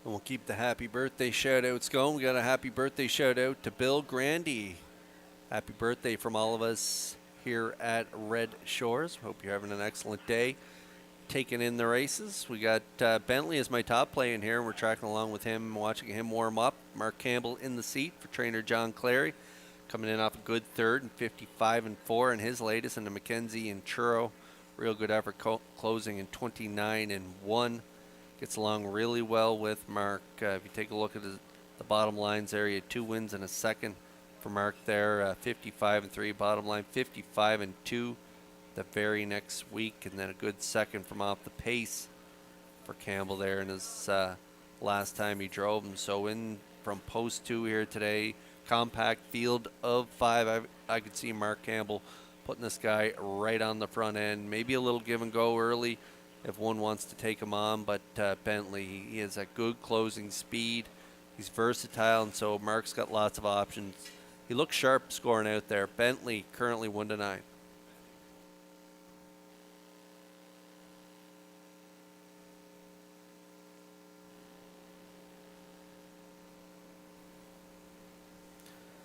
And we'll keep the happy birthday shout-outs going. We got a happy birthday shout-out to Bill Grandy. Happy birthday from all of us here at Red Shores. Hope you're having an excellent day. Taking in the races. We got Bentley as my top play in here, and we're tracking along with him, watching him warm up. Mark Campbell in the seat for trainer John Clary, coming in off a good third and 55-4 in his latest, and the Mackenzie and Churro. Real good effort closing in 29-1. Gets along really well with Mark. If you take a look at the bottom lines there, he had 2 wins and a second for Mark there. 55-3 bottom line, 55-2 the very next week, and then a good second from off the pace for Campbell there in his last time he drove him. So in from post 2 here today, compact field of 5. I could see Mark Campbell putting this guy right on the front end. Maybe a little give and go early if one wants to take him on, but Bentley, he has a good closing speed. He's versatile, and so Mark's got lots of options. He looks sharp scoring out there. Bentley currently 1-9.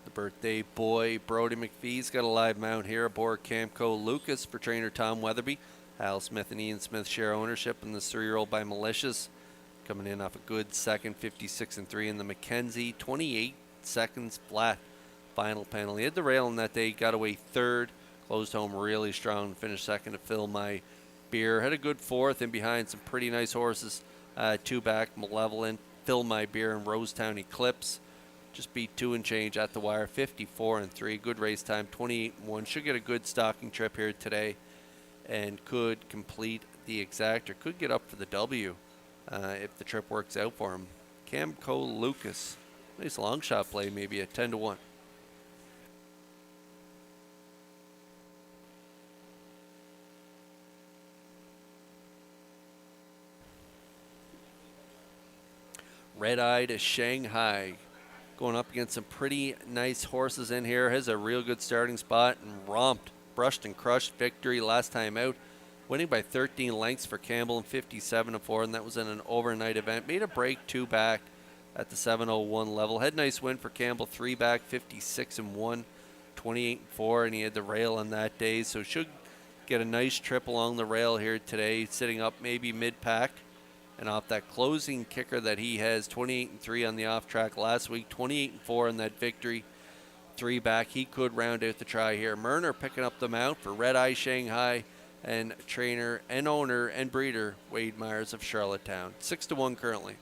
The birthday boy, Brody McPhee's got a live mount here aboard Camco Lucas for trainer Tom Weatherby. Hal Smith and Ian Smith share ownership in the 3-year-old by Malicious. Coming in off a good second, 56-3 in the Mackenzie. 28 seconds flat final panel. He had the rail on that day, got away third. Closed home really strong, finished second to Fill My Beer. Had a good fourth in behind some pretty nice horses. 2 back, Malevolent, Fill My Beer, and Rosetown Eclipse. Just beat 2 and change at the wire, 54-3. Good race time, 28-1. Should get a good stocking trip here today, and could complete the exact, or could get up for the W if the trip works out for him. Camco Lucas, nice long shot play, maybe at 10-1. Red Eye to Shanghai, going up against some pretty nice horses in here. Has a real good starting spot and romped, brushed and crushed victory last time out, winning by 13 lengths for Campbell and 57-4, and that was in an overnight event. Made a break 2 back at the 7:01 level. Had a nice win for Campbell, 3 back, 56-1, 28-4, and he had the rail on that day, so should get a nice trip along the rail here today, sitting up maybe mid-pack. And off that closing kicker that he has, 28-3 on the off track last week, 28-4 in that victory, 3 back. He could round out the try here. Murner picking up the mount for Red Eye Shanghai, and trainer and owner and breeder Wade Myers of Charlottetown. 6-1 currently.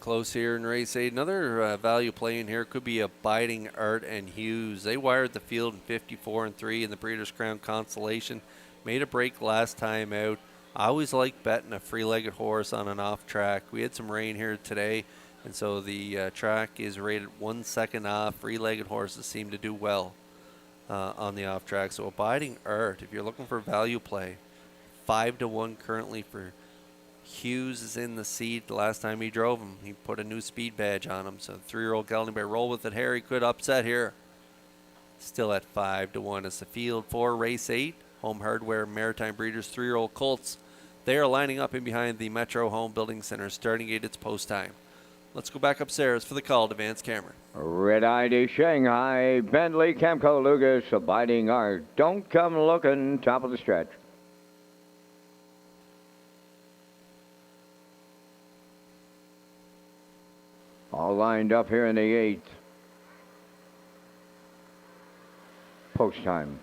Close here in race 8. Another value play in here could be Abiding Art and Hughes. They wired the field in 54 and 3 in the Breeders' Crown Consolation. Made a break last time out. I always like betting a free-legged horse on an off track. We had some rain here today, and so the track is rated 1 second off. Free-legged horses seem to do well on the off track. So Abiding Art, if you're looking for value play, 5-1 currently for Hughes. Is in the seat. The last time he drove him, he put a new speed badge on him. So 3-year-old Gelding by Roll With It Harry could upset here. Still at 5-1 as the field for race 8. Home Hardware Maritime Breeders 3-year-old Colts. They are lining up in behind the Metro Home Building Center. Starting gate, it's post time. Let's go back upstairs for the call to Vance Cameron. Red Eye to Shanghai, Bentley, Camco Lucas, Abiding Art. Don't come looking, top of the stretch. All lined up here in the 8th. Post time.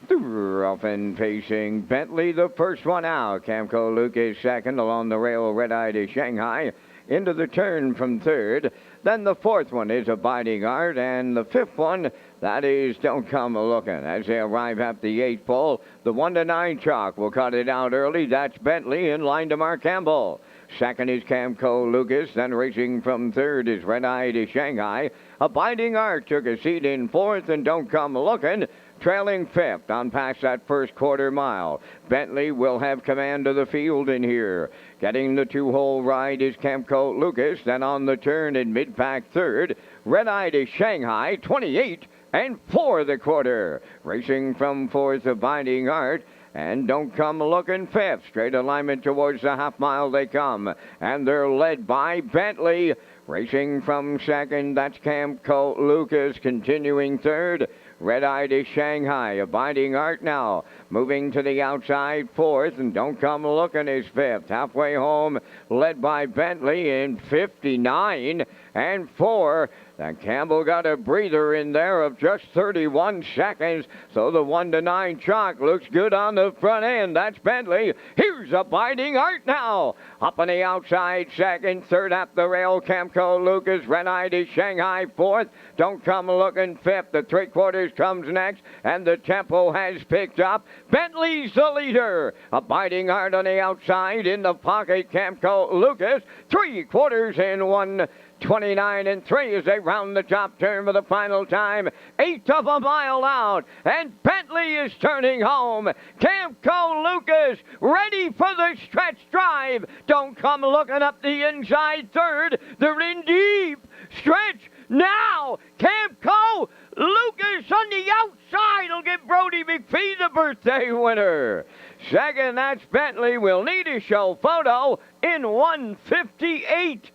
Rough and pacing. Bentley, the first one out. Camco Lucas second along the rail. Red Eye to Shanghai. Into the turn from third. Then the fourth one is Abiding Art. And the fifth one, that is Don't Come Looking. As they arrive at the 8th pole, the 1-9 chalk will cut it out early. That's Bentley in line to Mark Campbell. Second is Camco Lucas. Then racing from third is Red Eye to Shanghai. Abiding Art took a seat in fourth, and Don't Come Looking trailing fifth on past that first quarter mile. Bentley will have command of the field in here. Getting the 2-hole ride is Camco Lucas. Then on the turn in mid-pack third, Red Eye to Shanghai, 28 and 4 the quarter. Racing from fourth, Abiding Art. And Don't Come Looking fifth. Straight alignment towards the half mile they come. And they're led by Bentley. Racing from second, that's Camco Lucas. Continuing third, Red Eye to Shanghai. Abiding Art now. Moving to the outside fourth. And Don't Come Looking is fifth. Halfway home, led by Bentley in 59 and 4. And Campbell got a breather in there of just 31 seconds. So the 1-9 chalk looks good on the front end. That's Bentley. Here's Abiding Art now. Up on the outside second. Third at the rail, Camco Lucas. Red Eye to Shanghai fourth. Don't Come Looking fifth. The 3/4 comes next. And the tempo has picked up. Bentley's the leader. Abiding Art on the outside. In the pocket, Camco Lucas. 3/4 in 1:29 and 3 as they round the top turn for the final time. 1/8 of a mile out, and Bentley is turning home. Camco Lucas ready for the stretch drive. Don't Come Looking up the inside third. They're in deep stretch now. Camco Lucas on the outside will give Brody McPhee the birthday winner. Second, that's Bentley. We'll need a show photo in 1:58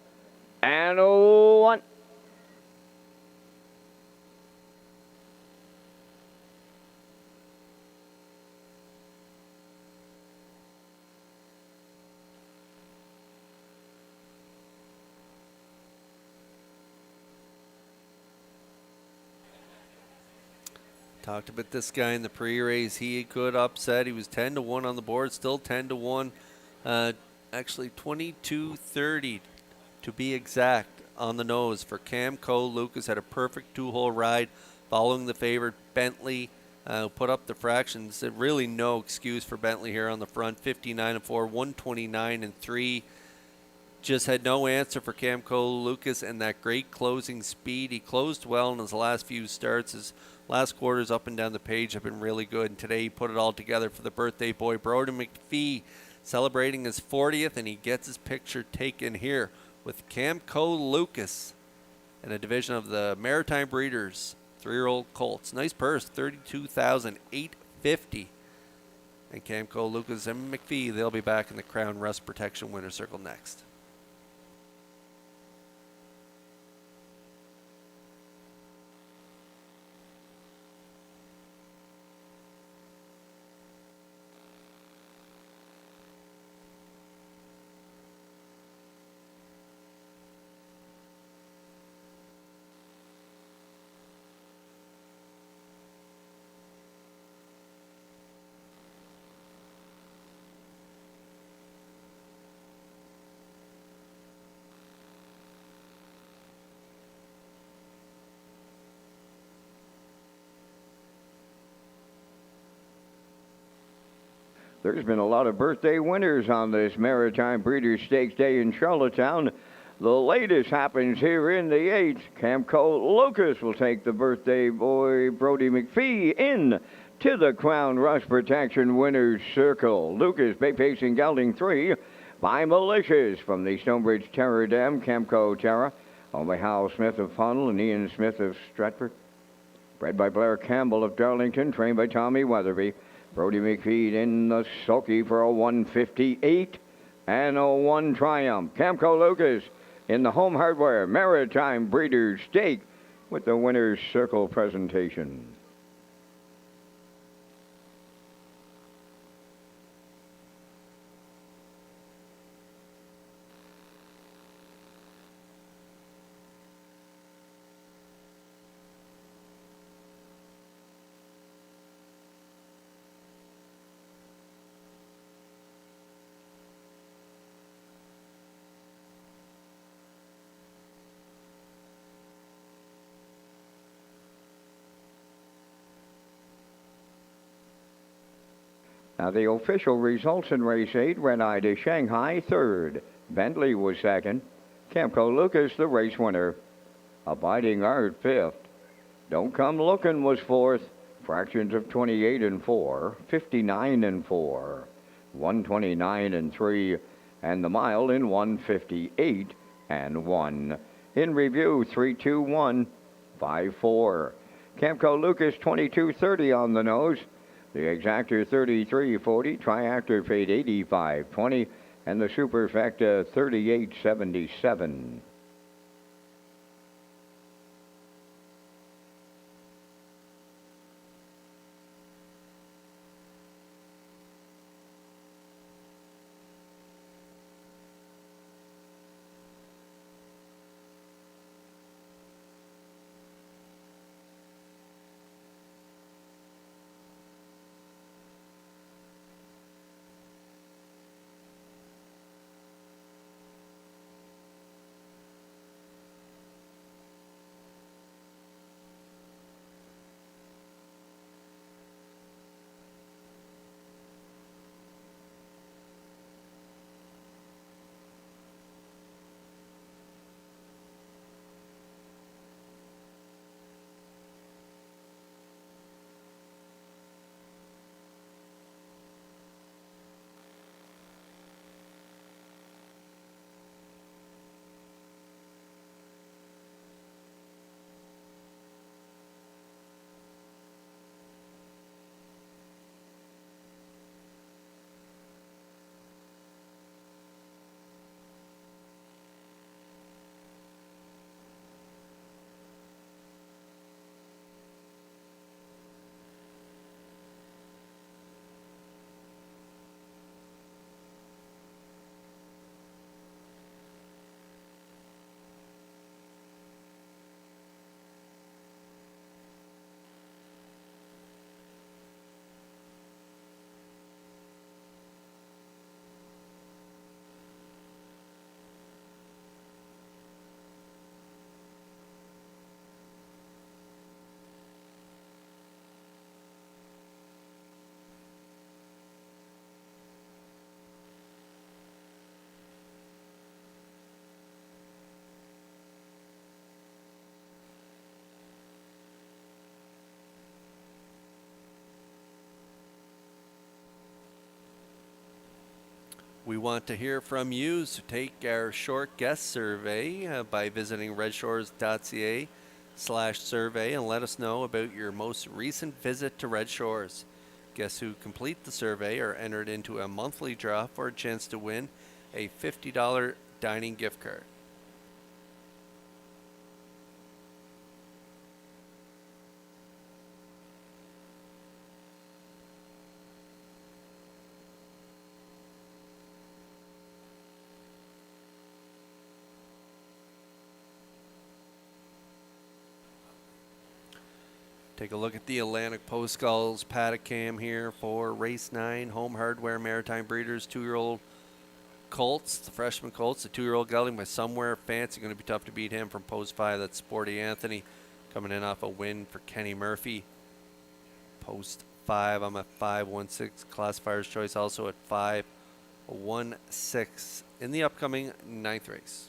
and 1. Talked about this guy in the pre-race. He could upset. He was 10-1 on the board, still 10-1. Actually 22.30 to be exact on the nose for Camco Lucas. Had a perfect 2-hole ride following the favorite Bentley. Put up the fractions. Really no excuse for Bentley here on the front. 59 and 4, 129 and 3. Just had no answer for Camco Lucas, and that great closing speed. He closed well in his last few starts. His last quarters up and down the page have been really good, and today he put it all together for the birthday boy. Brody McPhee celebrating his 40th, and he gets his picture taken here with Camco Lucas in a division of the Maritime Breeders 3-year-old Colts. Nice purse, $32,850. And Camco Lucas and McPhee, they'll be back in the Crown Rust Protection Winner's Circle next. There's been a lot of birthday winners on this Maritime Breeders' Stakes Day in Charlottetown. The latest happens here in the 8th. Camco Lucas will take the birthday boy Brody McPhee in to the Crown Rush Protection Winners Circle. Lucas, Bay Pacing Gelding 3 by Malicious from the Stonebridge Terror Dam, Camco Terra, owned by Hal Smith of Funnel and Ian Smith of Stratford. Bred by Blair Campbell of Darlington, trained by Tommy Weatherby. Brody McPhee in the sulky for a 158 and a 1 triumph. Camco Lucas in the Home Hardware Maritime Breeders' Stake with the Winner's Circle presentation. Now the official results in race 8, Red Eye to Shanghai 3rd. Bentley was 2nd. Camco Lucas the race winner. Abiding Art 5th. Don't Come Looking was 4th. Fractions of 28 and 4, 59 and 4, 129 and 3, and the mile in 158 and 1. In review 321 54. Camco Lucas 2230 on the nose. The Exactor 3340, Triactor Fate 8520, and the Superfecta 3877. We want to hear from you, so take our short guest survey by visiting Redshores.ca/survey and let us know about your most recent visit to Red Shores. Guests who complete the survey are entered into a monthly draw for a chance to win a $50 dining gift card. Take a look at the Atlantic Post Skulls paddock cam here for race 9, Home Hardware Maritime Breeders, 2-year-old colts, the freshman colts, the 2-year-old gelding by Somewhere Fancy. Going to be tough to beat him from post 5. That's Sporty Anthony coming in off a win for Kenny Murphy. Post 5. I'm at 5-1-6. Classifier's choice also at 5-1-6 in the upcoming 9th race.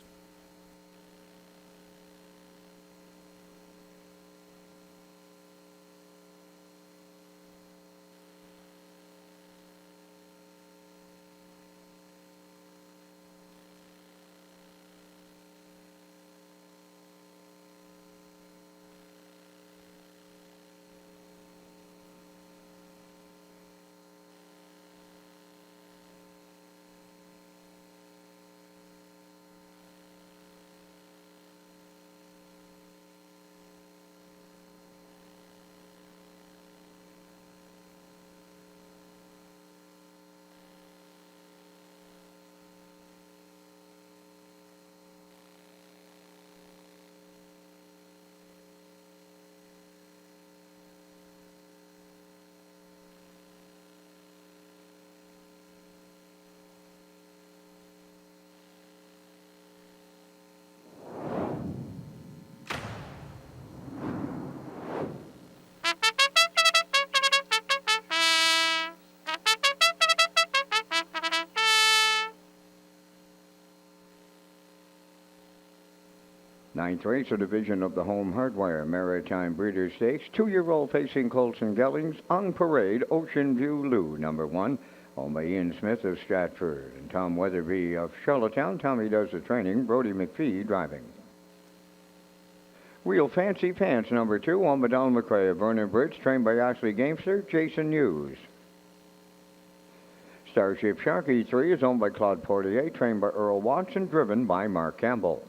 Ninth race, a division of the Home Hardware Maritime Breeders' Stakes. 2-year-old facing Colson Gellings on parade. Ocean View Lou, number 1. Owned by Ian Smith of Stratford and Tom Weatherby of Charlottetown. Tommy does the training. Brody McPhee driving. Real Fancy Pants, number 2. Owned by Donald McRae of Vernon Bridge. Trained by Ashley Gamester, Jason Hughes. Starship Sharky 3 is owned by Claude Portier. Trained by Earl Watts and driven by Mark Campbell.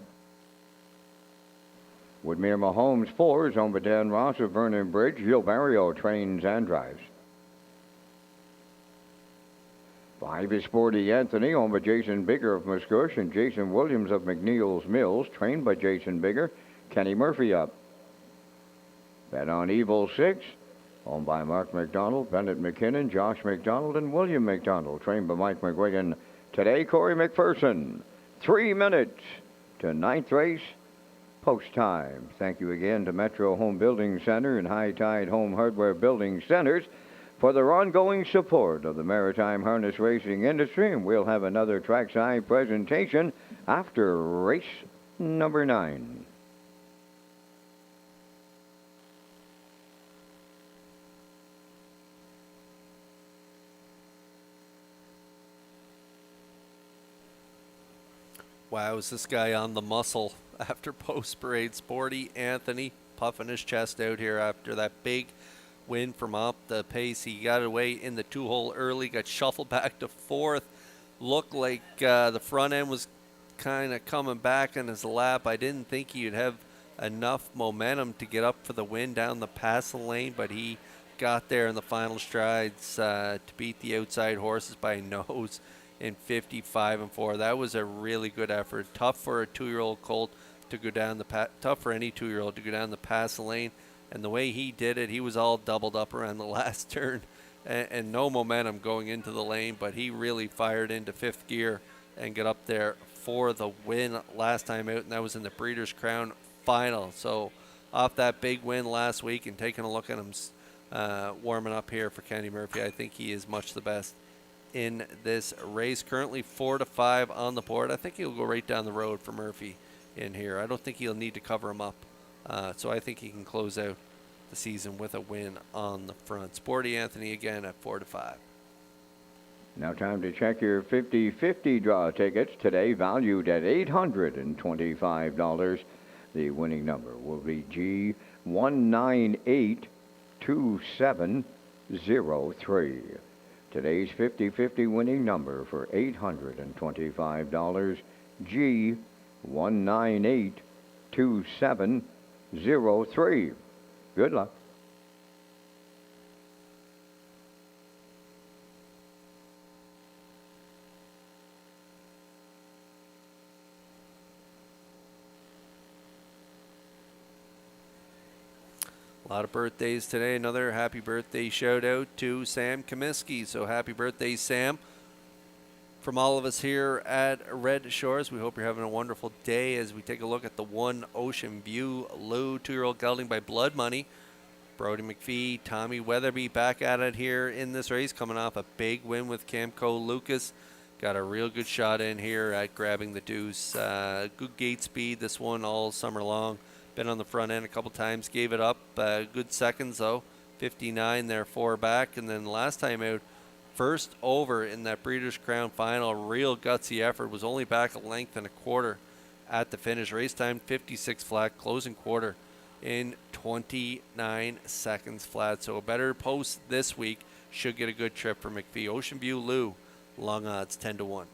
Woodmere Mahomes 4 is owned by Dan Ross of Vernon Bridge. Gil Barrio trains and drives. 5 is Sporty Anthony, owned by Jason Bigger of Muscush and Jason Williams of McNeil's Mills, trained by Jason Bigger. Kenny Murphy up. Bet on Evil 6, owned by Mark McDonald, Bennett McKinnon, Josh McDonald, and William McDonald, trained by Mike McGuigan. Today, Corey McPherson. 3 minutes to 9th race. Post time. Thank you again to Metro Home Building Center and High Tide Home Hardware Building Centers for their ongoing support of the maritime harness racing industry. And we'll have another trackside presentation after race number 9. Wow, is this guy on the muscle after post-parade? Sporty Anthony puffing his chest out here after that big win from up the pace. He got away in the 2-hole early, got shuffled back to 4th. Looked like the front end was kind of coming back on his lap. I didn't think he'd have enough momentum to get up for the win down the passing lane, but he got there in the final strides to beat the outside horses by a nose in 55-4. That was a really good effort. Tough for a 2-year-old colt to go down the tough for any 2-year-old to go down the pass lane. And the way he did it, he was all doubled up around the last turn and no momentum going into the lane, but he really fired into 5th gear and got up there for the win last time out, and that was in the Breeders' Crown final. So off that big win last week and taking a look at him warming up here for Kenny Murphy, I think he is much the best in this race. Currently 4-5 on the board. I think he'll go right down the road for Murphy in here. I don't think he'll need to cover him up. So I think he can close out the season with a win on the front. Sporty Anthony again at 4-5. Now time to check your 50-50 draw tickets. Today valued at $825. The winning number will be G1982703. Today's 50-50 winning number for $825, G1982703. Good luck. A lot of birthdays today. Another happy birthday shout out to Sam Comiskey. So happy birthday, Sam. From all of us here at Red Shores, we hope you're having a wonderful day as we take a look at the 1 Ocean View Lou 2-year-old gelding by Blood Money. Brody McPhee, Tommy Weatherby back at it here in this race, coming off a big win with Camco Lucas. Got a real good shot in here at grabbing the deuce. Good gate speed, this one all summer long. Been on the front end a couple times, gave it up. Good seconds though, 59 there, 4 back. And then last time out, first over in that Breeders' Crown final, real gutsy effort, was only back a length and a quarter at the finish. Race time 56 flat, closing quarter in 29 seconds flat. So a better post this week should get a good trip for McPhee. Ocean View Lou, long odds 10-1.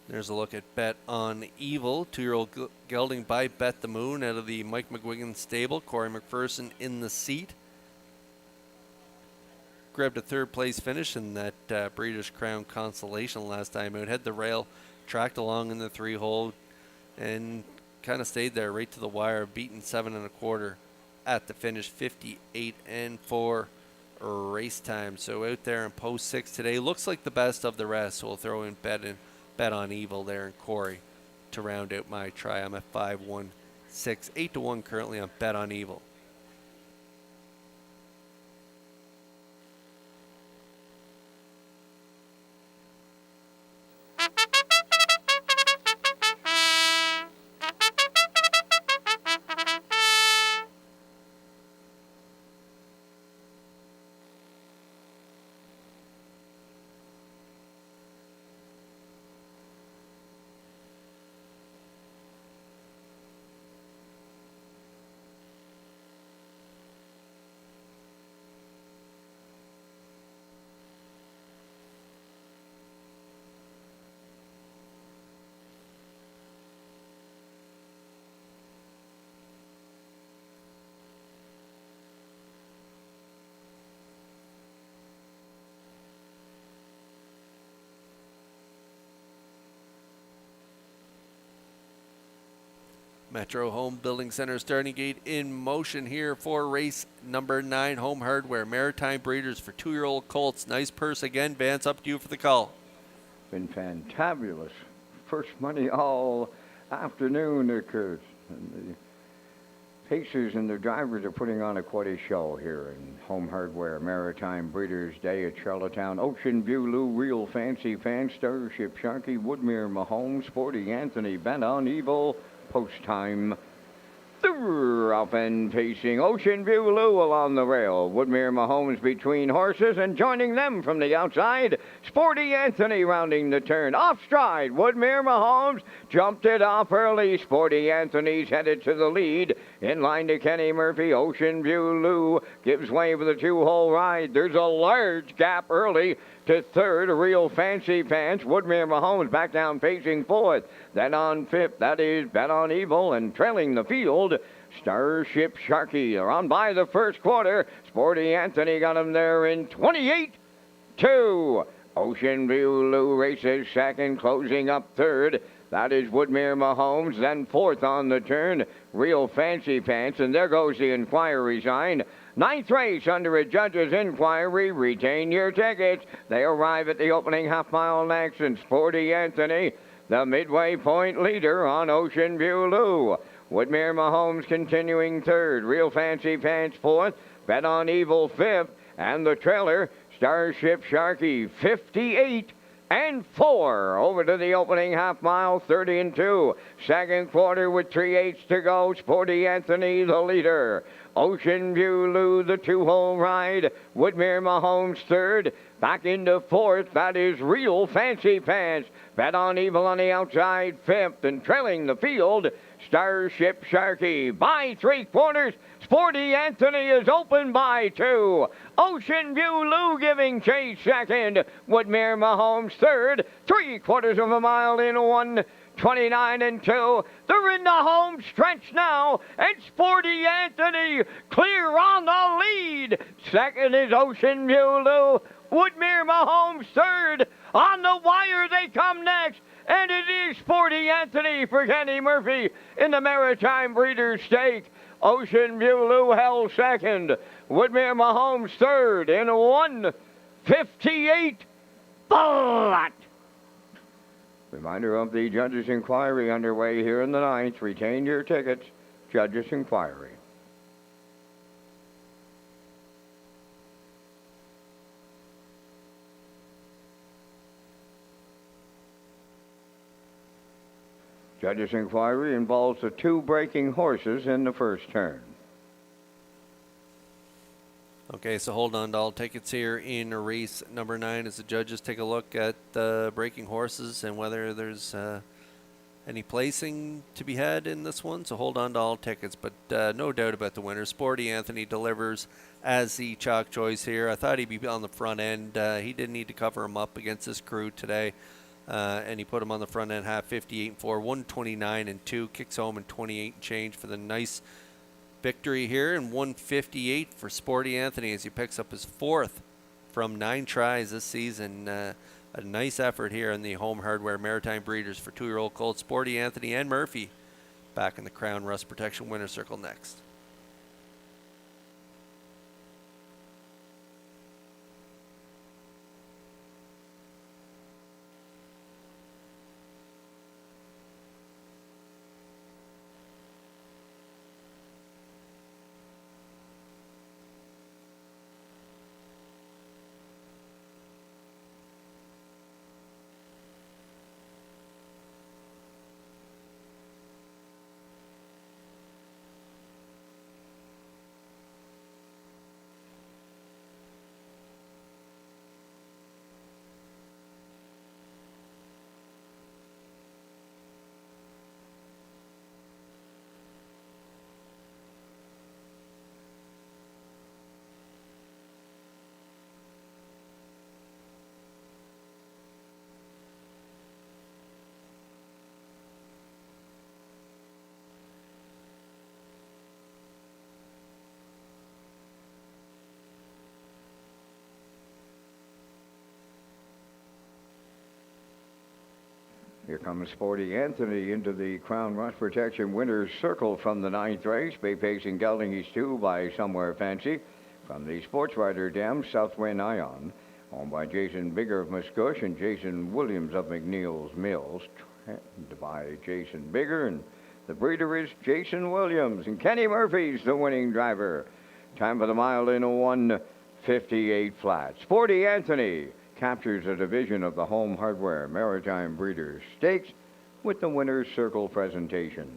There's a look at Bet on Evil, 2-year-old gelding by Bet the Moon out of the Mike McGuigan stable. Corey McPherson in the seat. Grabbed a third place finish in that Breeders' Crown Consolation last time out. Had the rail, tracked along in the 3-hole, and kind of stayed there right to the wire, beaten 7 1/4 at the finish, 58 and 4 race time. So out there in post 6 today, looks like the best of the rest. So we'll throw in Bet on Evil there and Corey to round out my try. I'm at 5-1-6, 8-1 currently on Bet on Evil. Metro Home Building Center starting gate in motion here for race number 9, Home Hardware, Maritime Breeders for 2-year-old colts. Nice purse again. Vance, up to you for the call. Been fantabulous. First money all afternoon, Kurt. And the pacers and the drivers are putting on quite a show here in Home Hardware, Maritime Breeders' Day at Charlottetown. Ocean View Lou, Real Fancy Fan, Starship Sharky, Woodmere Mahomes, Sporty Anthony, Bet on Evil. Post time. They're off and pacing. Ocean View Lou along the rail. Woodmere Mahomes between horses, and joining them from the outside, Sporty Anthony rounding the turn. Off stride, Woodmere Mahomes jumped it off early. Sporty Anthony's headed to the lead. In line to Kenny Murphy. Ocean View Lou gives way with a 2-hole ride. There's a large gap early to third. Real Fancy Pants. Woodmere Mahomes back down pacing fourth. Then on fifth, that is Bet on Evil, and trailing the field, Starship Sharky. They're on by the first quarter. Sporty Anthony got him there in 28-2. Ocean View Lou races second, closing up third. That is Woodmere Mahomes. Then fourth on the turn, Real Fancy Pants. And there goes the inquiry sign. 9th race under a judge's inquiry. Retain your tickets. They arrive at the opening half-mile next, and Sporty Anthony, the midway point leader on Ocean View Lou. Woodmere Mahomes continuing third. Real Fancy Pants fourth. Bet on Evil fifth. And the trailer, Starship Sharky, 58 and 4 over to the opening half mile, 30 and 2. Second quarter with 3/8 to go. Sporty Anthony, the leader. Ocean View Lou, the 2-hole ride. Woodmere Mahomes third. Back into fourth. That is Real Fancy Pants. Bet on Evil on the outside, fifth. And trailing the field, Starship Sharky. By 3/4. Sporty Anthony is open by 2. Ocean View Lou giving chase second. Woodmere Mahomes third. 3/4 of a mile in 1:29 and 2. They're in the home stretch now, and Sporty Anthony clear on the lead. Second is Ocean View Lou. Woodmere Mahomes third. On the wire they come next, and it is Sporty Anthony for Kenny Murphy in the Maritime Breeders' Stake. Ocean View Lou held second. Woodmere Mahomes third in 58 flat. Reminder of the judges' inquiry underway here in the ninth. Retain your tickets. Judges' inquiry. Judges' inquiry involves the two breaking horses in the first turn. Okay, so hold on to all tickets here in race number 9 as the judges take a look at the breaking horses and whether there's any placing to be had in this one. So hold on to all tickets, but no doubt about the winner. Sporty Anthony delivers as the chalk choice here. I thought he'd be on the front end. He didn't need to cover him up against this crew today. And he put him on the front end half 58 and 4, 129 and 2, kicks home in 28 and change for the nice victory here, and 158 for Sporty Anthony as he picks up his 4th from 9 tries this season. A nice effort here in the Home Hardware Maritime Breeders for 2-year-old colts. Sporty Anthony and Murphy back in the Crown Rust Protection winner circle next. Here comes Sporty Anthony into the Crown Rust Protection winner's circle from the 9th race. Bay Pacing Gelding East 2 by Somewhere Fancy. From the Sports Rider Dam, Southwind Ion. Owned by Jason Bigger of Muscush and Jason Williams of McNeil's Mills. Trained by Jason Bigger, and the breeder is Jason Williams. And Kenny Murphy's the winning driver. Time for the mile in 1:58 flat. Sporty Anthony captures a division of the Home Hardware Maritime Breeders' Stakes with the winner's circle presentation.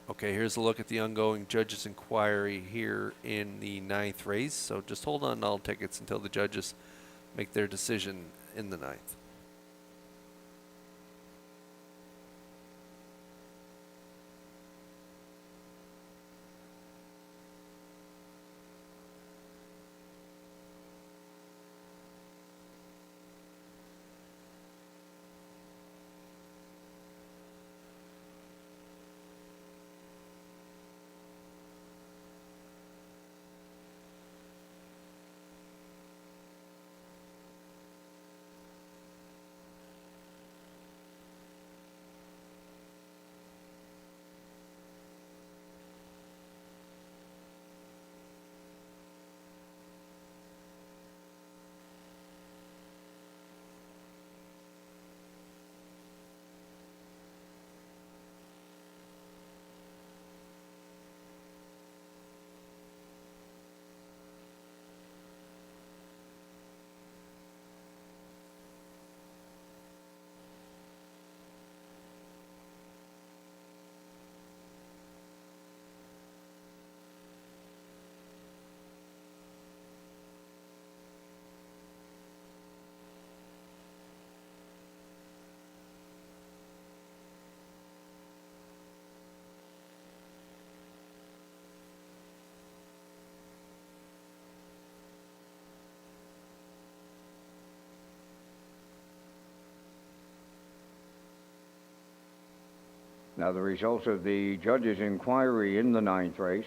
Okay, here's a look at the ongoing judges' inquiry here in the 9th race. So just hold on to all tickets until the judges make their decision in the 9th. Now the results of the judge's inquiry in the ninth race.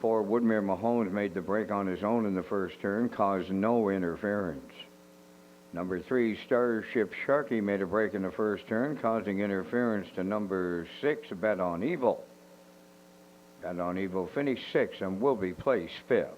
4, Woodmere Mahomes made the break on his own in the first turn, caused no interference. Number 3, Starship Sharky made a break in the first turn, causing interference to number 6, Bet on Evil. Bet on Evil finished 6th and will be placed 5th.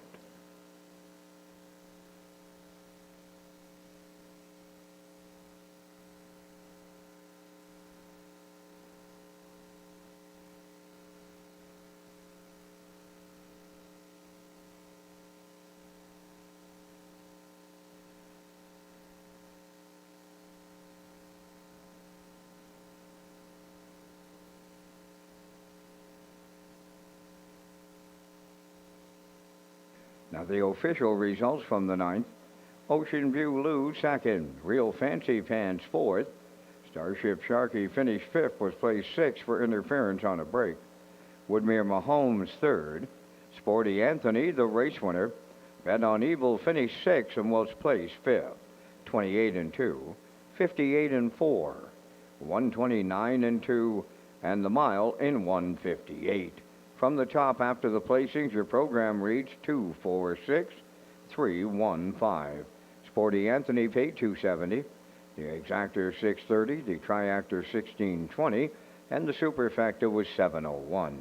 Now the official results from the ninth. Ocean View Lou second, Real Fancy Pants fourth. Starship Sharky finished 5th, was placed 6th for interference on a break. Woodmere Mahomes third. Sporty Anthony, the race winner. Bet on Evil finished 6th and was placed 5th. 28-2, 58-4, 129-2, and the mile in 158. From the top after the placings, your program reads 246-315. Sporty Anthony paid $270. The exactor $630. The triactor $1620, and the superfecta was $701.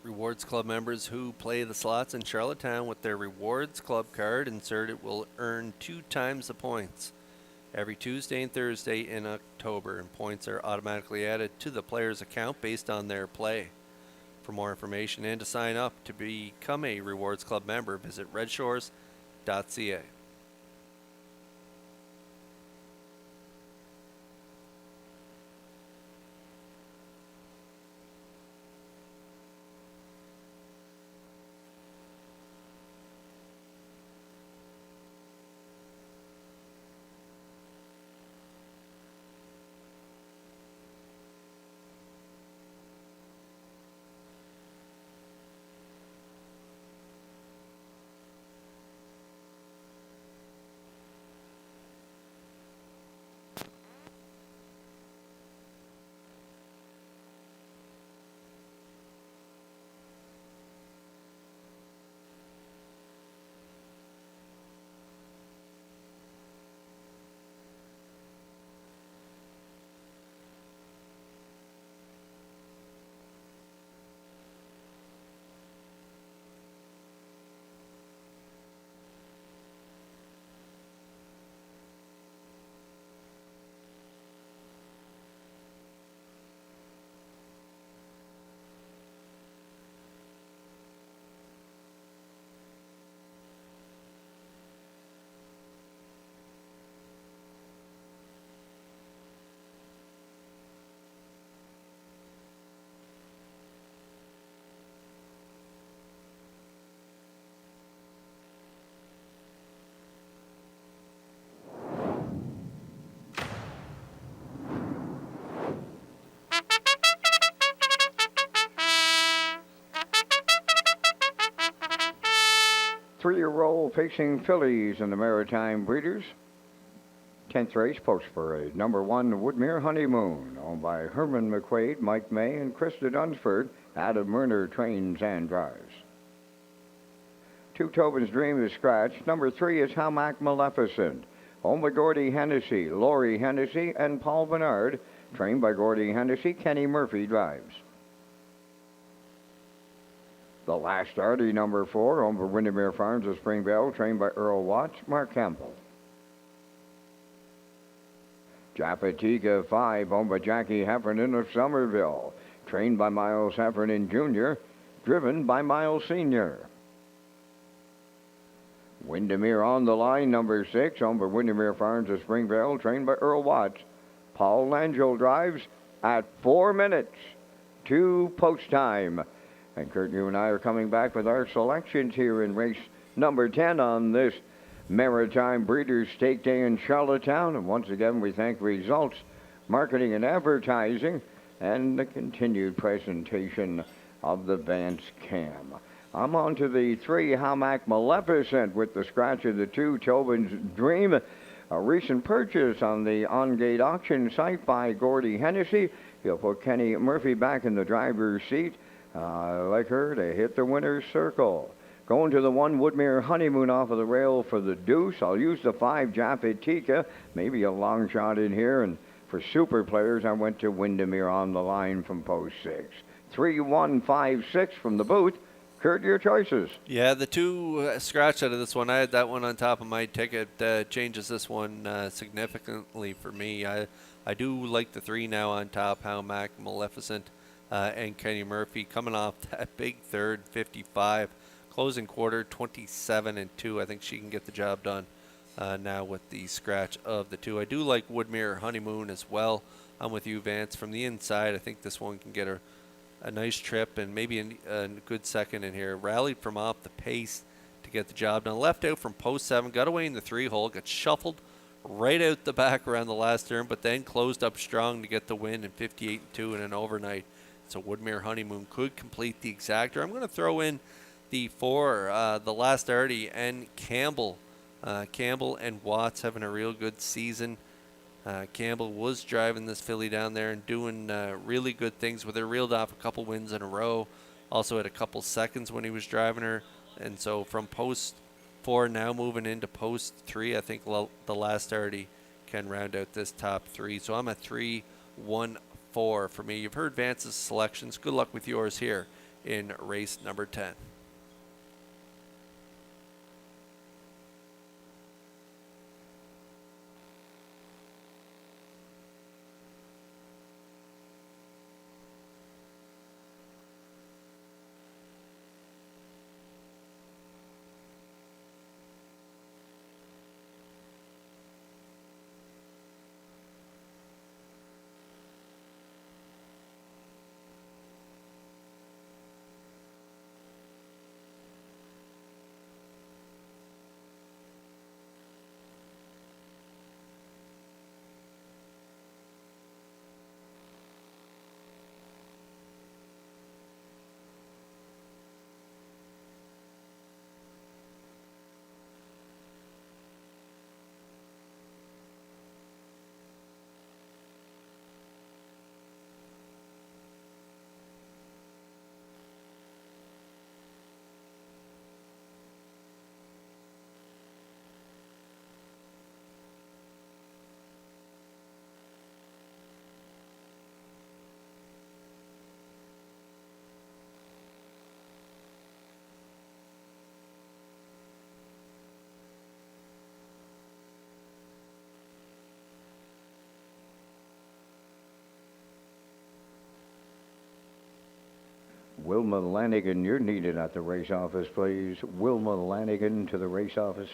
Rewards Club members who play the slots in Charlottetown with their Rewards Club card inserted will earn 2 times the points every Tuesday and Thursday in October, and points are automatically added to the player's account based on their play. For more information and to sign up to become a Rewards Club member, visit Redshores.ca. Three-year-old pacing fillies in the Maritime Breeders. 10th race post parade. Number 1, Woodmere Honeymoon, owned by Herman McQuaid, Mike May, and Krista Dunsford. Adam Murner trains and drives. 2, Tobin's Dream is scratched. Number 3 is Hamac Maleficent, owned by Gordy Hennessy, Laurie Hennessy, and Paul Bernard. Trained by Gordy Hennessy, Kenny Murphy drives. The Last Artie, number 4, owned by Windermere Farms of Spring Vale, trained by Earl Watts, Mark Campbell. Japatika 5, owned by Jackie Heffernan of Somerville. Trained by Miles Heffernan Jr., driven by Miles Sr. Windermere on the line, number 6, owned by Windermere Farms of Springvale, trained by Earl Watts. Paul Langell drives at 4 minutes to post time. And Kurt, you and I are coming back with our selections here in race number 10 on this Maritime Breeders' Stake Day in Charlottetown. And once again, we thank Results, Marketing and Advertising, and the continued presentation of the Vance Cam. I'm on to the 3 Hamac Maleficent with the scratch of the 2 Tobin's Dream. A recent purchase on the on-gate auction site by Gordy Hennessy. He'll put Kenny Murphy back in the driver's seat. Like her to hit the winner's circle. Going to the 1 Woodmere Honeymoon off of the rail for the deuce. I'll use the 5 Japatika. Maybe a long shot in here. And for super players, I went to Windermere on the line from post 6. 3, 1, 5, 6 from the booth. Kurt, your choices. Yeah, the 2 scratch out of this one. I had that one on top of my ticket. Changes this one significantly for me. I do like the 3 now on top, Hamac Maleficent and Kenny Murphy, coming off that big third, 55. Closing quarter, 27 and 2. I think she can get the job done now with the scratch of the 2. I do like Woodmere Honeymoon as well. I'm with you, Vance. From the inside, I think this one can get a nice trip and maybe a good second in here. Rallied from off the pace to get the job done. Left out from post 7, got away in the 3 hole, got shuffled right out the back around the last turn, but then closed up strong to get the win in 58 and 2 in an overnight. So Woodmere Honeymoon could complete the exactor. I'm going to throw in the 4, the Last Artie, and Campbell. Campbell and Watts having a real good season. Campbell was driving this filly down there and doing really good things with her. Reeled off a couple wins in a row. Also had a couple seconds when he was driving her. And so from post 4 now moving into post 3, I think the Last Artie can round out this top 3. So I'm at 3, 1, 4 for me. You've heard Vance's selections. Good luck with yours here in race number 10. Wilma Lanigan, you're needed at the race office, please. Wilma Lanigan to the race office.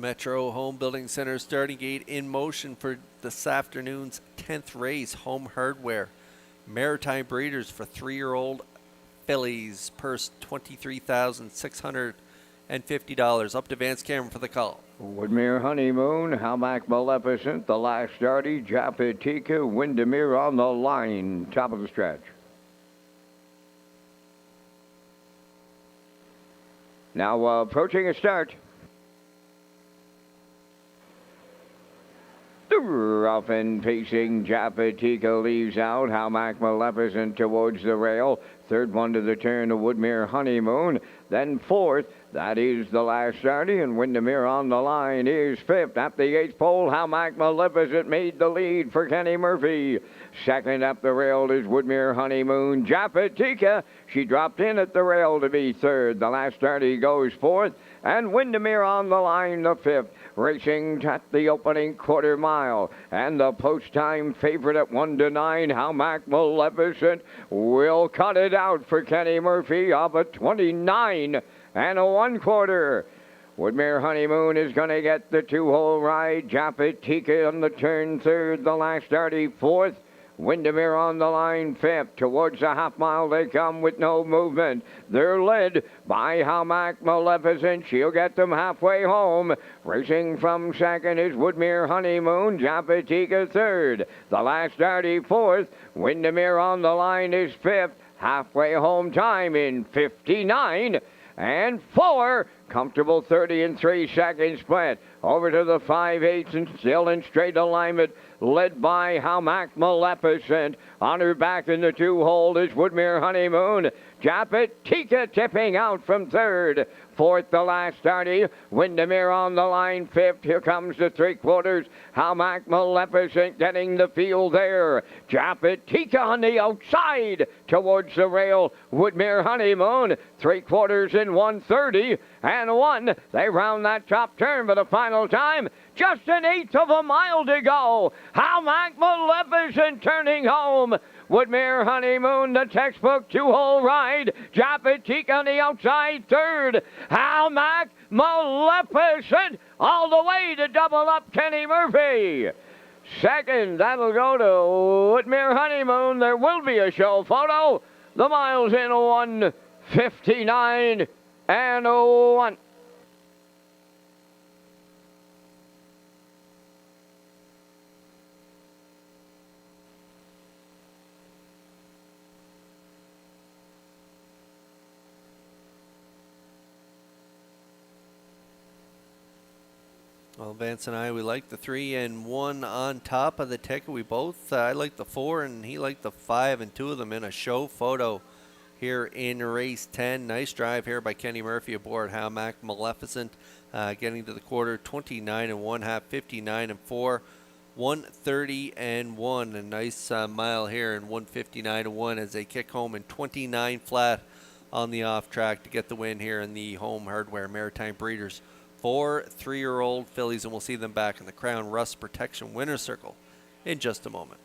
Metro Home Building Center starting gate in motion for this afternoon's 10th race. Home Hardware. Maritime Breeders for 3-year-old fillies. Purse $23,650. Up to Vance Cameron for the call. Woodmere Honeymoon, Halmack Maleficent, the last starty, Japatika, Windermere on the line, top of the stretch. Now approaching a start. The rough and pacing Japatika leaves out. Halmack Maleficent towards the rail. Third one to the turn to Woodmere Honeymoon. Then fourth, that is the last starting, and Windermere on the line is fifth. At the eighth pole, Halmack Maleficent made the lead for Kenny Murphy. Second up the rail is Woodmere Honeymoon. Japatika, she dropped in at the rail to be third. The last starting goes fourth, and Windermere on the line, the fifth. Racing at the opening quarter mile, and the post time favorite at 1-9, Halmack Maleficent will cut it out for Kenny Murphy of a 29 1/4. Woodmere Honeymoon is going to get the 2-hole ride. Japatika on the turn third, the last starting fourth. Windermere on the line fifth. Towards the half mile they come with no movement. They're led by Halmack Maleficent. She'll get them halfway home. Racing from second is Woodmere Honeymoon. Japatika third. The last starting fourth. Windermere on the line is fifth. Halfway home time in 59 4. Comfortable 30 3 split. Over to the 5/8 and still in straight alignment. Led by Halmack Maleficent. On her back in the 2-hole is Woodmere Honeymoon. Japatika tipping out from third. Fourth, the last starting. Windermere on the line, fifth. Here comes the 3/4. Halmack Maleficent getting the field there. Japatika on the outside towards the rail. Woodmere Honeymoon, 3/4 in 1:30 and 1. They round that top turn for the final time. Just an eighth of a mile to go. Halmack Maleficent turning home. Woodmere Honeymoon, the textbook 2-hole ride. Japatika on the outside third. Halmack Maleficent all the way to double up Kenny Murphy. Second, that'll go to Woodmere Honeymoon. There will be a show photo. The miles in 1:59 and 1. Well, Vance and I, we like the 3 and 1 on top of the ticket. We both, I like the 4 and he liked the 5, and 2 of them in a show photo here in race 10. Nice drive here by Kenny Murphy aboard Halmack Maleficent, getting to the quarter, 29 1/2, 59 4, 130 1. A nice mile here in 159 1 as they kick home in 29 flat on the off track to get the win here in the Home Hardware Maritime Breeders. 4 3-year-old fillies, and we'll see them back in the Crown Rust Protection Winner's Circle in just a moment.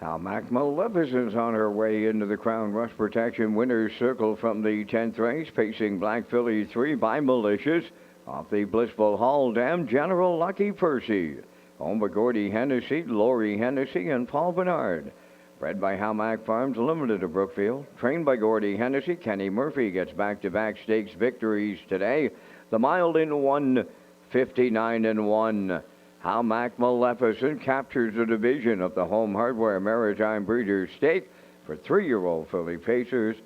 How Mac Maleficent's on her way into the Crown Rust Protection Winner's Circle from the 10th race, pacing Black Philly 3 by Malicious. Off the Blissful Hall Dam, General Lucky Percy. Home by Gordy Hennessy, Lori Hennessy, and Paul Bernard. Bred by Howmack Farms Limited of Brookfield. Trained by Gordy Hennessy, Kenny Murphy gets back-to-back stakes victories today. The mile in 1:59-1. Howmack Maleficent captures the division of the Home Hardware Maritime Breeders' Stake for 3-year-old filly pacers.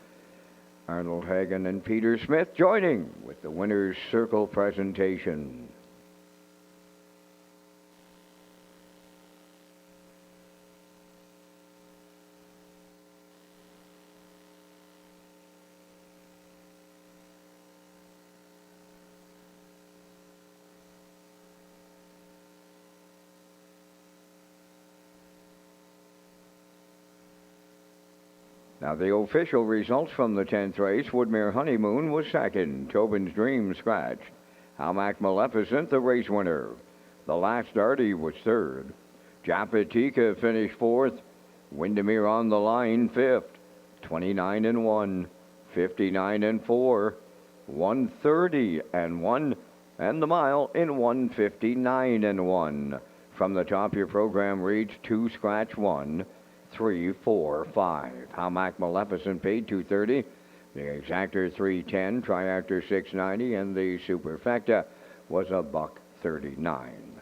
Arnold Hagan and Peter Smith joining with the Winner's Circle presentation. Now, the official results from the 10th race, Woodmere Honeymoon was second. Tobin's Dream scratched. Howmack Maleficent, the race winner. The Last Darty was third. Japatika finished fourth. Windermere on the Line fifth. 29-1, 59-4, 130-1, and the mile in 1:59-1. From the top, your program reads 2 scratch 1. 3, 4, 5. Howmack Maleficent paid $230. The Exactor $310, Triactor $690, and the Superfecta was $139.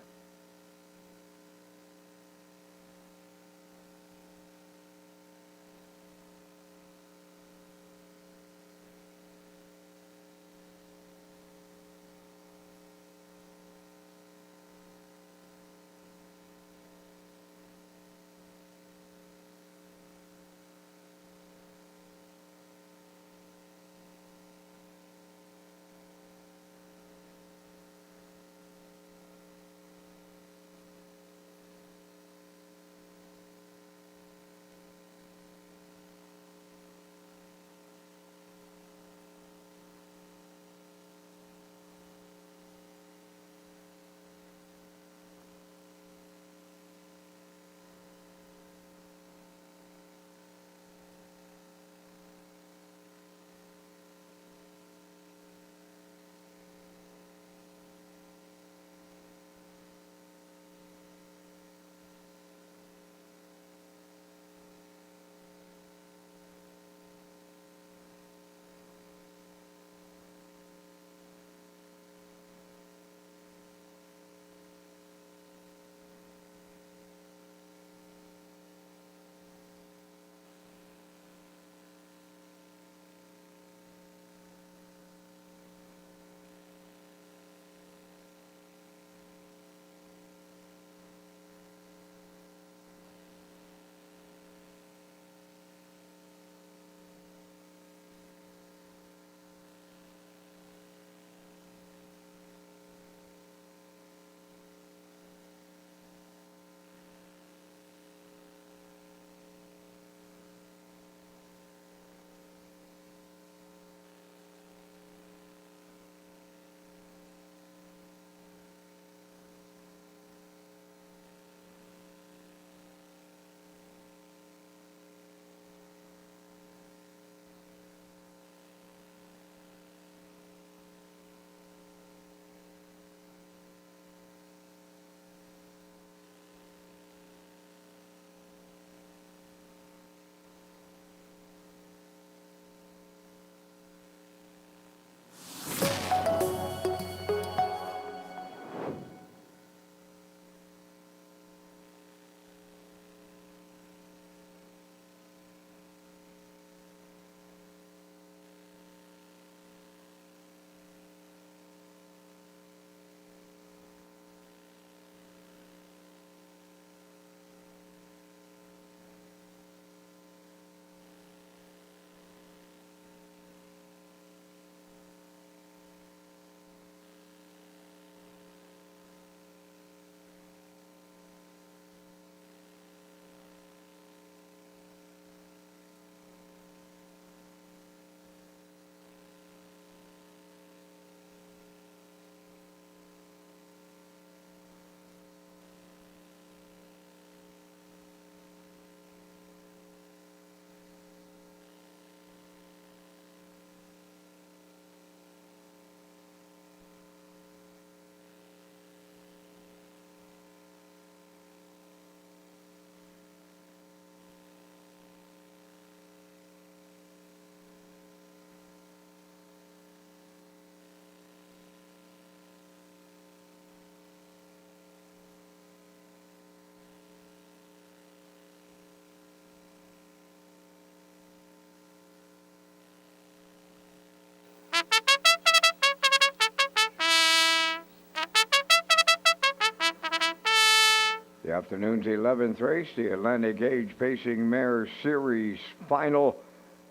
The afternoon's 11th race, the Atlantic Age Pacing Mare Series Final,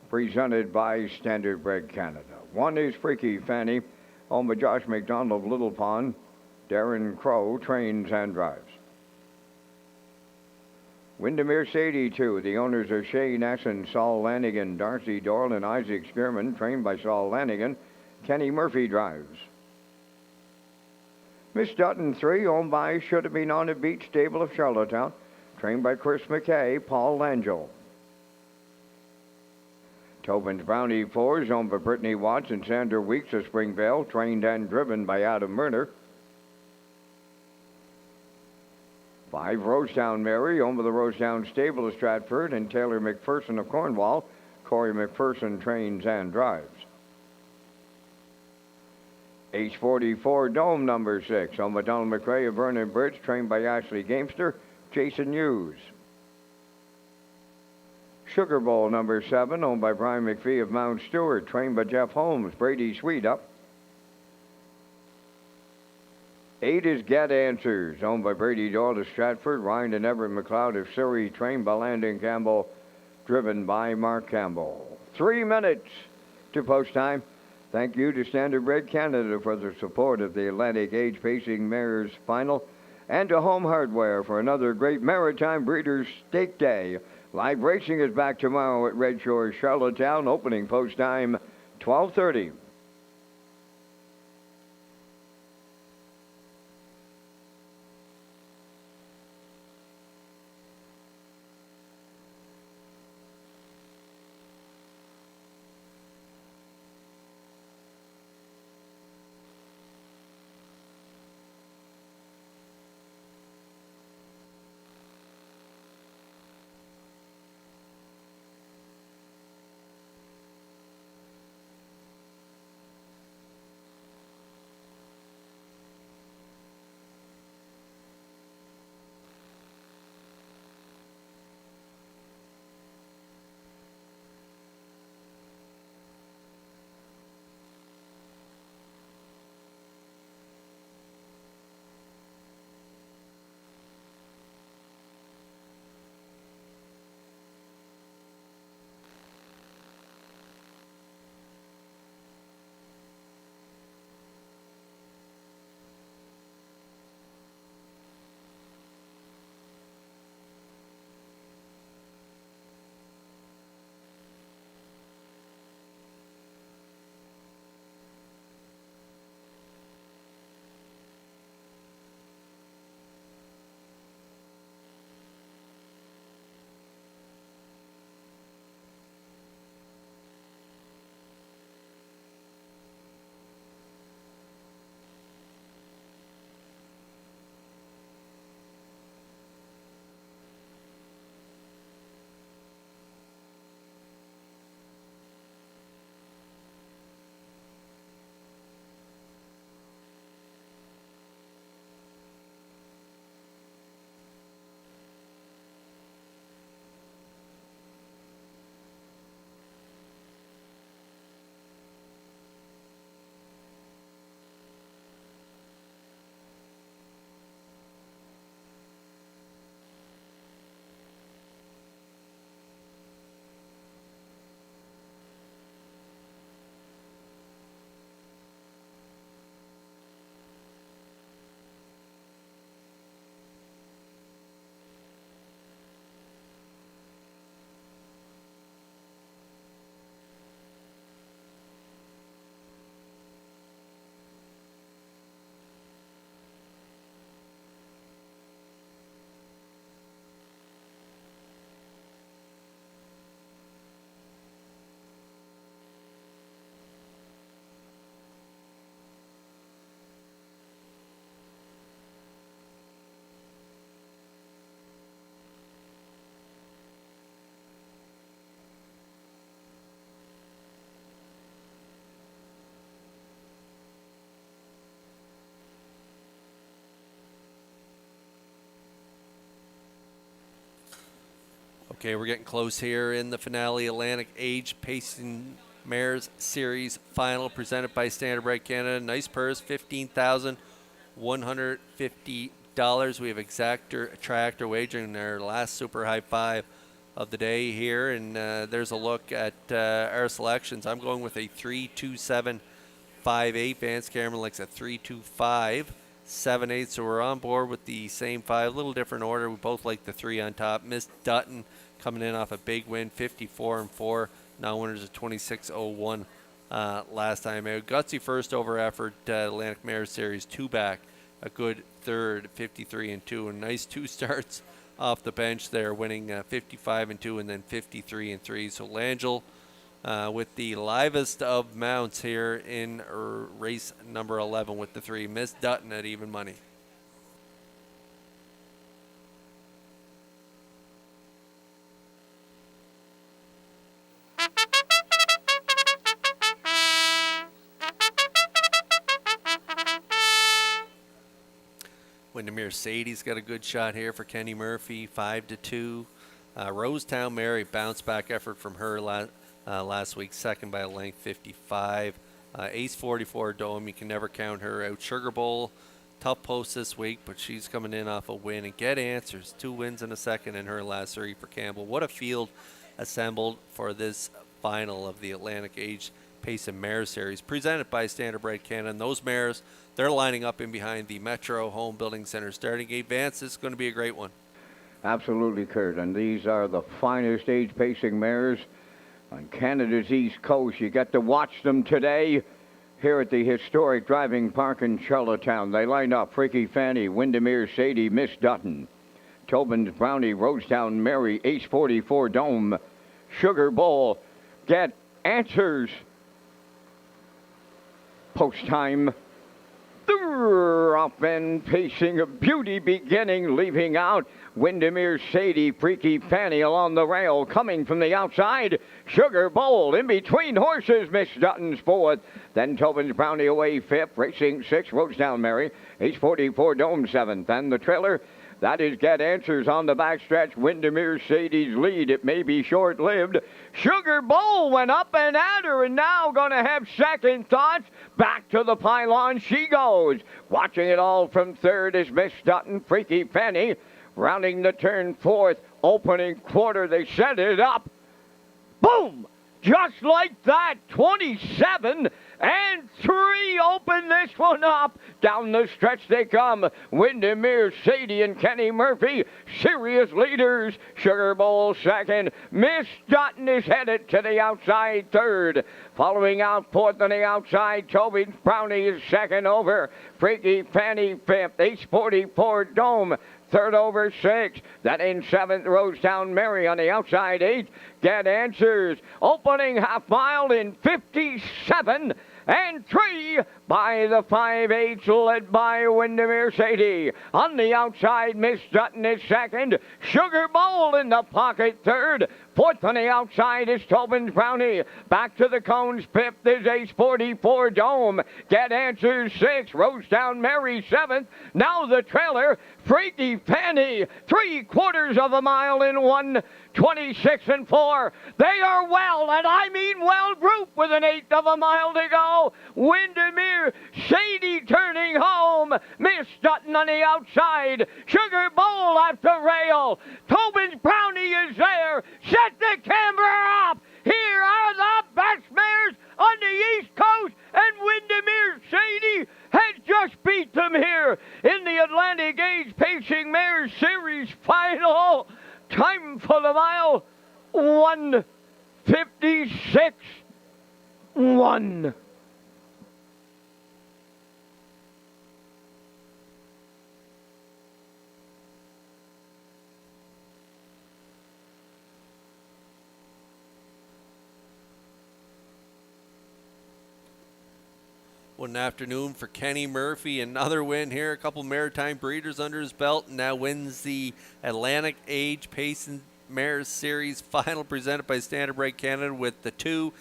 presented by Standard Bred Canada. One is Freaky Fanny, owned by Josh McDonald of Little Pond. Darren Crow trains and drives. Windermere Sadie 2, the owners are Shane Essen, Saul Lanigan, Darcy Doyle, and Isaac Spearman, trained by Saul Lanigan. Kenny Murphy drives. Miss Dutton 3, owned by Should Have Been on a Beach Stable of Charlottetown, trained by Chris McKay, Paul Langell. Tobin's Brownie 4 is owned by Brittany Watts and Sandra Weeks of Springvale, trained and driven by Adam Murner. 5, Rosetown Mary, owned by the Rosetown Stable of Stratford and Taylor McPherson of Cornwall. Corey McPherson trains and drives. H44 Dome number 6, owned by Donald McRae of Vernon Bridge, trained by Ashley Gamester, Jason Hughes. Sugar Bowl number 7, owned by Brian McPhee of Mount Stewart, trained by Jeff Holmes, Brady Sweet up. 8 is Get Answers, owned by Brady Doyle of Stratford, Ryan and Everett McLeod of Surrey, trained by Landon Campbell, driven by Mark Campbell. 3 minutes to post time. Thank you to Standard Bred Canada for their support of the Atlantic Age Pacing Mares Final, and to Home Hardware for another great Maritime Breeders' Stake Day. Live racing is back tomorrow at Red Shores, Charlottetown, opening post time 12:30. Okay, we're getting close here in the finale. Atlantic Age Pacing Mares Series Final, presented by Standard Bred Canada. Nice purse, $15,150. $5. We have Tractor wagering their last Super High Five of the day here, and there's a look at our selections. I'm going with a 3-2-7-5-8. Vance Cameron likes a 3-2-5-7-8, so we're on board with the same five, a little different order. We both like the 3 on top. Miss Dutton coming in off a big win, 54-4. Now winners of 26-01 last time. A gutsy first over effort, Atlantic Mares Series 2 back. A good third, 53-2, and nice 2 starts off the bench there, winning 55-2 and then 53-3. So Langell with the livest of mounts here in race number 11 with the 3. Miss Dutton at even money. Windermere Sadie's got a good shot here for Kenny Murphy, 5-2. Rosetown Mary, bounce back effort from her last week, second by a length, 55. Ace 44 Dome, you can never count her out. Sugar Bowl, tough post this week, but she's coming in off a win. And Get Answers, 2 wins and a second in her last 3 for Campbell. What a field assembled for this final of the Atlantic Age Pace and Mare Series, presented by Standardbred Canada. And those mares, they're lining up in behind the Metro Home Building Center starting gate. Vance, this is going to be a great one. Absolutely, Kurt. And these are the finest age pacing mares on Canada's East Coast. You get to watch them today here at the historic driving park in Charlottetown. They line up Freaky Fanny, Windermere Sadie, Miss Dutton, Tobin's Brownie, Rosetown Mary, Ace 44 Dome, Sugar Bowl, Get Answers. Post time. Up and pacing, a beauty beginning, leaving out Windermere Sadie, Freaky Fanny along the rail, coming from the outside. Sugar Bowl in between horses, Miss Dutton's 4th. Then Tobin's Brownie away 5th, racing 6th, Rosetown Mary, Ace 44 Dome 7th. And the trailer, that is Get Answers on the backstretch. Windermere Sadie's lead, it may be short-lived. Sugar Bowl went up and at her, and now going to have second thoughts. Back to the pylon she goes. Watching it all from 3rd is Miss Dutton, Freaky Fanny. Rounding the turn 4th, opening quarter, they set it up. Boom! Just like that, 27-3 open this one up. Down the stretch they come. Windermere Sadie and Kenny Murphy, serious leaders. Sugar Bowl 2nd. Miss Dutton is headed to the outside 3rd. Following out 4th on the outside, Toby's Brownie is 2nd over. Freaky Fanny 5th. Ace 44 Dome 3rd over 6th. Then in 7th, Rosetown Mary on the outside 8th. Get Answers opening half mile in 57-3 by the 5/8, led by Windermere Sadie. On the outside, Miss Dutton is 2nd. Sugar Bowl in the pocket 3rd. 4th on the outside is Tobin's Brownie. Back to the cones, 5th is Ace 44 Dome. Get Answers 6th. Rosetown Mary 7th. Now the trailer, Freaky Fanny, 3/4 of a mile in 1:26-4. They are well, and I mean well grouped with an 1/8 of a mile to go. Windermere Sadie turning home. Miss Dutton on the outside. Sugar Bowl after rail. Tobin's Brownie is there. Set the camera up. Here are the best mares on the East Coast, and Windermere Sadie has just beat them here in the Atlantic Age Pacing Mares Series final. Time for the mile, 1:56.1. What an afternoon for Kenny Murphy. Another win here. A couple Maritime breeders under his belt, and now wins the Atlantic Age Pace and Mares Series final, presented by Standardbred Canada with the 2.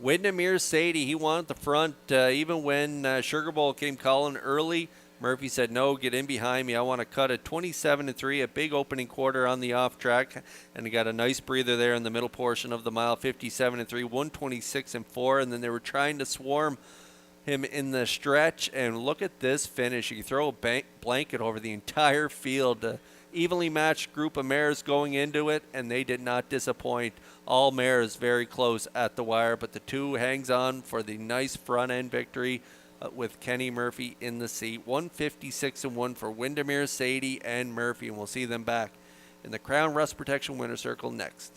Windermere Sadie, he wanted the front. Even when Sugar Bowl came calling early, Murphy said, no, get in behind me. I want to cut it 27-3, a big opening quarter on the off track. And he got a nice breather there in the middle portion of the mile, 57-3, 126-4. And then they were trying to swarm him in the stretch. And look at this finish. You throw a blanket over the entire field. Evenly matched group of mares going into it, and they did not disappoint. All mares very close at the wire, but the 2 hangs on for the nice front-end victory with Kenny Murphy in the seat. 156-1 for Windermere, Sadie, and Murphy, and we'll see them back in the Crown Rust Protection Winner Circle next.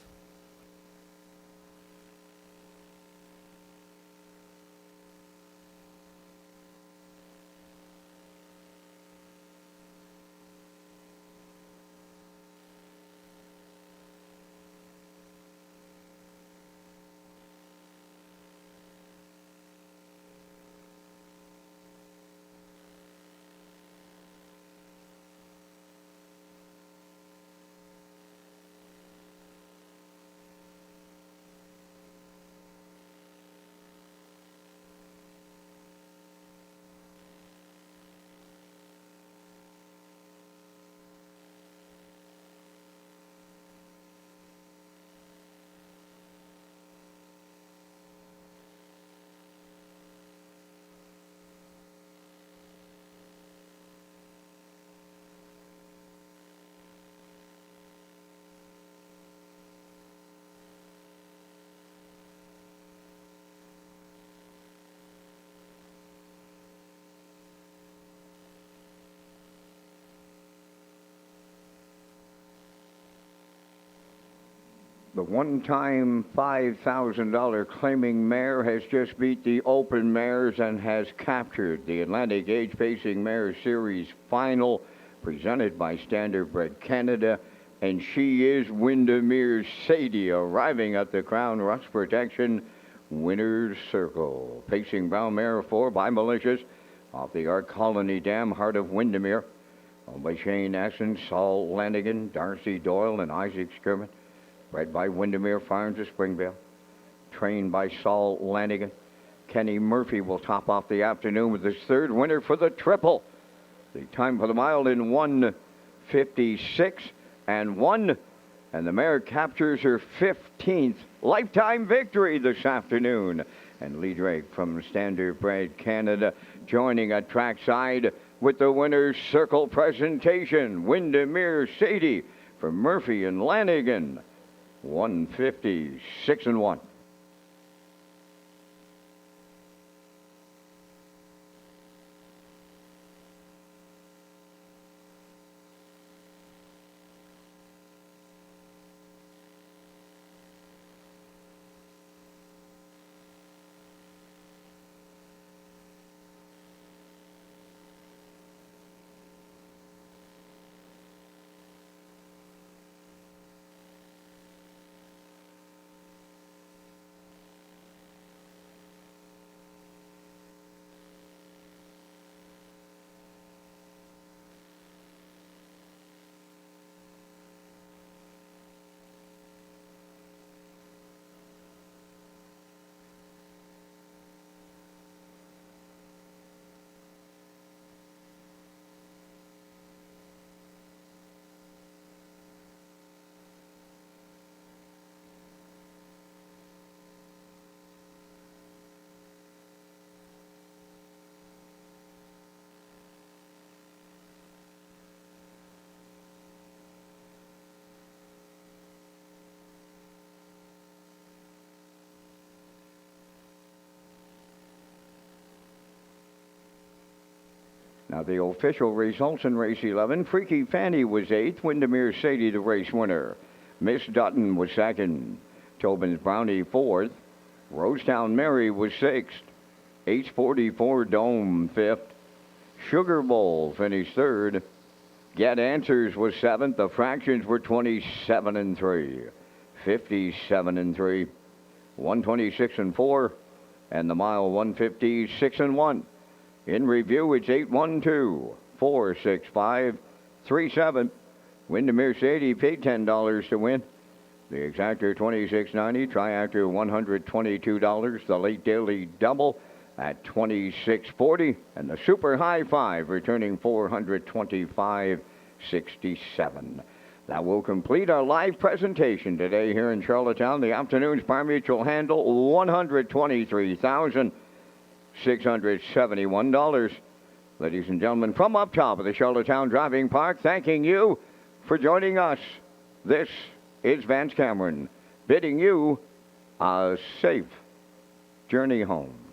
The one-time $5,000 claiming mare has just beat the open mares and has captured the Atlantic Age Pacing Mare Series final presented by Standardbred Canada. And she is Windermere Sadie, arriving at the Crown Rust Protection Winner's Circle. Pacing brown mare 4 by Malicious off the Ark Colony Dam, Heart of Windermere. Owned by Shane Asson, Saul Lanigan, Darcy Doyle, and Isaac Skirman. Bred by Windermere Farms of Springvale. Trained by Saul Lanigan. Kenny Murphy will top off the afternoon with his 3rd winner for the triple. The time for the mile in 1:56.1. And the mare captures her 15th lifetime victory this afternoon. And Lee Drake from Standardbred Canada joining at trackside with the Winner's Circle presentation. Windermere Sadie from Murphy and Lanigan. 156-1. Now the official results in race 11. Freaky Fanny was 8th. Windermere Sadie, the race winner. Miss Dutton was 2nd. Tobin's Brownie 4th. Rosetown Mary was 6th. H44 Dome 5th. Sugar Bowl finished 3rd. Get Answers was 7th. The fractions were 27-3. 57-3. 126-4. And the mile 156-1. In review, it's 812 465 37. Windermere Sadie paid $10 to win. The exactor $26.90, triactor $122. The late daily double at $26.40, and the super high five returning $425.67. That will complete our live presentation today here in Charlottetown. The afternoon's par mutual handle $123,000. $671. Ladies and gentlemen, from up top of the Charlottetown Driving Park, thanking you for joining us. This is Vance Cameron bidding you a safe journey home.